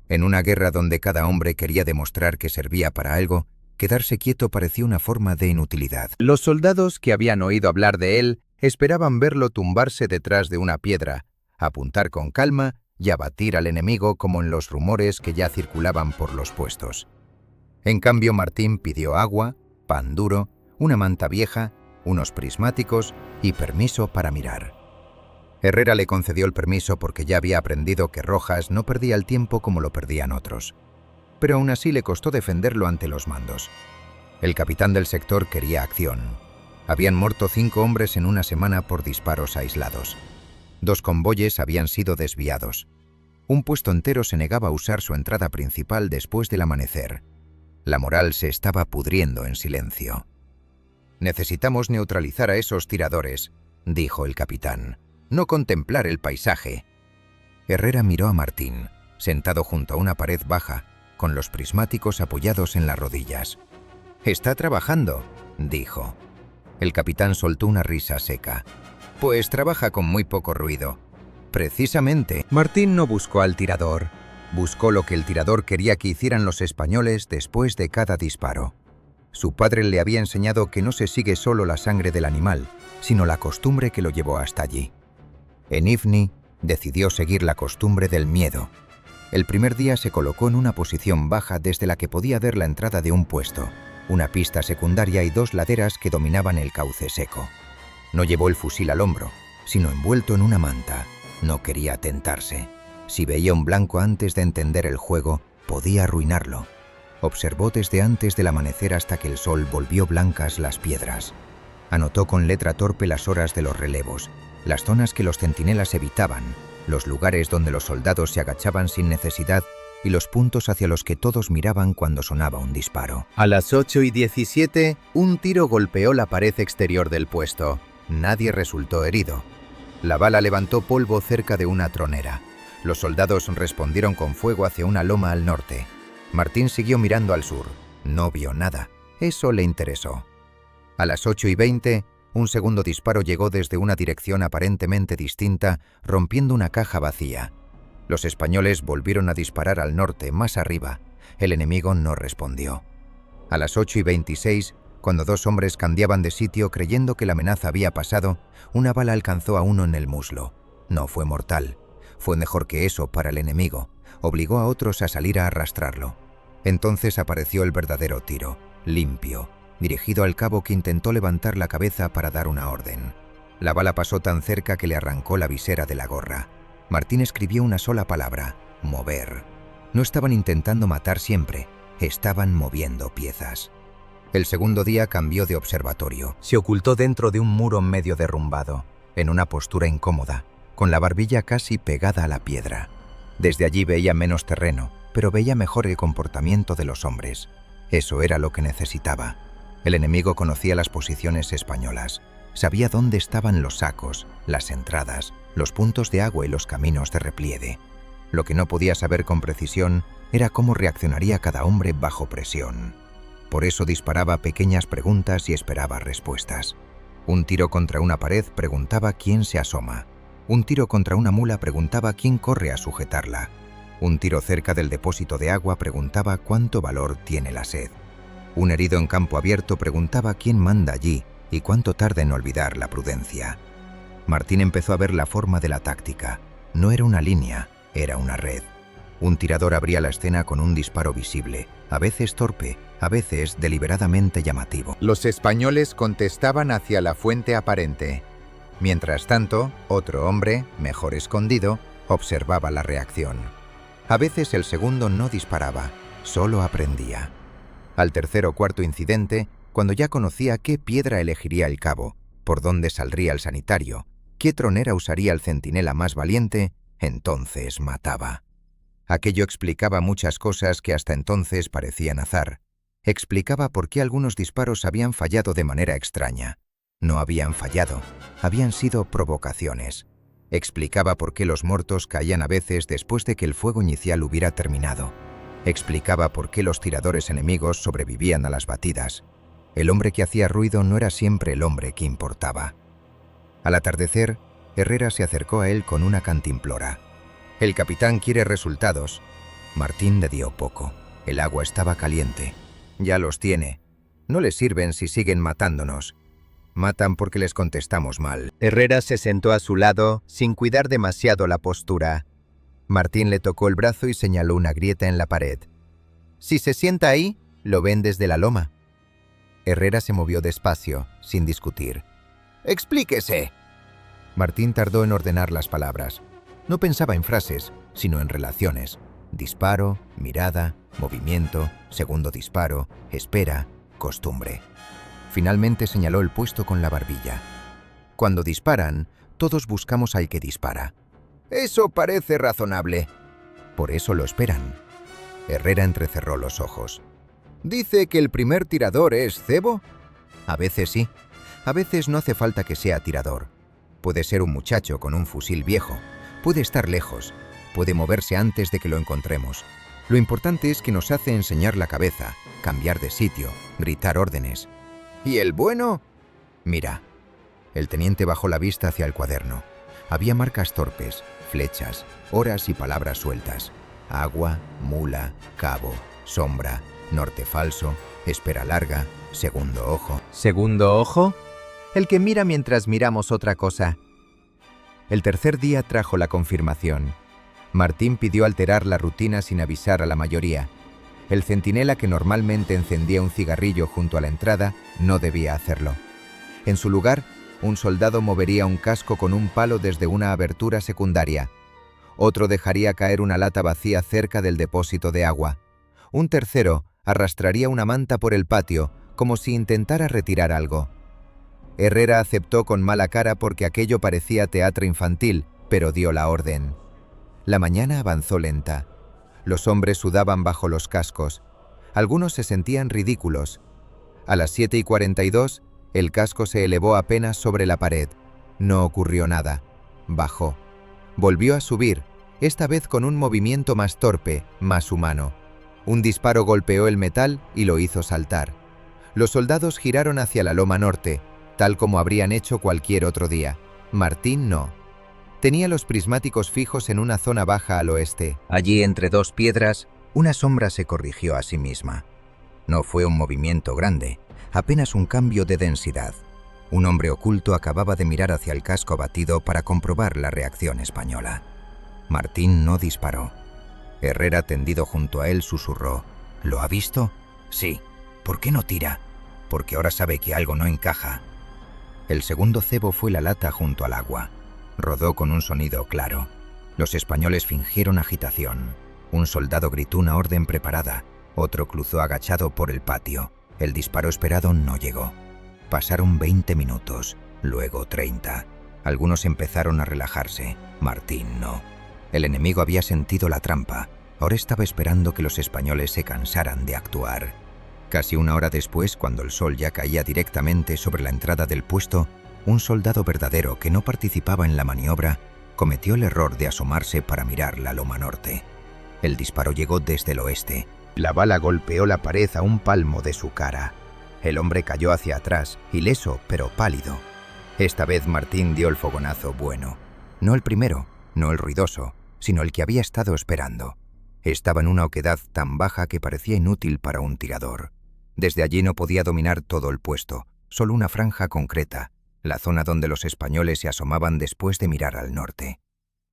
En una guerra donde cada hombre quería demostrar que servía para algo, quedarse quieto parecía una forma de inutilidad. Los soldados que habían oído hablar de él esperaban verlo tumbarse detrás de una piedra, apuntar con calma y abatir al enemigo como en los rumores que ya circulaban por los puestos. En cambio, Martín pidió agua, pan duro, una manta vieja, unos prismáticos y permiso para mirar. Herrera le concedió el permiso porque ya había aprendido que Rojas no perdía el tiempo como lo perdían otros. Pero aún así le costó defenderlo ante los mandos. El capitán del sector quería acción. Habían muerto 5 hombres en una semana por disparos aislados. 2 convoyes habían sido desviados. Un puesto entero se negaba a usar su entrada principal después del amanecer. La moral se estaba pudriendo en silencio. «Necesitamos neutralizar a esos tiradores», dijo el capitán. «No contemplar el paisaje». Herrera miró a Martín, sentado junto a una pared baja, con los prismáticos apoyados en las rodillas. «Está trabajando», dijo. El capitán soltó una risa seca. «Pues trabaja con muy poco ruido». Precisamente, Martín no buscó al tirador. Buscó lo que el tirador quería que hicieran los españoles después de cada disparo. Su padre le había enseñado que no se sigue solo la sangre del animal, sino la costumbre que lo llevó hasta allí. En Ifni, decidió seguir la costumbre del miedo. El primer día se colocó en una posición baja desde la que podía ver la entrada de un puesto, una pista secundaria y 2 laderas que dominaban el cauce seco. No llevó el fusil al hombro, sino envuelto en una manta. No quería tentarse. Si veía un blanco antes de entender el juego, podía arruinarlo. Observó desde antes del amanecer hasta que el sol volvió blancas las piedras. Anotó con letra torpe las horas de los relevos, las zonas que los centinelas evitaban, los lugares donde los soldados se agachaban sin necesidad y los puntos hacia los que todos miraban cuando sonaba un disparo. A las 8:17, un tiro golpeó la pared exterior del puesto. Nadie resultó herido. La bala levantó polvo cerca de una tronera. Los soldados respondieron con fuego hacia una loma al norte. Martín siguió mirando al sur. No vio nada. Eso le interesó. A las 8:20, un segundo disparo llegó desde una dirección aparentemente distinta, rompiendo una caja vacía. Los españoles volvieron a disparar al norte, más arriba. El enemigo no respondió. A las 8:26, cuando dos hombres cambiaban de sitio creyendo que la amenaza había pasado, una bala alcanzó a uno en el muslo. No fue mortal. Fue mejor que eso para el enemigo. Obligó a otros a salir a arrastrarlo. Entonces apareció el verdadero tiro, limpio, dirigido al cabo que intentó levantar la cabeza para dar una orden. La bala pasó tan cerca que le arrancó la visera de la gorra. Martín escribió una sola palabra: mover. No estaban intentando matar siempre, estaban moviendo piezas. El segundo día cambió de observatorio. Se ocultó dentro de un muro medio derrumbado, en una postura incómoda, con la barbilla casi pegada a la piedra. Desde allí veía menos terreno, pero veía mejor el comportamiento de los hombres. Eso era lo que necesitaba. El enemigo conocía las posiciones españolas. Sabía dónde estaban los sacos, las entradas, los puntos de agua y los caminos de repliegue. Lo que no podía saber con precisión era cómo reaccionaría cada hombre bajo presión. Por eso disparaba pequeñas preguntas y esperaba respuestas. Un tiro contra una pared preguntaba quién se asoma. Un tiro contra una mula preguntaba quién corre a sujetarla. Un tiro cerca del depósito de agua preguntaba cuánto valor tiene la sed. Un herido en campo abierto preguntaba quién manda allí y cuánto tarda en olvidar la prudencia. Martín empezó a ver la forma de la táctica. No era una línea, era una red. Un tirador abría la escena con un disparo visible, a veces torpe, a veces deliberadamente llamativo. Los españoles contestaban hacia la fuente aparente. Mientras tanto, otro hombre, mejor escondido, observaba la reacción. A veces el segundo no disparaba, solo aprendía. Al tercer o cuarto incidente, cuando ya conocía qué piedra elegiría el cabo, por dónde saldría el sanitario, qué tronera usaría el centinela más valiente, entonces mataba. Aquello explicaba muchas cosas que hasta entonces parecían azar. Explicaba por qué algunos disparos habían fallado de manera extraña. No habían fallado, habían sido provocaciones. Explicaba por qué los muertos caían a veces después de que el fuego inicial hubiera terminado. Explicaba por qué los tiradores enemigos sobrevivían a las batidas. El hombre que hacía ruido no era siempre el hombre que importaba. Al atardecer, Herrera se acercó a él con una cantimplora. «El capitán quiere resultados». Martín le dio poco. El agua estaba caliente. «Ya los tiene. No les sirven si siguen matándonos. Matan porque les contestamos mal». Herrera se sentó a su lado, sin cuidar demasiado la postura. Martín le tocó el brazo y señaló una grieta en la pared. «Si se sienta ahí, lo ven desde la loma». Herrera se movió despacio, sin discutir. «Explíquese». Martín tardó en ordenar las palabras. No pensaba en frases, sino en relaciones. Disparo, mirada, movimiento, segundo disparo, espera, costumbre. Finalmente señaló el puesto con la barbilla. Cuando disparan, todos buscamos al que dispara. Eso parece razonable. Por eso lo esperan. Herrera entrecerró los ojos. ¿Dice que el primer tirador es cebo? A veces sí. A veces no hace falta que sea tirador. Puede ser un muchacho con un fusil viejo. Puede estar lejos, puede moverse antes de que lo encontremos. Lo importante es que nos hace enseñar la cabeza, cambiar de sitio, gritar órdenes. ¿Y el bueno? Mira. El teniente bajó la vista hacia el cuaderno. Había marcas torpes, flechas, horas y palabras sueltas. Agua, mula, cabo, sombra, norte falso, espera larga, segundo ojo. ¿Segundo ojo? El que mira mientras miramos otra cosa. El tercer día trajo la confirmación. Martín pidió alterar la rutina sin avisar a la mayoría. El centinela que normalmente encendía un cigarrillo junto a la entrada no debía hacerlo. En su lugar, un soldado movería un casco con un palo desde una abertura secundaria. Otro dejaría caer una lata vacía cerca del depósito de agua. Un tercero arrastraría una manta por el patio, como si intentara retirar algo. Herrera aceptó con mala cara porque aquello parecía teatro infantil, pero dio la orden. La mañana avanzó lenta. Los hombres sudaban bajo los cascos. Algunos se sentían ridículos. A las 7:42, el casco se elevó apenas sobre la pared. No ocurrió nada. bajó. Volvió a subir, esta vez con un movimiento más torpe, más humano. Un disparo golpeó el metal y lo hizo saltar. Los soldados giraron hacia la loma norte, tal como habrían hecho cualquier otro día. Martín no. Tenía los prismáticos fijos en una zona baja al oeste. Allí, entre dos piedras, una sombra se corrigió a sí misma. No fue un movimiento grande, apenas un cambio de densidad. Un hombre oculto acababa de mirar hacia el casco abatido para comprobar la reacción española. Martín no disparó. Herrera, tendido junto a él, susurró: ¿Lo ha visto? Sí. ¿Por qué no tira? Porque ahora sabe que algo no encaja. El segundo cebo fue la lata junto al agua. Rodó con un sonido claro. Los españoles fingieron agitación. Un soldado gritó una orden preparada. Otro cruzó agachado por el patio. El disparo esperado no llegó. Pasaron 20 minutos, luego 30. Algunos empezaron a relajarse. Martín no. El enemigo había sentido la trampa. Ahora estaba esperando que los españoles se cansaran de actuar. Casi una hora después, cuando el sol ya caía directamente sobre la entrada del puesto, un soldado verdadero que no participaba en la maniobra cometió el error de asomarse para mirar la loma norte. El disparo llegó desde el oeste. La bala golpeó la pared a un palmo de su cara. El hombre cayó hacia atrás, ileso pero pálido. Esta vez Martín dio el fogonazo bueno. No el primero, no el ruidoso, sino el que había estado esperando. Estaba en una oquedad tan baja que parecía inútil para un tirador. Desde allí no podía dominar todo el puesto, solo una franja concreta, la zona donde los españoles se asomaban después de mirar al norte.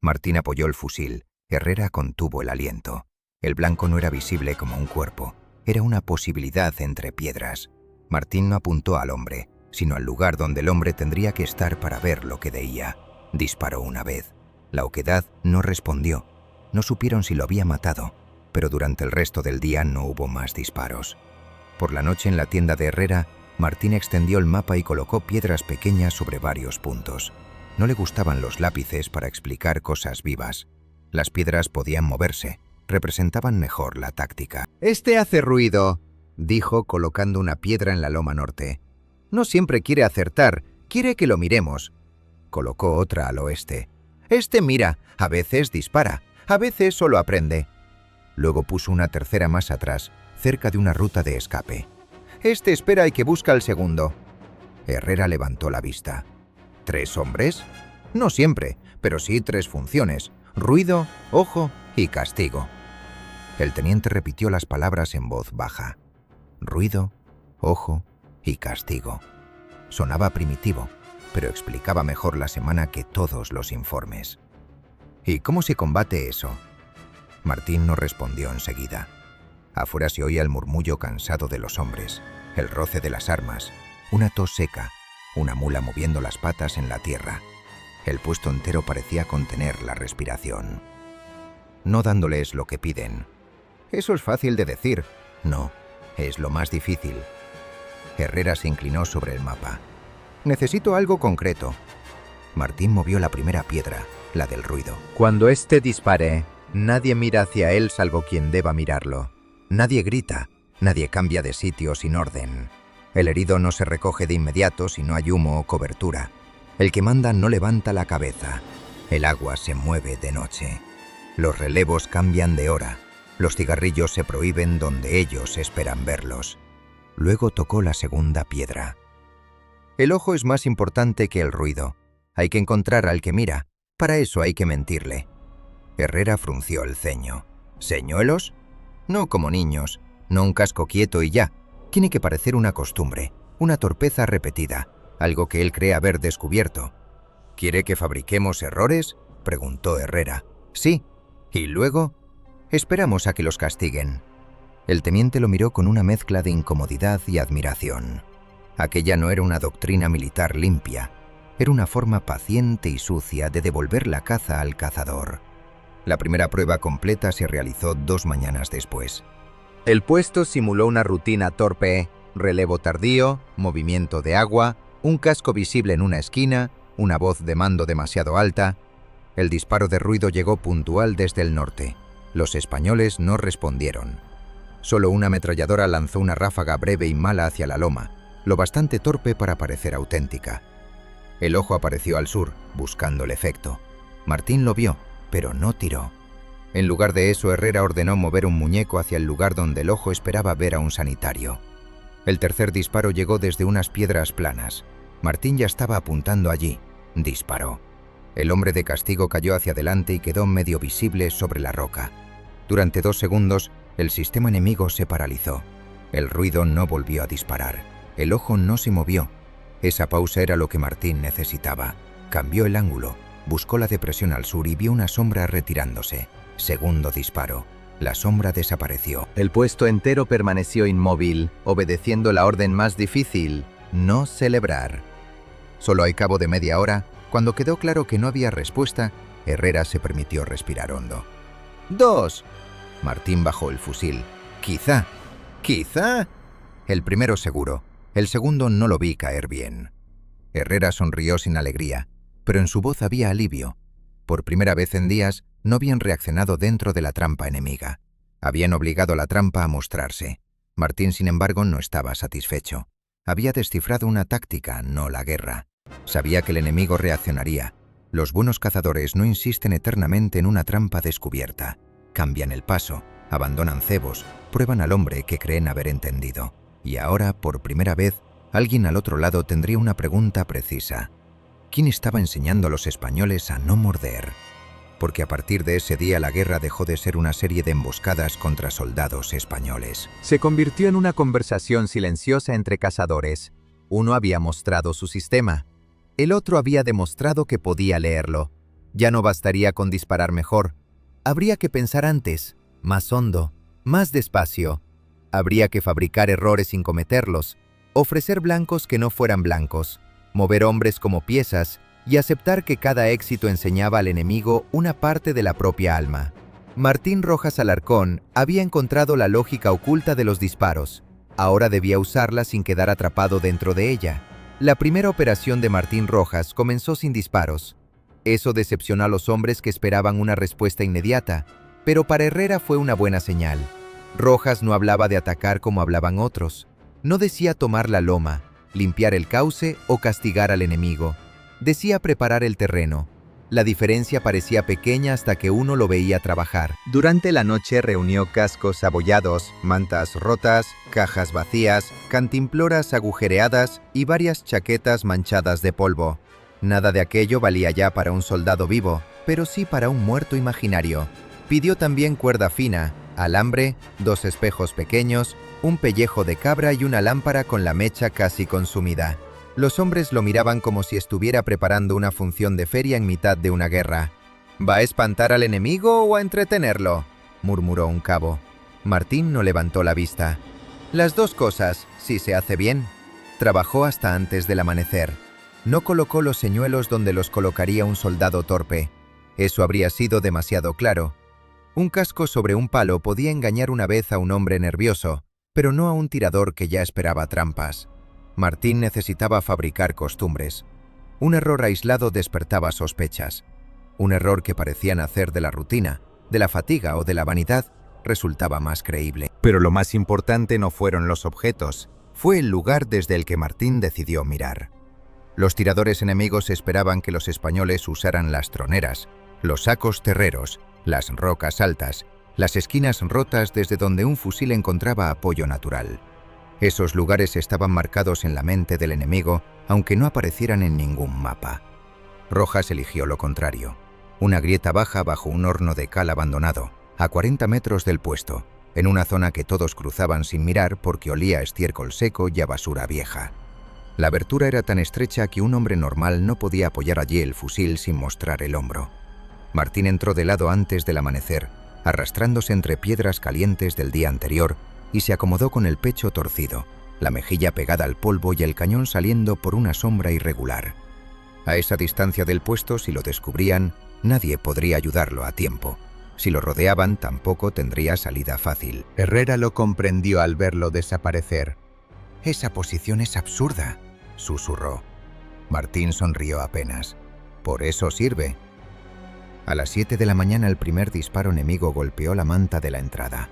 Martín apoyó el fusil. Herrera contuvo el aliento. El blanco no era visible como un cuerpo, era una posibilidad entre piedras. Martín no apuntó al hombre, sino al lugar donde el hombre tendría que estar para ver lo que veía. Disparó una vez. La oquedad no respondió. No supieron si lo había matado, pero durante el resto del día no hubo más disparos. Por la noche, en la tienda de Herrera, Martín extendió el mapa y colocó piedras pequeñas sobre varios puntos. No le gustaban los lápices para explicar cosas vivas. Las piedras podían moverse, representaban mejor la táctica. «Este hace ruido», dijo colocando una piedra en la loma norte. «No siempre quiere acertar, quiere que lo miremos». Colocó otra al oeste. «Este mira, a veces dispara, a veces solo aprende». Luego puso una tercera más atrás, cerca de una ruta de escape. «Este espera y que busca el segundo». Herrera levantó la vista. ¿3 hombres? No siempre, pero sí 3 funciones: ruido, ojo y castigo. El teniente repitió las palabras en voz baja. Ruido, ojo y castigo. Sonaba primitivo, pero explicaba mejor la semana que todos los informes. ¿Y cómo se combate eso? Martín no respondió enseguida. Afuera se oía el murmullo cansado de los hombres, el roce de las armas, una tos seca, una mula moviendo las patas en la tierra. El puesto entero parecía contener la respiración. No dándoles lo que piden. Eso es fácil de decir. No, es lo más difícil. Herrera se inclinó sobre el mapa. Necesito algo concreto. Martín movió la primera piedra, la del ruido. Cuando éste dispare, nadie mira hacia él salvo quien deba mirarlo. Nadie grita, nadie cambia de sitio sin orden. El herido no se recoge de inmediato si no hay humo o cobertura. El que manda no levanta la cabeza. El agua se mueve de noche. Los relevos cambian de hora. Los cigarrillos se prohíben donde ellos esperan verlos. Luego tocó la segunda piedra. El ojo es más importante que el ruido. Hay que encontrar al que mira. Para eso hay que mentirle. Herrera frunció el ceño. ¿Señuelos? No como niños. No un casco quieto y ya. Tiene que parecer una costumbre, una torpeza repetida, algo que él cree haber descubierto. ¿Quiere que fabriquemos errores?, preguntó Herrera. Sí. ¿Y luego? Esperamos a que los castiguen. El teniente lo miró con una mezcla de incomodidad y admiración. Aquella no era una doctrina militar limpia, era una forma paciente y sucia de devolver la caza al cazador. La primera prueba completa se realizó 2 mañanas después. El puesto simuló una rutina torpe: relevo tardío, movimiento de agua, un casco visible en una esquina, una voz de mando demasiado alta. El disparo de ruido llegó puntual desde el norte. Los españoles no respondieron. Solo una ametralladora lanzó una ráfaga breve y mala hacia la loma, lo bastante torpe para parecer auténtica. El ojo apareció al sur, buscando el efecto. Martín lo vio, pero no tiró. En lugar de eso, Herrera ordenó mover un muñeco hacia el lugar donde el ojo esperaba ver a un sanitario. El tercer disparo llegó desde unas piedras planas. Martín ya estaba apuntando allí. Disparó. El hombre de castigo cayó hacia adelante y quedó medio visible sobre la roca. Durante 2 segundos, el sistema enemigo se paralizó. El ruido no volvió a disparar. El ojo no se movió. Esa pausa era lo que Martín necesitaba. Cambió el ángulo, buscó la depresión al sur y vio una sombra retirándose. Segundo disparo. La sombra desapareció. El puesto entero permaneció inmóvil, obedeciendo la orden más difícil: no celebrar. Solo al cabo de media hora, cuando quedó claro que no había respuesta, Herrera se permitió respirar hondo. ¡2! Martín bajó el fusil. ¡Quizá! El primero seguro. El segundo no lo vi caer bien. Herrera sonrió sin alegría, pero en su voz había alivio. Por primera vez en días, no habían reaccionado dentro de la trampa enemiga. Habían obligado a la trampa a mostrarse. Martín, sin embargo, no estaba satisfecho. Había descifrado una táctica, no la guerra. Sabía que el enemigo reaccionaría. Los buenos cazadores no insisten eternamente en una trampa descubierta. Cambian el paso, abandonan cebos, prueban al hombre que creen haber entendido. Y ahora, por primera vez, alguien al otro lado tendría una pregunta precisa. ¿Quién estaba enseñando a los españoles a no morder? Porque a partir de ese día la guerra dejó de ser una serie de emboscadas contra soldados españoles. Se convirtió en una conversación silenciosa entre cazadores. Uno había mostrado su sistema. El otro había demostrado que podía leerlo. Ya no bastaría con disparar mejor. Habría que pensar antes, más hondo, más despacio. Habría que fabricar errores sin cometerlos, ofrecer blancos que no fueran blancos, mover hombres como piezas y aceptar que cada éxito enseñaba al enemigo una parte de la propia alma. Martín Rojas Alarcón había encontrado la lógica oculta de los disparos. Ahora debía usarla sin quedar atrapado dentro de ella. La primera operación de Martín Rojas comenzó sin disparos. Eso decepcionó a los hombres que esperaban una respuesta inmediata, pero para Herrera fue una buena señal. Rojas no hablaba de atacar como hablaban otros. No decía tomar la loma, limpiar el cauce o castigar al enemigo. Decía preparar el terreno. La diferencia parecía pequeña hasta que uno lo veía trabajar. Durante la noche reunió cascos abollados, mantas rotas, cajas vacías, cantimploras agujereadas y varias chaquetas manchadas de polvo. Nada de aquello valía ya para un soldado vivo, pero sí para un muerto imaginario. Pidió también cuerda fina, alambre, 2 espejos pequeños, un pellejo de cabra y una lámpara con la mecha casi consumida. Los hombres lo miraban como si estuviera preparando una función de feria en mitad de una guerra. ¿Va a espantar al enemigo o a entretenerlo?, murmuró un cabo. Martín no levantó la vista. Las dos cosas, si se hace bien. Trabajó hasta antes del amanecer. No colocó los señuelos donde los colocaría un soldado torpe. Eso habría sido demasiado claro. Un casco sobre un palo podía engañar una vez a un hombre nervioso, pero no a un tirador que ya esperaba trampas. Martín necesitaba fabricar costumbres. Un error aislado despertaba sospechas. Un error que parecía nacer de la rutina, de la fatiga o de la vanidad, resultaba más creíble. Pero lo más importante no fueron los objetos, fue el lugar desde el que Martín decidió mirar. Los tiradores enemigos esperaban que los españoles usaran las troneras, los sacos terreros, las rocas altas, las esquinas rotas desde donde un fusil encontraba apoyo natural. Esos lugares estaban marcados en la mente del enemigo, aunque no aparecieran en ningún mapa. Rojas eligió lo contrario. Una grieta baja bajo un horno de cal abandonado, a 40 metros del puesto, en una zona que todos cruzaban sin mirar porque olía a estiércol seco y a basura vieja. La abertura era tan estrecha que un hombre normal no podía apoyar allí el fusil sin mostrar el hombro. Martín entró de lado antes del amanecer, arrastrándose entre piedras calientes del día anterior, y se acomodó con el pecho torcido, la mejilla pegada al polvo y el cañón saliendo por una sombra irregular. A esa distancia del puesto, si lo descubrían, nadie podría ayudarlo a tiempo. Si lo rodeaban, tampoco tendría salida fácil. Herrera lo comprendió al verlo desaparecer. «Esa posición es absurda», susurró. Martín sonrió apenas. «Por eso sirve». A las 7 de la mañana el primer disparo enemigo golpeó la manta de la entrada.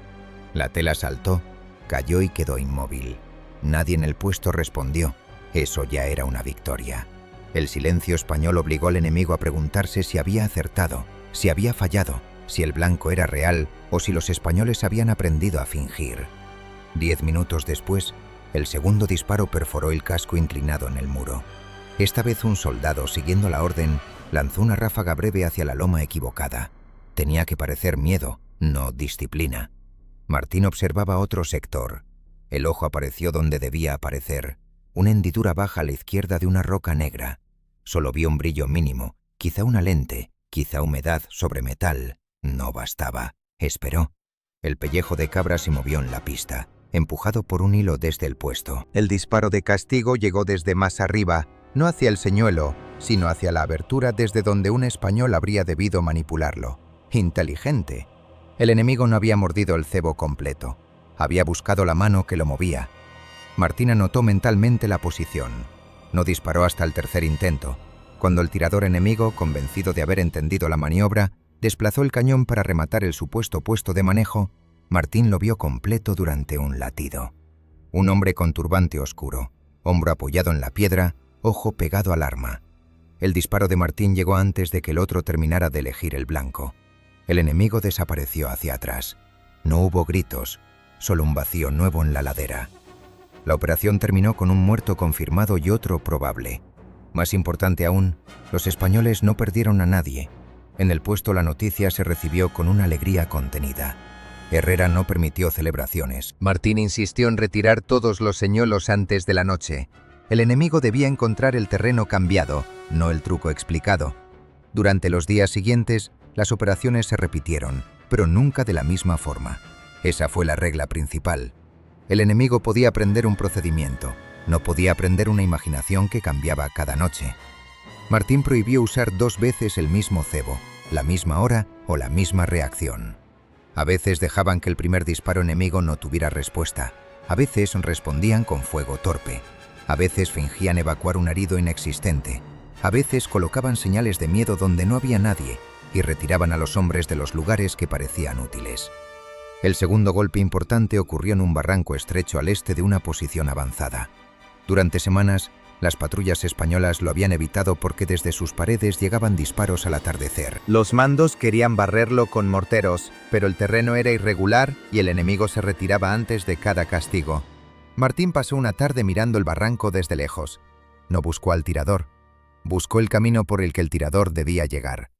La tela saltó, cayó y quedó inmóvil. Nadie en el puesto respondió. Eso ya era una victoria. El silencio español obligó al enemigo a preguntarse si había acertado, si había fallado, si el blanco era real o si los españoles habían aprendido a fingir. 10 minutos después, el segundo disparo perforó el casco inclinado en el muro. Esta vez un soldado, siguiendo la orden, lanzó una ráfaga breve hacia la loma equivocada. Tenía que parecer miedo, no disciplina. Martín observaba otro sector. El ojo apareció donde debía aparecer, una hendidura baja a la izquierda de una roca negra. Solo vio un brillo mínimo, quizá una lente, quizá humedad sobre metal. No bastaba. Esperó. El pellejo de cabra se movió en la pista, empujado por un hilo desde el puesto. El disparo de castigo llegó desde más arriba, no hacia el señuelo, sino hacia la abertura desde donde un español habría debido manipularlo. Inteligente. El enemigo no había mordido el cebo completo. Había buscado la mano que lo movía. Martín anotó mentalmente la posición. No disparó hasta el tercer intento. Cuando el tirador enemigo, convencido de haber entendido la maniobra, desplazó el cañón para rematar el supuesto puesto de manejo, Martín lo vio completo durante un latido. Un hombre con turbante oscuro, hombro apoyado en la piedra, ojo pegado al arma. El disparo de Martín llegó antes de que el otro terminara de elegir el blanco. El enemigo desapareció hacia atrás. No hubo gritos, solo un vacío nuevo en la ladera. La operación terminó con un muerto confirmado y otro probable. Más importante aún, los españoles no perdieron a nadie. En el puesto la noticia se recibió con una alegría contenida. Herrera no permitió celebraciones. Martín insistió en retirar todos los señuelos antes de la noche. El enemigo debía encontrar el terreno cambiado, no el truco explicado. Durante los días siguientes, las operaciones se repitieron, pero nunca de la misma forma. Esa fue la regla principal. El enemigo podía aprender un procedimiento, no podía aprender una imaginación que cambiaba cada noche. Martín prohibió usar 2 veces el mismo cebo, la misma hora o la misma reacción. A veces dejaban que el primer disparo enemigo no tuviera respuesta. A veces respondían con fuego torpe. A veces fingían evacuar un herido inexistente. A veces colocaban señales de miedo donde no había nadie y retiraban a los hombres de los lugares que parecían útiles. El segundo golpe importante ocurrió en un barranco estrecho al este de una posición avanzada. Durante semanas, las patrullas españolas lo habían evitado porque desde sus paredes llegaban disparos al atardecer. Los mandos querían barrerlo con morteros, pero el terreno era irregular y el enemigo se retiraba antes de cada castigo. Martín pasó una tarde mirando el barranco desde lejos. No buscó al tirador. Buscó el camino por el que el tirador debía llegar.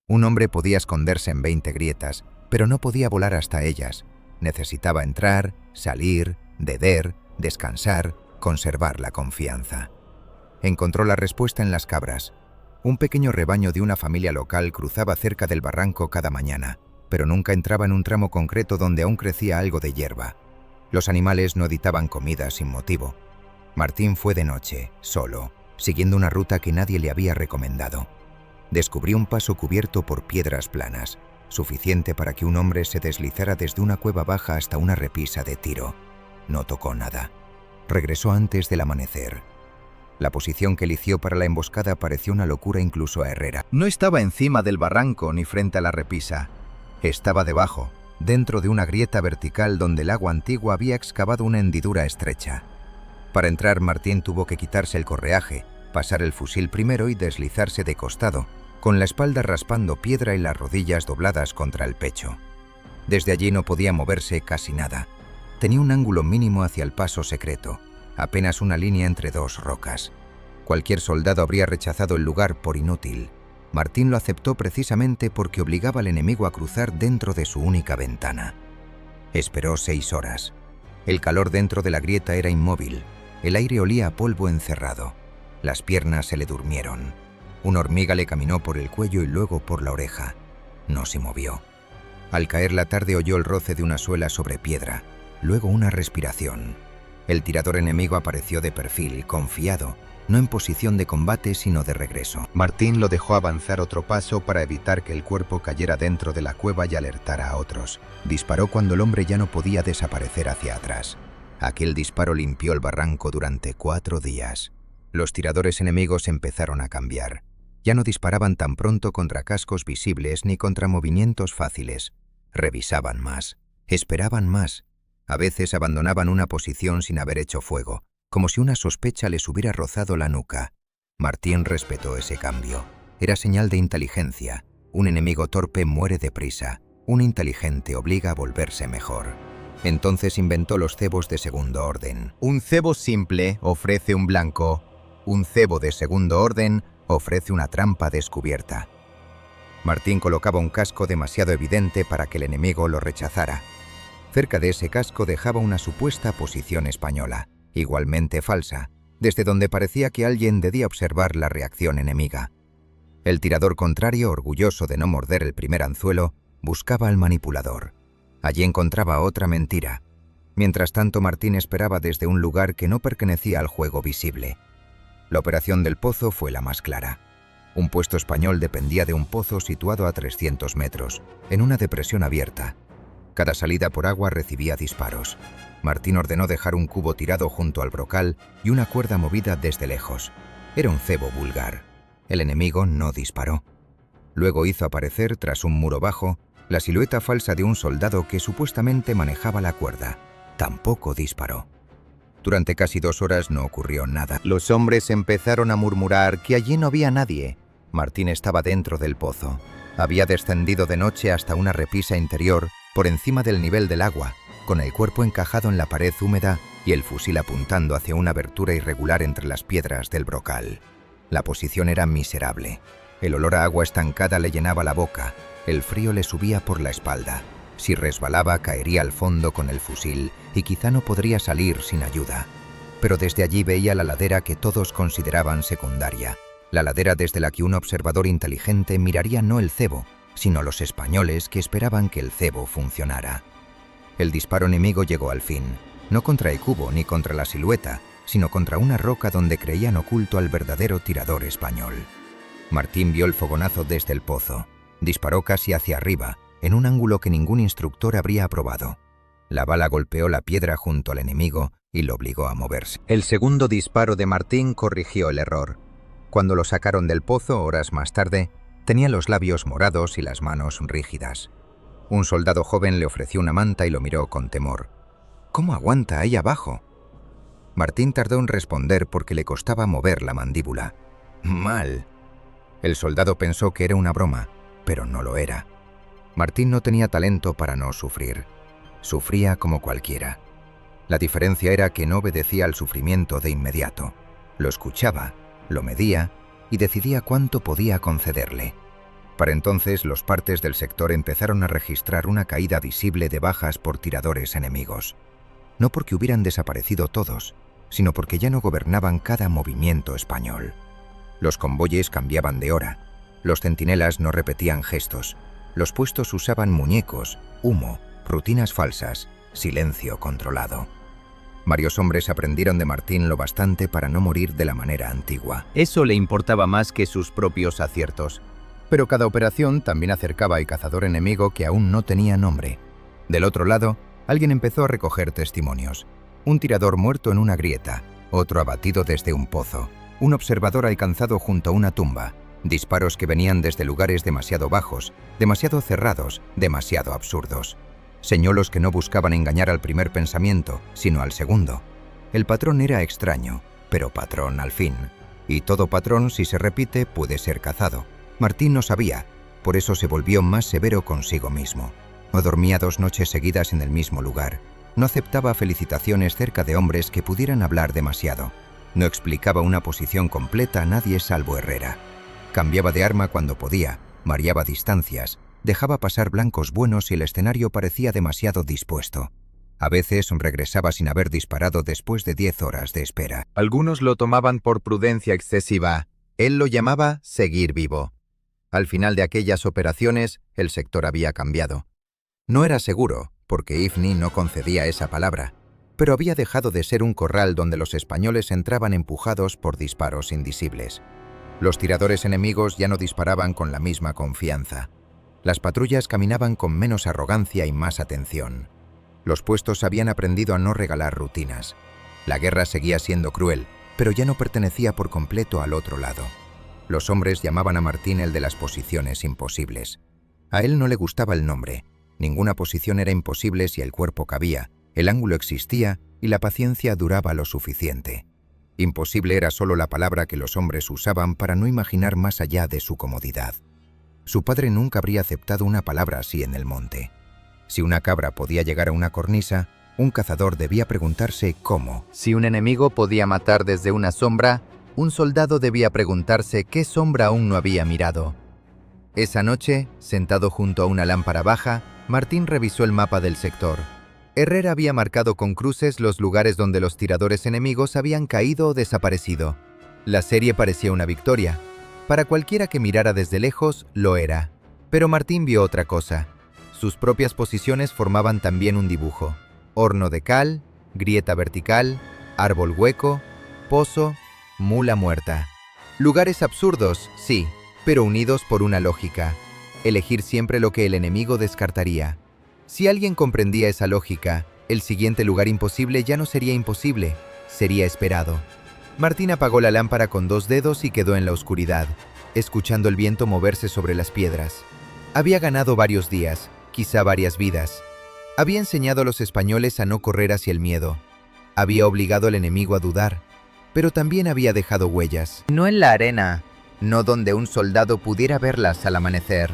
Un hombre podía esconderse en 20 grietas, pero no podía volar hasta ellas. Necesitaba entrar, salir, beber, descansar, conservar la confianza. Encontró la respuesta en las cabras. Un pequeño rebaño de una familia local cruzaba cerca del barranco cada mañana, pero nunca entraba en un tramo concreto donde aún crecía algo de hierba. Los animales no editaban comida sin motivo. Martín fue de noche, solo, siguiendo una ruta que nadie le había recomendado. Descubrió un paso cubierto por piedras planas, suficiente para que un hombre se deslizara desde una cueva baja hasta una repisa de tiro. No tocó nada. Regresó antes del amanecer. La posición que eligió para la emboscada pareció una locura incluso a Herrera. No estaba encima del barranco ni frente a la repisa. Estaba debajo, dentro de una grieta vertical donde el agua antigua había excavado una hendidura estrecha. Para entrar, Martín tuvo que quitarse el correaje, pasar el fusil primero y deslizarse de costado, con la espalda raspando piedra y las rodillas dobladas contra el pecho. Desde allí no podía moverse casi nada. Tenía un ángulo mínimo hacia el paso secreto, apenas una línea entre 2 rocas. Cualquier soldado habría rechazado el lugar por inútil. Martín lo aceptó precisamente porque obligaba al enemigo a cruzar dentro de su única ventana. Esperó 6 horas. El calor dentro de la grieta era inmóvil. El aire olía a polvo encerrado. Las piernas se le durmieron. Una hormiga le caminó por el cuello y luego por la oreja. No se movió. Al caer la tarde oyó el roce de una suela sobre piedra, luego una respiración. El tirador enemigo apareció de perfil, confiado, no en posición de combate sino de regreso. Martín lo dejó avanzar otro paso para evitar que el cuerpo cayera dentro de la cueva y alertara a otros. Disparó cuando el hombre ya no podía desaparecer hacia atrás. Aquel disparo limpió el barranco durante 4 días. Los tiradores enemigos empezaron a cambiar. Ya no disparaban tan pronto contra cascos visibles ni contra movimientos fáciles. Revisaban más, esperaban más. A veces abandonaban una posición sin haber hecho fuego, como si una sospecha les hubiera rozado la nuca. Martín respetó ese cambio. Era señal de inteligencia. Un enemigo torpe muere deprisa. Un inteligente obliga a volverse mejor. Entonces inventó los cebos de segundo orden. Un cebo simple ofrece un blanco. Un cebo de segundo orden ofrece una trampa descubierta. Martín colocaba un casco demasiado evidente para que el enemigo lo rechazara. Cerca de ese casco dejaba una supuesta posición española, igualmente falsa, desde donde parecía que alguien debía observar la reacción enemiga. El tirador contrario, orgulloso de no morder el primer anzuelo, buscaba al manipulador. Allí encontraba otra mentira. Mientras tanto, Martín esperaba desde un lugar que no pertenecía al juego visible. La operación del pozo fue la más clara. Un puesto español dependía de un pozo situado a 300 metros, en una depresión abierta. Cada salida por agua recibía disparos. Martín ordenó dejar un cubo tirado junto al brocal y una cuerda movida desde lejos. Era un cebo vulgar. El enemigo no disparó. Luego hizo aparecer, tras un muro bajo, la silueta falsa de un soldado que supuestamente manejaba la cuerda. Tampoco disparó. Durante casi 2 horas no ocurrió nada. Los hombres empezaron a murmurar que allí no había nadie. Martín estaba dentro del pozo. Había descendido de noche hasta una repisa interior, por encima del nivel del agua, con el cuerpo encajado en la pared húmeda y el fusil apuntando hacia una abertura irregular entre las piedras del brocal. La posición era miserable. El olor a agua estancada le llenaba la boca. El frío le subía por la espalda. Si resbalaba, caería al fondo con el fusil y quizá no podría salir sin ayuda. Pero desde allí veía la ladera que todos consideraban secundaria. La ladera desde la que un observador inteligente miraría no el cebo, sino los españoles que esperaban que el cebo funcionara. El disparo enemigo llegó al fin, no contra el cubo ni contra la silueta, sino contra una roca donde creían oculto al verdadero tirador español. Martín vio el fogonazo desde el pozo. Disparó casi hacia arriba, en un ángulo que ningún instructor habría aprobado. La bala golpeó la piedra junto al enemigo y lo obligó a moverse. El segundo disparo de Martín corrigió el error. Cuando lo sacaron del pozo, horas más tarde, tenía los labios morados y las manos rígidas. Un soldado joven le ofreció una manta y lo miró con temor. ¿Cómo aguanta ahí abajo? Martín tardó en responder porque le costaba mover la mandíbula. Mal. El soldado pensó que era una broma, pero no lo era. Martín no tenía talento para no sufrir. Sufría como cualquiera. La diferencia era que no obedecía al sufrimiento de inmediato. Lo escuchaba, lo medía y decidía cuánto podía concederle. Para entonces, los partes del sector empezaron a registrar una caída visible de bajas por tiradores enemigos. No porque hubieran desaparecido todos, sino porque ya no gobernaban cada movimiento español. Los convoyes cambiaban de hora. Los centinelas no repetían gestos. Los puestos usaban muñecos, humo, rutinas falsas, silencio controlado. Varios hombres aprendieron de Martín lo bastante para no morir de la manera antigua. Eso le importaba más que sus propios aciertos. Pero cada operación también acercaba al cazador enemigo que aún no tenía nombre. Del otro lado, alguien empezó a recoger testimonios. Un tirador muerto en una grieta, otro abatido desde un pozo, un observador alcanzado junto a una tumba, disparos que venían desde lugares demasiado bajos, demasiado cerrados, demasiado absurdos. Señuelos que no buscaban engañar al primer pensamiento, sino al segundo. El patrón era extraño, pero patrón al fin. Y todo patrón, si se repite, puede ser cazado. Martín no sabía, por eso se volvió más severo consigo mismo. No dormía 2 noches seguidas en el mismo lugar. No aceptaba felicitaciones cerca de hombres que pudieran hablar demasiado. No explicaba una posición completa a nadie salvo Herrera. Cambiaba de arma cuando podía, mareaba distancias, dejaba pasar blancos buenos y el escenario parecía demasiado dispuesto. A veces regresaba sin haber disparado después de 10 horas de espera. Algunos lo tomaban por prudencia excesiva. Él lo llamaba seguir vivo. Al final de aquellas operaciones, el sector había cambiado. No era seguro, porque Ifni no concedía esa palabra, pero había dejado de ser un corral donde los españoles entraban empujados por disparos indisibles. Los tiradores enemigos ya no disparaban con la misma confianza. Las patrullas caminaban con menos arrogancia y más atención. Los puestos habían aprendido a no regalar rutinas. La guerra seguía siendo cruel, pero ya no pertenecía por completo al otro lado. Los hombres llamaban a Martín el de las posiciones imposibles. A él no le gustaba el nombre. Ninguna posición era imposible si el cuerpo cabía, el ángulo existía y la paciencia duraba lo suficiente. Imposible era solo la palabra que los hombres usaban para no imaginar más allá de su comodidad. Su padre nunca habría aceptado una palabra así en el monte. Si una cabra podía llegar a una cornisa, un cazador debía preguntarse cómo. Si un enemigo podía matar desde una sombra, un soldado debía preguntarse qué sombra aún no había mirado. Esa noche, sentado junto a una lámpara baja, Martín revisó el mapa del sector. Herrera había marcado con cruces los lugares donde los tiradores enemigos habían caído o desaparecido. La serie parecía una victoria. Para cualquiera que mirara desde lejos, lo era. Pero Martín vio otra cosa. Sus propias posiciones formaban también un dibujo. Horno de cal, grieta vertical, árbol hueco, pozo, mula muerta. Lugares absurdos, sí, pero unidos por una lógica. Elegir siempre lo que el enemigo descartaría. Si alguien comprendía esa lógica, el siguiente lugar imposible ya no sería imposible, sería esperado. Martín apagó la lámpara con 2 dedos y quedó en la oscuridad, escuchando el viento moverse sobre las piedras. Había ganado varios días, quizá varias vidas. Había enseñado a los españoles a no correr hacia el miedo. Había obligado al enemigo a dudar, pero también había dejado huellas. No en la arena, no donde un soldado pudiera verlas al amanecer.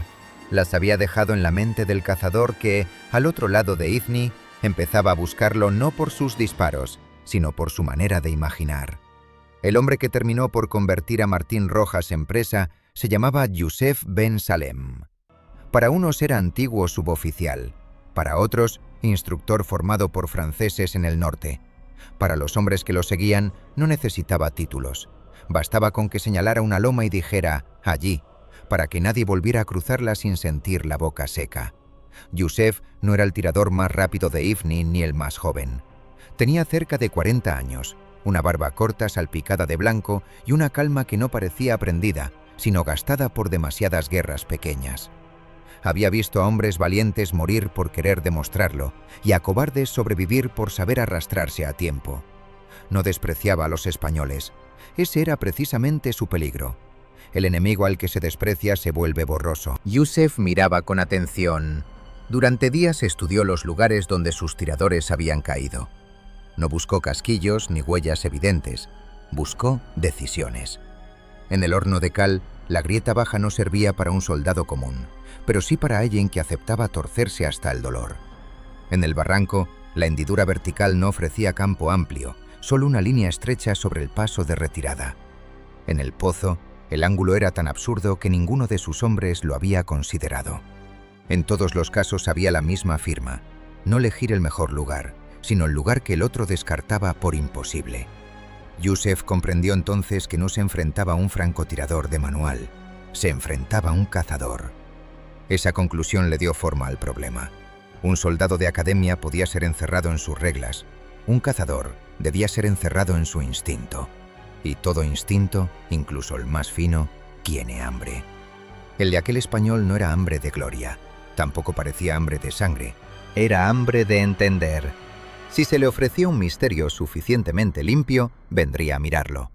Las había dejado en la mente del cazador que, al otro lado de Ifni, empezaba a buscarlo no por sus disparos, sino por su manera de imaginar. El hombre que terminó por convertir a Martín Rojas en presa se llamaba Yusef Ben Salem. Para unos era antiguo suboficial, para otros, instructor formado por franceses en el norte. Para los hombres que lo seguían, no necesitaba títulos. Bastaba con que señalara una loma y dijera «allí», para que nadie volviera a cruzarla sin sentir la boca seca. Yusef no era el tirador más rápido de Ifni ni el más joven. Tenía cerca de 40 años, una barba corta salpicada de blanco y una calma que no parecía aprendida, sino gastada por demasiadas guerras pequeñas. Había visto a hombres valientes morir por querer demostrarlo y a cobardes sobrevivir por saber arrastrarse a tiempo. No despreciaba a los españoles. Ese era precisamente su peligro. El enemigo al que se desprecia se vuelve borroso. Yusef miraba con atención. Durante días estudió los lugares donde sus tiradores habían caído. No buscó casquillos ni huellas evidentes. Buscó decisiones. En el horno de cal, la grieta baja no servía para un soldado común, pero sí para alguien que aceptaba torcerse hasta el dolor. En el barranco, la hendidura vertical no ofrecía campo amplio, solo una línea estrecha sobre el paso de retirada. En el pozo, el ángulo era tan absurdo que ninguno de sus hombres lo había considerado. En todos los casos había la misma firma: no elegir el mejor lugar, sino el lugar que el otro descartaba por imposible. Yusef comprendió entonces que no se enfrentaba a un francotirador de manual, se enfrentaba a un cazador. Esa conclusión le dio forma al problema. Un soldado de academia podía ser encerrado en sus reglas, un cazador debía ser encerrado en su instinto. Y todo instinto, incluso el más fino, tiene hambre. El de aquel español no era hambre de gloria, tampoco parecía hambre de sangre, era hambre de entender. Si se le ofrecía un misterio suficientemente limpio, vendría a mirarlo.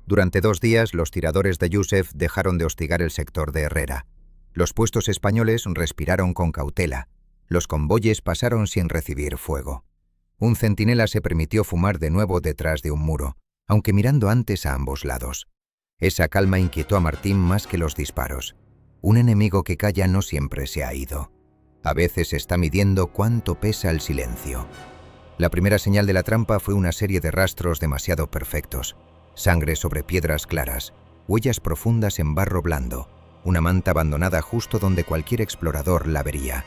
Durante 2 días, los tiradores de Yusef dejaron de hostigar el sector de Herrera. Los puestos españoles respiraron con cautela. Los convoyes pasaron sin recibir fuego. Un centinela se permitió fumar de nuevo detrás de un muro, aunque mirando antes a ambos lados. Esa calma inquietó a Martín más que los disparos. Un enemigo que calla no siempre se ha ido. A veces está midiendo cuánto pesa el silencio. La primera señal de la trampa fue una serie de rastros demasiado perfectos. Sangre sobre piedras claras, huellas profundas en barro blando, una manta abandonada justo donde cualquier explorador la vería.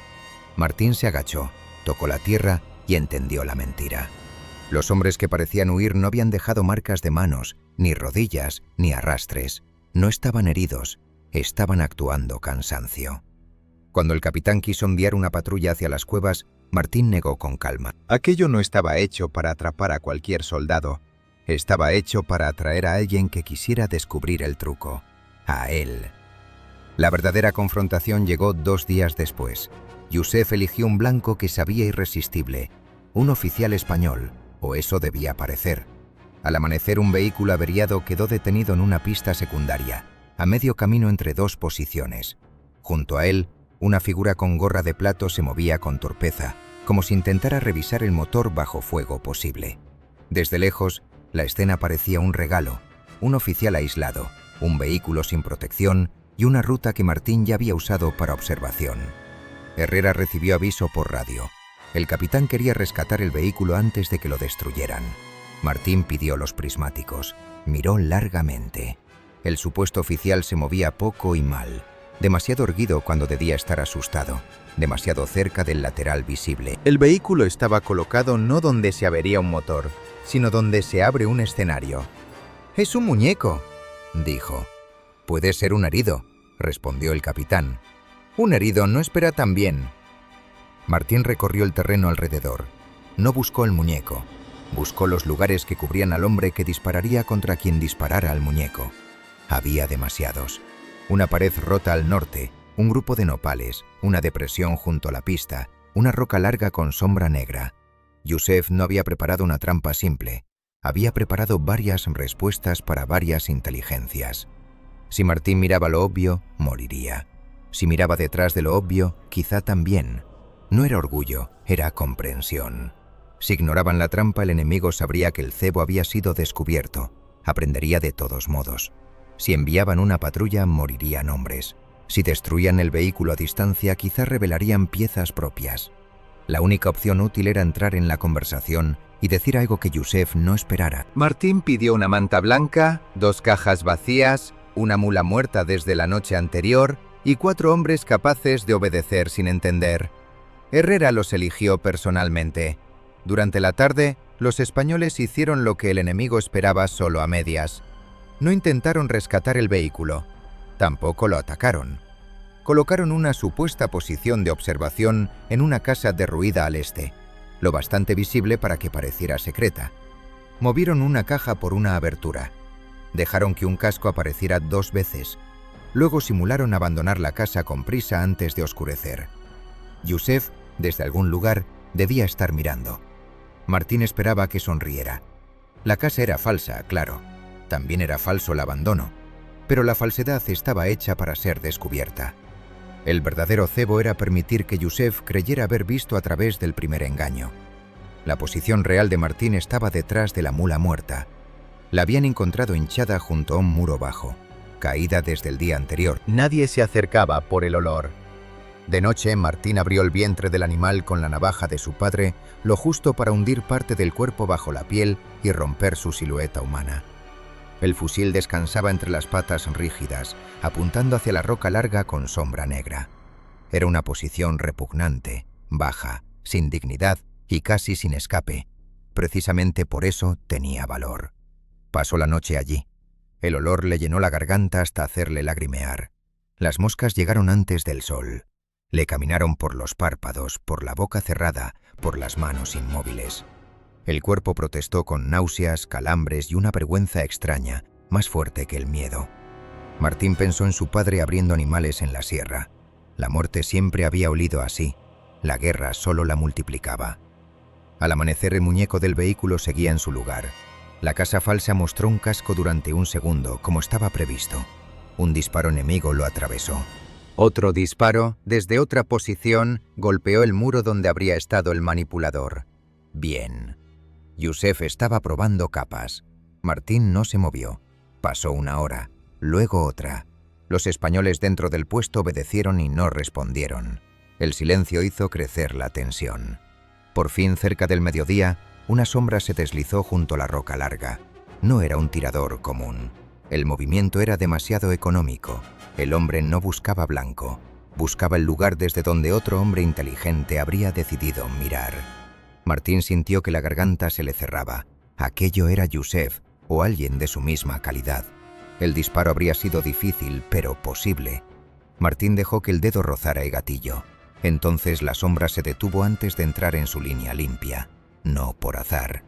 Martín se agachó, tocó la tierra y entendió la mentira. Los hombres que parecían huir no habían dejado marcas de manos, ni rodillas, ni arrastres. No estaban heridos, estaban actuando cansancio. Cuando el capitán quiso enviar una patrulla hacia las cuevas, Martín negó con calma. Aquello no estaba hecho para atrapar a cualquier soldado. Estaba hecho para atraer a alguien que quisiera descubrir el truco. A él. La verdadera confrontación llegó 2 días después. Yusef eligió un blanco que sabía irresistible, un oficial español, o eso debía parecer. Al amanecer, un vehículo averiado quedó detenido en una pista secundaria, a medio camino entre 2 posiciones. Junto a él, una figura con gorra de plato se movía con torpeza, como si intentara revisar el motor bajo fuego posible. Desde lejos, La escena parecía un regalo, un oficial aislado, un vehículo sin protección y una ruta que Martín ya había usado para observación. Herrera recibió aviso por radio. El capitán quería rescatar el vehículo antes de que lo destruyeran. Martín pidió los prismáticos. Miró largamente. El supuesto oficial se movía poco y mal. Demasiado erguido cuando debía estar asustado. Demasiado cerca del lateral visible. El vehículo estaba colocado no donde se avería un motor, sino donde se abre un escenario. «Es un muñeco», dijo. «Puede ser un herido», respondió el capitán. «Un herido no espera tan bien». Martín recorrió el terreno alrededor. No buscó el muñeco. Buscó los lugares que cubrían al hombre que dispararía contra quien disparara al muñeco. Había demasiados. Una pared rota al norte, un grupo de nopales, una depresión junto a la pista, una roca larga con sombra negra. Yusef no había preparado una trampa simple. Había preparado varias respuestas para varias inteligencias. Si Martín miraba lo obvio, moriría. Si miraba detrás de lo obvio, quizá también. No era orgullo, era comprensión. Si ignoraban la trampa, el enemigo sabría que el cebo había sido descubierto. Aprendería de todos modos. Si enviaban una patrulla, morirían hombres. Si destruían el vehículo a distancia, quizá revelarían piezas propias. La única opción útil era entrar en la conversación y decir algo que Yusef no esperara. Martín pidió una manta blanca, 2 cajas vacías, una mula muerta desde la noche anterior y 4 hombres capaces de obedecer sin entender. Herrera los eligió personalmente. Durante la tarde, los españoles hicieron lo que el enemigo esperaba solo a medias. No intentaron rescatar el vehículo. Tampoco lo atacaron. Colocaron una supuesta posición de observación en una casa derruida al este, lo bastante visible para que pareciera secreta. Movieron una caja por una abertura. Dejaron que un casco apareciera 2 veces. Luego simularon abandonar la casa con prisa antes de oscurecer. Yusef, desde algún lugar, debía estar mirando. Martín esperaba que sonriera. La casa era falsa, claro. También era falso el abandono. Pero la falsedad estaba hecha para ser descubierta. El verdadero cebo era permitir que Yusef creyera haber visto a través del primer engaño. La posición real de Martín estaba detrás de la mula muerta. La habían encontrado hinchada junto a un muro bajo, caída desde el día anterior. Nadie se acercaba por el olor. De noche, Martín abrió el vientre del animal con la navaja de su padre, lo justo para hundir parte del cuerpo bajo la piel y romper su silueta humana. El fusil descansaba entre las patas rígidas, apuntando hacia la roca larga con sombra negra. Era una posición repugnante, baja, sin dignidad y casi sin escape. Precisamente por eso tenía valor. Pasó la noche allí. El olor le llenó la garganta hasta hacerle lagrimear. Las moscas llegaron antes del sol. Le caminaron por los párpados, por la boca cerrada, por las manos inmóviles. El cuerpo protestó con náuseas, calambres y una vergüenza extraña, más fuerte que el miedo. Martín pensó en su padre abriendo animales en la sierra. La muerte siempre había olido así. La guerra solo la multiplicaba. Al amanecer, el muñeco del vehículo seguía en su lugar. La casa falsa mostró un casco durante un segundo, como estaba previsto. Un disparo enemigo lo atravesó. Otro disparo, desde otra posición, golpeó el muro donde habría estado el manipulador. Bien. Yusef estaba probando capas. Martín no se movió. Pasó una hora, luego otra. Los españoles dentro del puesto obedecieron y no respondieron. El silencio hizo crecer la tensión. Por fin, cerca del mediodía, una sombra se deslizó junto a la roca larga. No era un tirador común. El movimiento era demasiado económico. El hombre no buscaba blanco. Buscaba el lugar desde donde otro hombre inteligente habría decidido mirar. Martín sintió que la garganta se le cerraba. Aquello era Yusef, o alguien de su misma calidad. El disparo habría sido difícil, pero posible. Martín dejó que el dedo rozara el gatillo. Entonces la sombra se detuvo antes de entrar en su línea limpia. No por azar.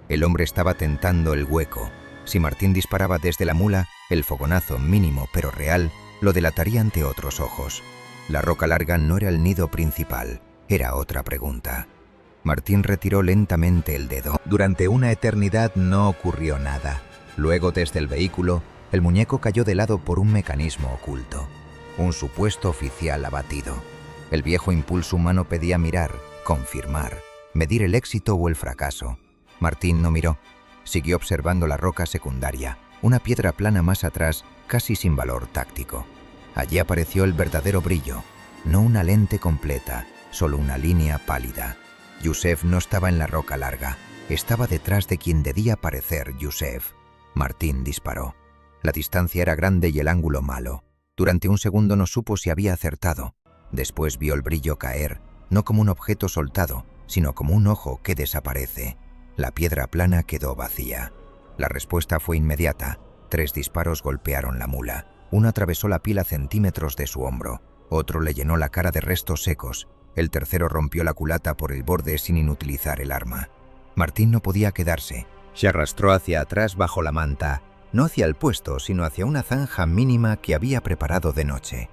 El hombre estaba tentando el hueco. Si Martín disparaba desde la mula, el fogonazo mínimo pero real lo delataría ante otros ojos. La roca larga no era el nido principal, era otra pregunta. Martín retiró lentamente el dedo. Durante una eternidad no ocurrió nada. Luego, desde el vehículo, el muñeco cayó de lado por un mecanismo oculto. Un supuesto oficial abatido. El viejo impulso humano pedía mirar, confirmar, medir el éxito o el fracaso. Martín no miró. Siguió observando la roca secundaria, una piedra plana más atrás, casi sin valor táctico. Allí apareció el verdadero brillo, no una lente completa, solo una línea pálida. Yusef no estaba en la roca larga, estaba detrás de quien debía parecer Yusef. Martín disparó. La distancia era grande y el ángulo malo. Durante un segundo no supo si había acertado. Después vio el brillo caer, no como un objeto soltado, sino como un ojo que desaparece. La piedra plana quedó vacía. La respuesta fue inmediata. 3 disparos golpearon la mula. Uno atravesó la piel a centímetros de su hombro. Otro le llenó la cara de restos secos. El tercero rompió la culata por el borde sin inutilizar el arma. Martín no podía quedarse. Se arrastró hacia atrás bajo la manta, no hacia el puesto, sino hacia una zanja mínima que había preparado de noche.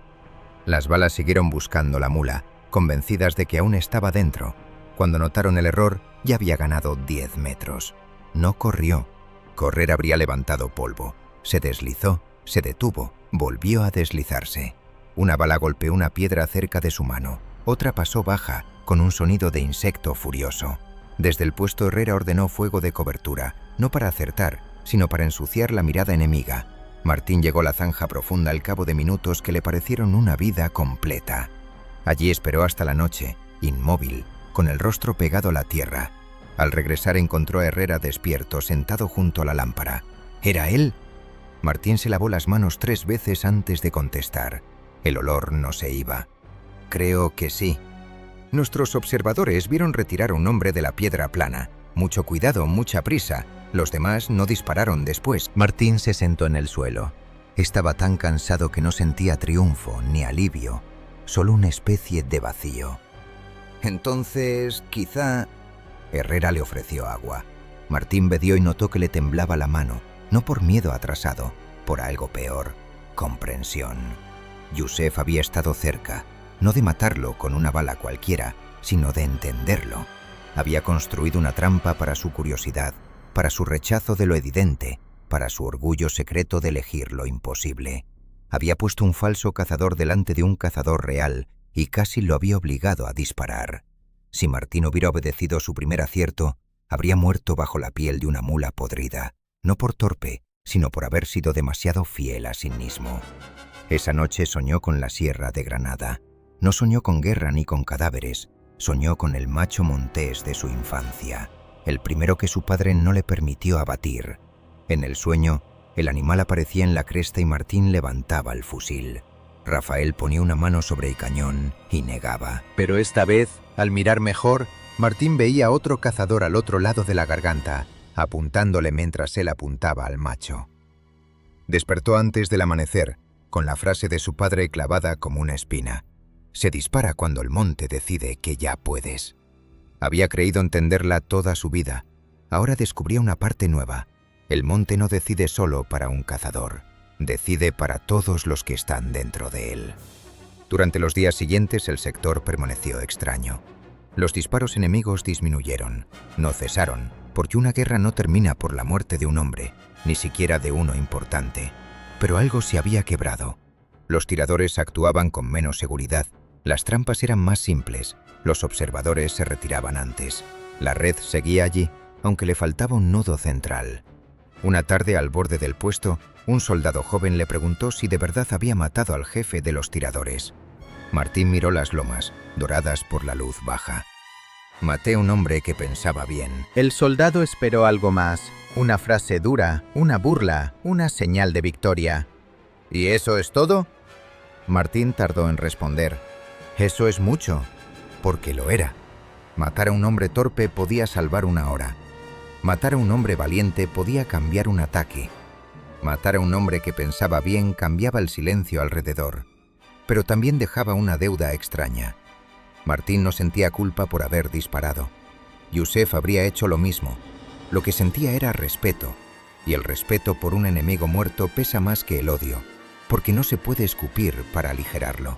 Las balas siguieron buscando la mula, convencidas de que aún estaba dentro. Cuando notaron el error, ya había ganado 10 metros. No corrió. Correr habría levantado polvo. Se deslizó, se detuvo, volvió a deslizarse. Una bala golpeó una piedra cerca de su mano. Otra pasó baja, con un sonido de insecto furioso. Desde el puesto Herrera ordenó fuego de cobertura, no para acertar, sino para ensuciar la mirada enemiga. Martín llegó a la zanja profunda al cabo de minutos que le parecieron una vida completa. Allí esperó hasta la noche, inmóvil, con el rostro pegado a la tierra. Al regresar encontró a Herrera despierto, sentado junto a la lámpara. ¿Era él? Martín se lavó las manos 3 veces antes de contestar. El olor no se iba. Creo que sí. Nuestros observadores vieron retirar a un hombre de la piedra plana. Mucho cuidado, mucha prisa. Los demás no dispararon después. Martín se sentó en el suelo. Estaba tan cansado que no sentía triunfo ni alivio, solo una especie de vacío. Entonces, quizá... Herrera le ofreció agua. Martín bebió y notó que le temblaba la mano, no por miedo atrasado, por algo peor, comprensión. Yusef había estado cerca, no de matarlo con una bala cualquiera, sino de entenderlo. Había construido una trampa para su curiosidad, para su rechazo de lo evidente, para su orgullo secreto de elegir lo imposible. Había puesto un falso cazador delante de un cazador real y casi lo había obligado a disparar. Si Martín hubiera obedecido su primer acierto, habría muerto bajo la piel de una mula podrida, no por torpe, sino por haber sido demasiado fiel a sí mismo. Esa noche soñó con la Sierra de Granada. No soñó con guerra ni con cadáveres, soñó con el macho montés de su infancia, el primero que su padre no le permitió abatir. En el sueño, el animal aparecía en la cresta y Martín levantaba el fusil. Rafael ponía una mano sobre el cañón y negaba. Pero esta vez, al mirar mejor, Martín veía a otro cazador al otro lado de la garganta, apuntándole mientras él apuntaba al macho. Despertó antes del amanecer, con la frase de su padre clavada como una espina. Se dispara cuando el monte decide que ya puedes. Había creído entenderla toda su vida. Ahora descubría una parte nueva. El monte no decide solo para un cazador. Decide para todos los que están dentro de él. Durante los días siguientes el sector permaneció extraño. Los disparos enemigos disminuyeron. No cesaron, porque una guerra no termina por la muerte de un hombre, ni siquiera de uno importante. Pero algo se había quebrado. Los tiradores actuaban con menos seguridad. Las trampas eran más simples. Los observadores se retiraban antes. La red seguía allí, aunque le faltaba un nudo central. Una tarde, al borde del puesto, un soldado joven le preguntó si de verdad había matado al jefe de los tiradores. Martín miró las lomas, doradas por la luz baja. Maté a un hombre que pensaba bien. El soldado esperó algo más, una frase dura, una burla, una señal de victoria. ¿Y eso es todo? Martín tardó en responder. Eso es mucho, porque lo era. Matar a un hombre torpe podía salvar una hora. Matar a un hombre valiente podía cambiar un ataque. Matar a un hombre que pensaba bien cambiaba el silencio alrededor, pero también dejaba una deuda extraña. Martín no sentía culpa por haber disparado. Yusef habría hecho lo mismo. Lo que sentía era respeto, y el respeto por un enemigo muerto pesa más que el odio, porque no se puede escupir para aligerarlo.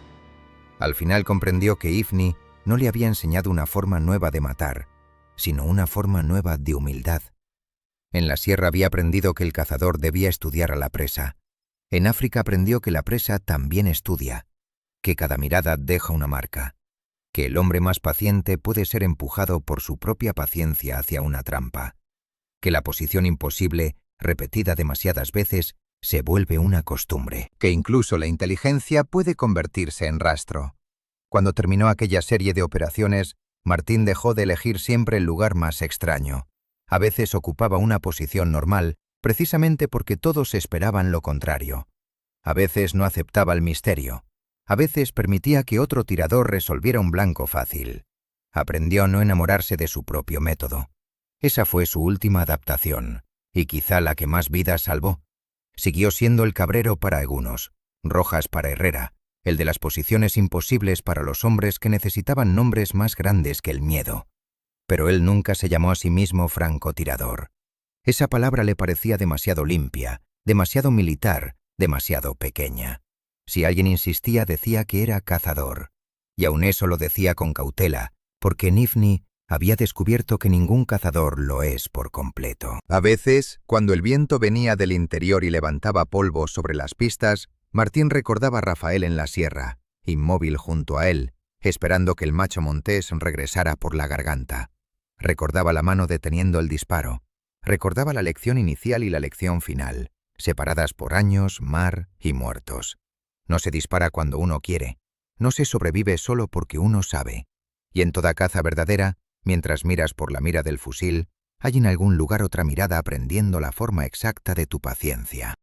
Al final comprendió que Ifni no le había enseñado una forma nueva de matar, sino una forma nueva de humildad. En la sierra había aprendido que el cazador debía estudiar a la presa. En África aprendió que la presa también estudia, que cada mirada deja una marca, que el hombre más paciente puede ser empujado por su propia paciencia hacia una trampa, que la posición imposible, repetida demasiadas veces, se vuelve una costumbre, que incluso la inteligencia puede convertirse en rastro. Cuando terminó aquella serie de operaciones, Martín dejó de elegir siempre el lugar más extraño. A veces ocupaba una posición normal, precisamente porque todos esperaban lo contrario. A veces no aceptaba el misterio. A veces permitía que otro tirador resolviera un blanco fácil. Aprendió a no enamorarse de su propio método. Esa fue su última adaptación, y quizá la que más vidas salvó. Siguió siendo el cabrero para algunos, Rojas para Herrera, el de las posiciones imposibles para los hombres que necesitaban nombres más grandes que el miedo. Pero él nunca se llamó a sí mismo francotirador. Esa palabra le parecía demasiado limpia, demasiado militar, demasiado pequeña. Si alguien insistía, decía que era cazador. Y aun eso lo decía con cautela, porque Nifny había descubierto que ningún cazador lo es por completo. A veces, cuando el viento venía del interior y levantaba polvo sobre las pistas, Martín recordaba a Rafael en la sierra, inmóvil junto a él, esperando que el macho montés regresara por la garganta. Recordaba la mano deteniendo el disparo. Recordaba la lección inicial y la lección final, separadas por años, mar y muertos. No se dispara cuando uno quiere. No se sobrevive solo porque uno sabe. Y en toda caza verdadera, mientras miras por la mira del fusil, hay en algún lugar otra mirada aprendiendo la forma exacta de tu paciencia.